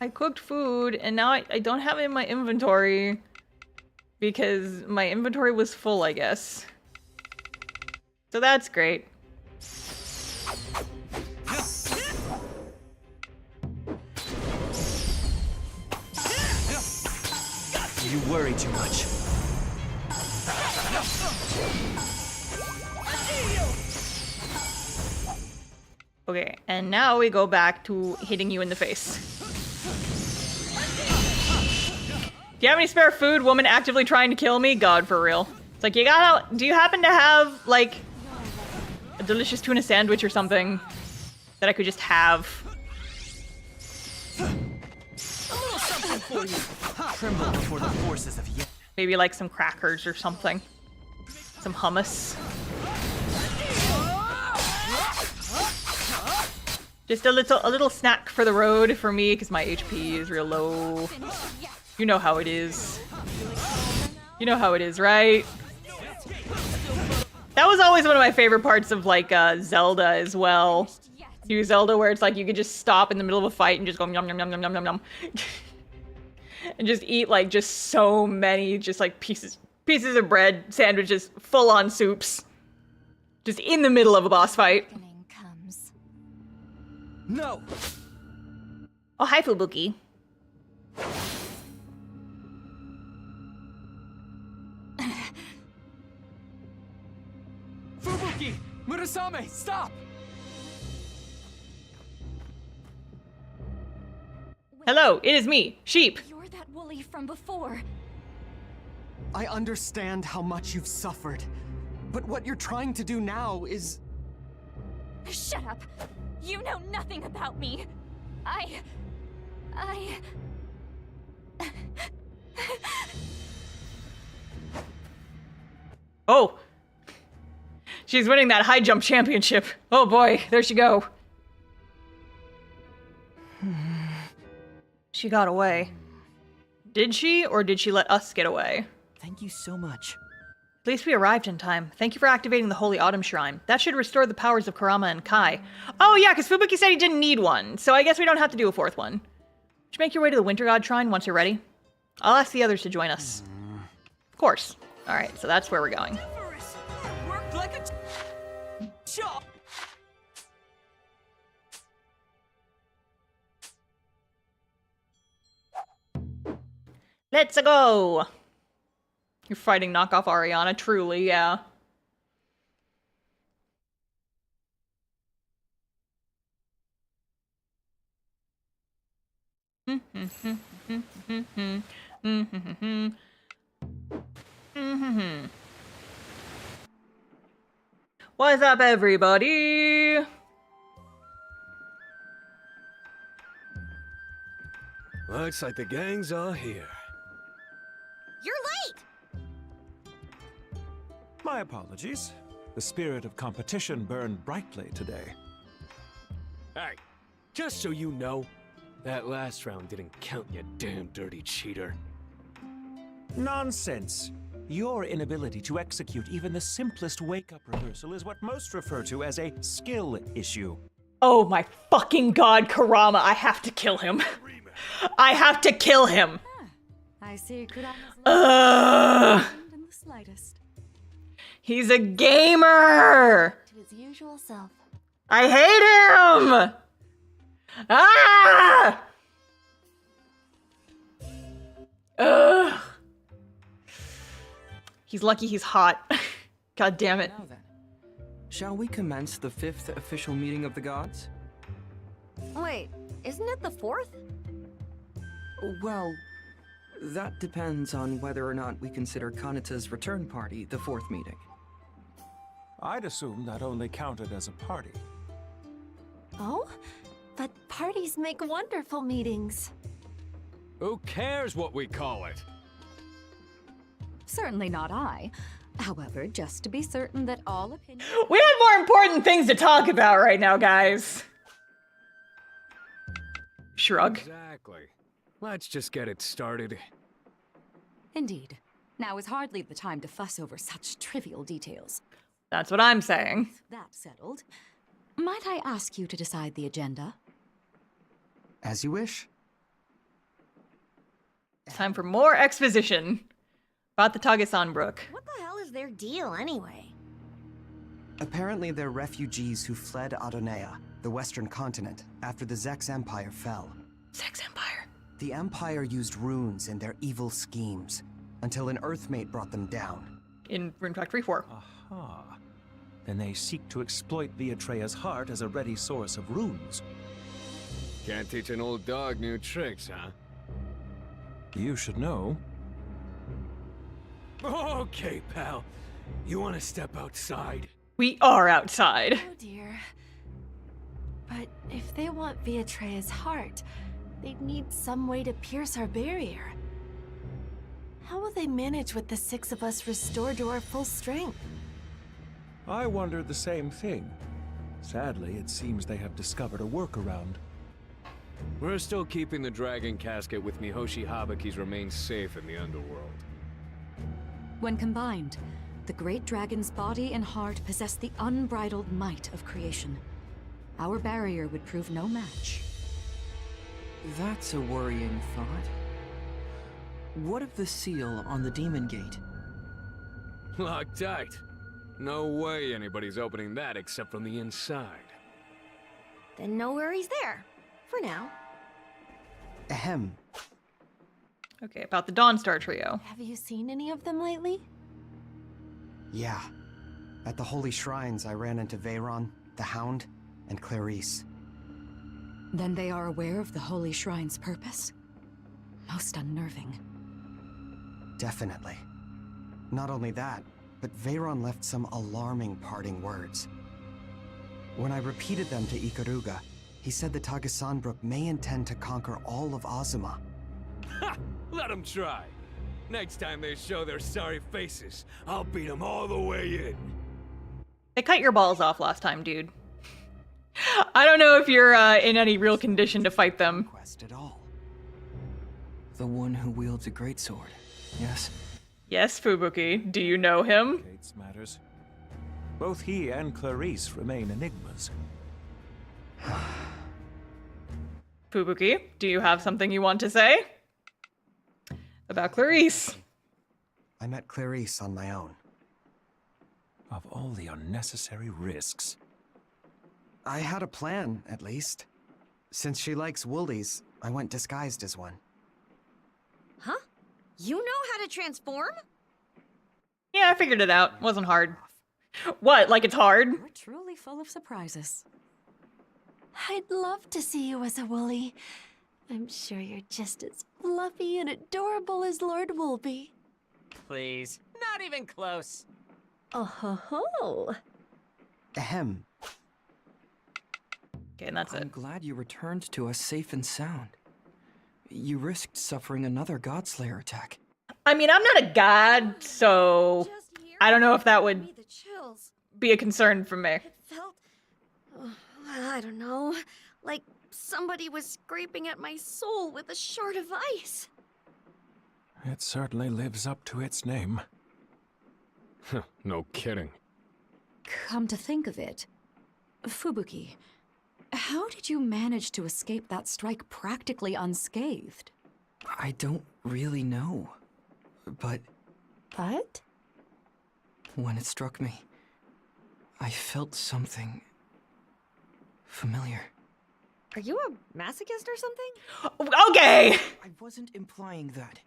I cooked food, and now I don't have it in my inventory because my inventory was full, I guess. So that's great. You worry too much. Okay, and now we go back to hitting you in the face. Do you have any spare food, woman actively trying to kill me? God, for real. It's like, do you happen to have, like, a delicious tuna sandwich or something that I could just have? A little something for you. Tremble before the forces of Yin. Maybe like some crackers or something. Some hummus. Just a little snack for the road for me, because my HP is real low. You know how it is. You know how it is, right? That was always one of my favorite parts of, like, Zelda as well. New Zelda, where it's like you could just stop in the middle of a fight and just go yum yum yum yum yum yum yum. And just eat, like, just so many, just, like, pieces of bread, sandwiches, full-on soups. Just in the middle of a boss fight. No! Oh, hi, Spvwvky. Spvwvky! Murasame, stop! Hello, it is me, Sheep. You're that woolly from before. I understand how much you've suffered, but what you're trying to do now is... Shut up! You know nothing about me. Oh. She's winning that high jump championship. Oh boy, there she go. She got away. Did she, or did she let us get away? Thank you so much. At least we arrived in time. Thank you for activating the Holy Autumn Shrine. That should restore the powers of Kurama and Kai. Oh yeah, because Spvwvky said he didn't need one, so I guess we don't have to do a fourth one. Should make your way to the Winter God Shrine once you're ready. I'll ask the others to join us. Of course. Alright, so that's where we're going. Worked like a chop. Let's go! You're fighting knockoff Ariana, truly, yeah. What's up, everybody? Looks like the gang's all here. You're late! My apologies. The spirit of competition burned brightly today. Hey, just so you know, that last round didn't count, you damn dirty cheater. Nonsense. Your inability to execute even the simplest wake-up reversal is what most refer to as a skill issue. Oh my fucking god, Kurama, I have to kill him. I have to kill him. I see Kurama's in the slightest. He's a gamer! To his usual self. I hate him! Ah! Ugh. He's lucky he's hot. God damn it. Now then, shall we commence the 5th official meeting of the gods? Wait, isn't it the 4th? Well, that depends on whether or not we consider Kanata's return party the 4th meeting. I'd assume that only counted as a party. Oh? But parties make wonderful meetings. Who cares what we call it? Certainly not I. However, just to be certain that all opinions... We have more important things to talk about right now, guys. Shrug. Exactly. Let's just get it started. Indeed. Now is hardly the time to fuss over such trivial details. That's what I'm saying. That settled. Might I ask you to decide the agenda? As you wish. Time for more exposition about the Tagesan Brook. What the hell is their deal anyway? Apparently they're refugees who fled Adonea, the western continent, after the Zex Empire fell. Zex Empire. The Empire used runes in their evil schemes, until an Earthmate brought them down. In Rune Factory 4. Aha. Then they seek to exploit Viatrea's heart as a ready source of runes. Can't teach an old dog new tricks, huh? You should know. Okay, pal. You want to step outside? We are outside. Oh dear. But if they want Viatrea's heart, they'd need some way to pierce our barrier. How will they manage with the 6 of us restored to our full strength? I wondered the same thing. Sadly, it seems they have discovered a workaround. We're still keeping the dragon casket with Mihoshi Habaki's remains safe in the underworld. When combined, the great dragon's body and heart possess the unbridled might of creation. Our barrier would prove no match. That's a worrying thought. What of the seal on the demon gate? Locked tight. No way anybody's opening that except from the inside. Then no worries there. For now. Ahem. Okay, about the Dawnstar trio. Have you seen any of them lately? Yeah. At the holy shrines, I ran into Veyron, the Hound, and Clarice. Then they are aware of the holy shrine's purpose? Most unnerving. Definitely. Not only that, but Veyron left some alarming parting words. When I repeated them to Ikaruga, he said the Tagesanbrück may intend to conquer all of Azuma. Ha! Let them try. Next time they show their sorry faces, I'll beat them all the way in. They cut your balls off last time, dude. I don't know if you're in any real condition to fight them. Quest at all. The one who wields a greatsword, yes? Yes, Spvwvky. Do you know him? Gates matters. Both he and Clarice remain enigmas. Spvwvky, do you have something you want to say? About Clarice. I met Clarice on my own. Of all the unnecessary risks. I had a plan, at least. Since she likes woolies, I went disguised as one. Huh? You know how to transform? Yeah, I figured it out. Wasn't hard. What, like it's hard? You're truly full of surprises. I'd love to see you as a woolly. I'm sure you're just as fluffy and adorable as Lord Woolby. Please, not even close. Oh ho ho. Ahem. Okay, and that's I'm it. glad you returned to us safe and sound. You risked suffering another Godslayer attack. I mean, I'm not a god, so I don't know if that would be a concern for me. It felt, I don't know, like somebody was scraping at my soul with a shard of ice. It certainly lives up to its name. No kidding. Come to think of it, Spvwvky, how did you manage to escape that strike practically unscathed? I don't really know, but... But? When it struck me, I felt something... familiar. Are you a masochist or something? Okay! I wasn't implying that.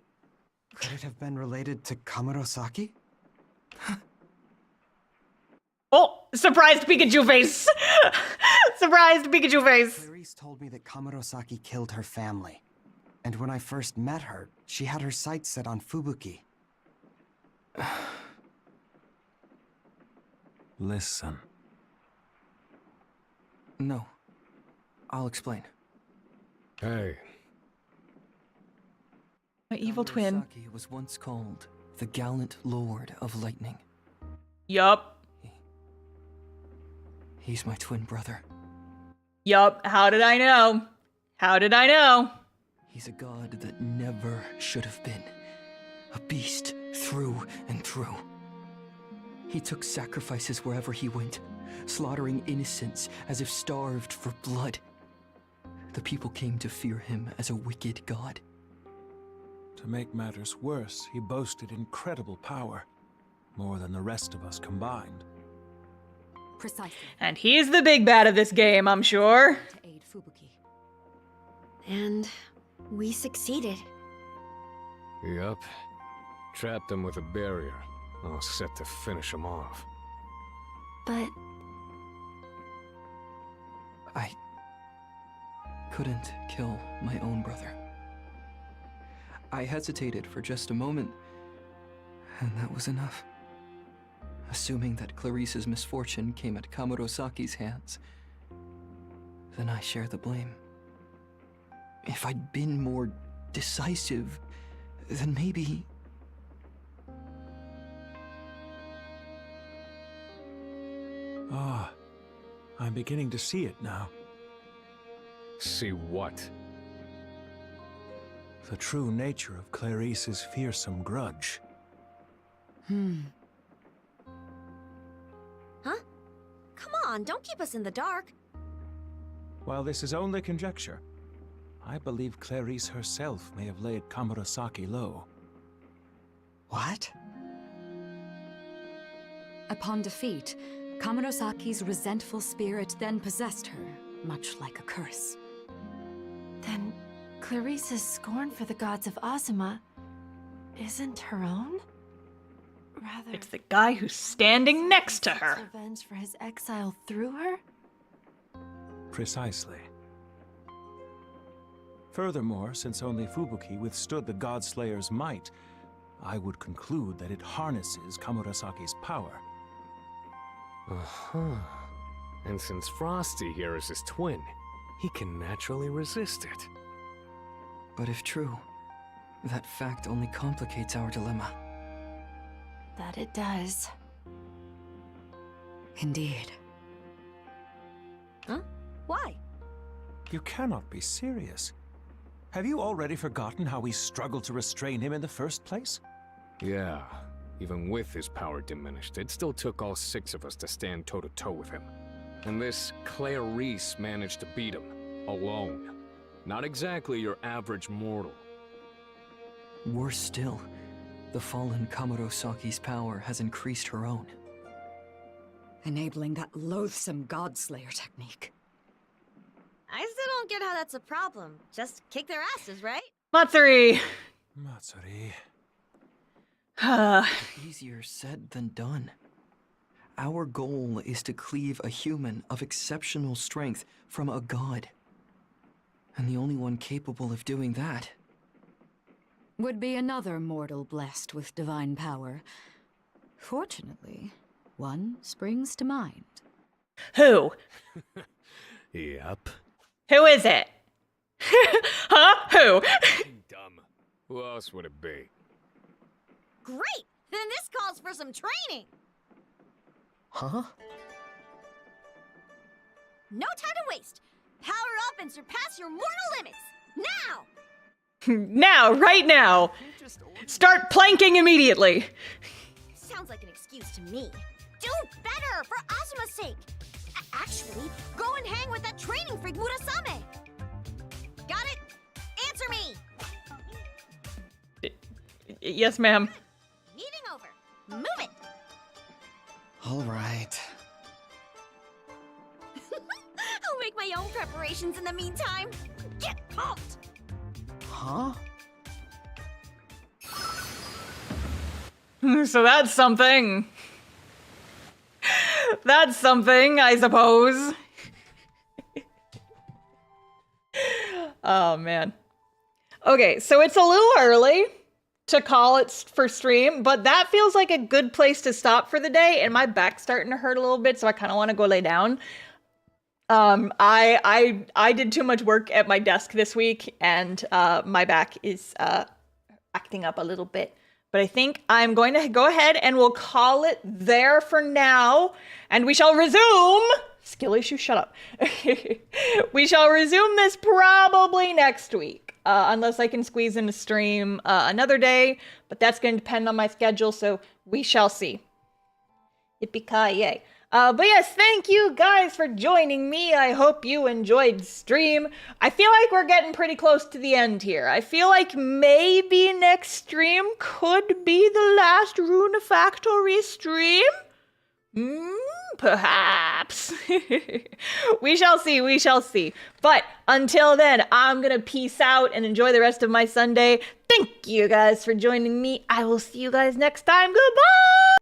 Could it have been related to Kamurosaki? Oh, surprised Pikachu face! Surprised Pikachu face! Clarice told me that Kamurosaki killed her family. And when I first met her, she had her sights set on Spvwvky. Listen. No. I'll explain. Hey. My evil twin. Kamurosaki was once called the Gallant Lord of Lightning. Yup. He's my twin brother. Yup. How did I know? How did I know? He's a god that never should have been. A beast through and through. He took sacrifices wherever he went, slaughtering innocents as if starved for blood. The people came to fear him as a wicked god. To make matters worse, he boasted incredible power. More than the rest of us combined. Precisely. And he's the big bad of this game, I'm sure. To aid Spvwvky. And We succeeded. Yup. Trapped them with a barrier, all set to finish them off. But I couldn't kill my own brother. I hesitated for just a moment, and that was enough. Assuming that Clarice's misfortune came at Kamurosaki's hands, then I share the blame. If I'd been more decisive, then maybe... Ah, I'm beginning to see it now. See what? The true nature of Clarice's fearsome grudge. Huh? Come on, don't keep us in the dark. While this is only conjecture, I believe Clarice herself may have laid Kamurasaki low. What? Upon defeat, Kamurosaki's resentful spirit then possessed her, much like a curse. then Clarice's scorn for the gods of Azuma isn't her own? Rather, It's the guy who's standing next to her. revenge for his exile through her? Precisely. Furthermore, since only Fubuki withstood the God-Slayer's might, I would conclude that it harnesses Kamurasaki's power. Uh-huh. And since Frosty here is his twin, he can naturally resist it. But if true, that fact only complicates our dilemma. That it does. Indeed. Huh? Why? You cannot be serious. Have you already forgotten how we struggled to restrain him in the first place? Yeah, even with his power diminished, it still took all 6 of us to stand toe-to-toe with him. And this Clarice managed to beat him, alone. Not exactly your average mortal. Worse still, the fallen Kamurosaki's power has increased her own. Enabling that loathsome Godslayer technique. I still don't get how that's a problem. Just kick their asses, right? Matsuri! Matsuri... Easier said than done. Our goal is to cleave a human of exceptional strength from a god. And the only one capable of doing that Would be another mortal blessed with divine power. Fortunately, one springs to mind. Who? Yep. Who is it? Huh? Who? Dumb. Who else would it be? Great! Then this calls for some training! Huh? No time to waste! Power up and surpass your mortal limits! Now! Now, right now! Start planking immediately! Sounds like an excuse to me. Do better, for Azuma's sake! Actually, go and hang with that training freak Murasame! Got it? Answer me! Yes, ma'am. Meeting over. Move it! All right. I'll make my own preparations in the meantime. Get pumped! Huh? So that's something. That's something, I suppose. Oh, man. Okay, so it's a little early to call it for stream, but that feels like a good place to stop for the day, and my back's starting to hurt a little bit, so I kind of want to go lay down. I did too much work at my desk this week, and my back is acting up a little bit. But I think I'm going to go ahead and we'll call it there for now, and we shall resume. Skill issue, shut up. We shall resume this probably next week, unless I can squeeze in a stream another day, but that's going to depend on my schedule, so we shall see. Yippee-ki-yay. But yes, thank you guys for joining me. I hope you enjoyed stream. I feel like we're getting pretty close to the end here. I feel like maybe next stream could be the last Rune Factory stream. Perhaps. We shall see, we shall see. But until then, I'm gonna peace out and enjoy the rest of my Sunday. Thank you guys for joining me. I will see you guys next time. Goodbye!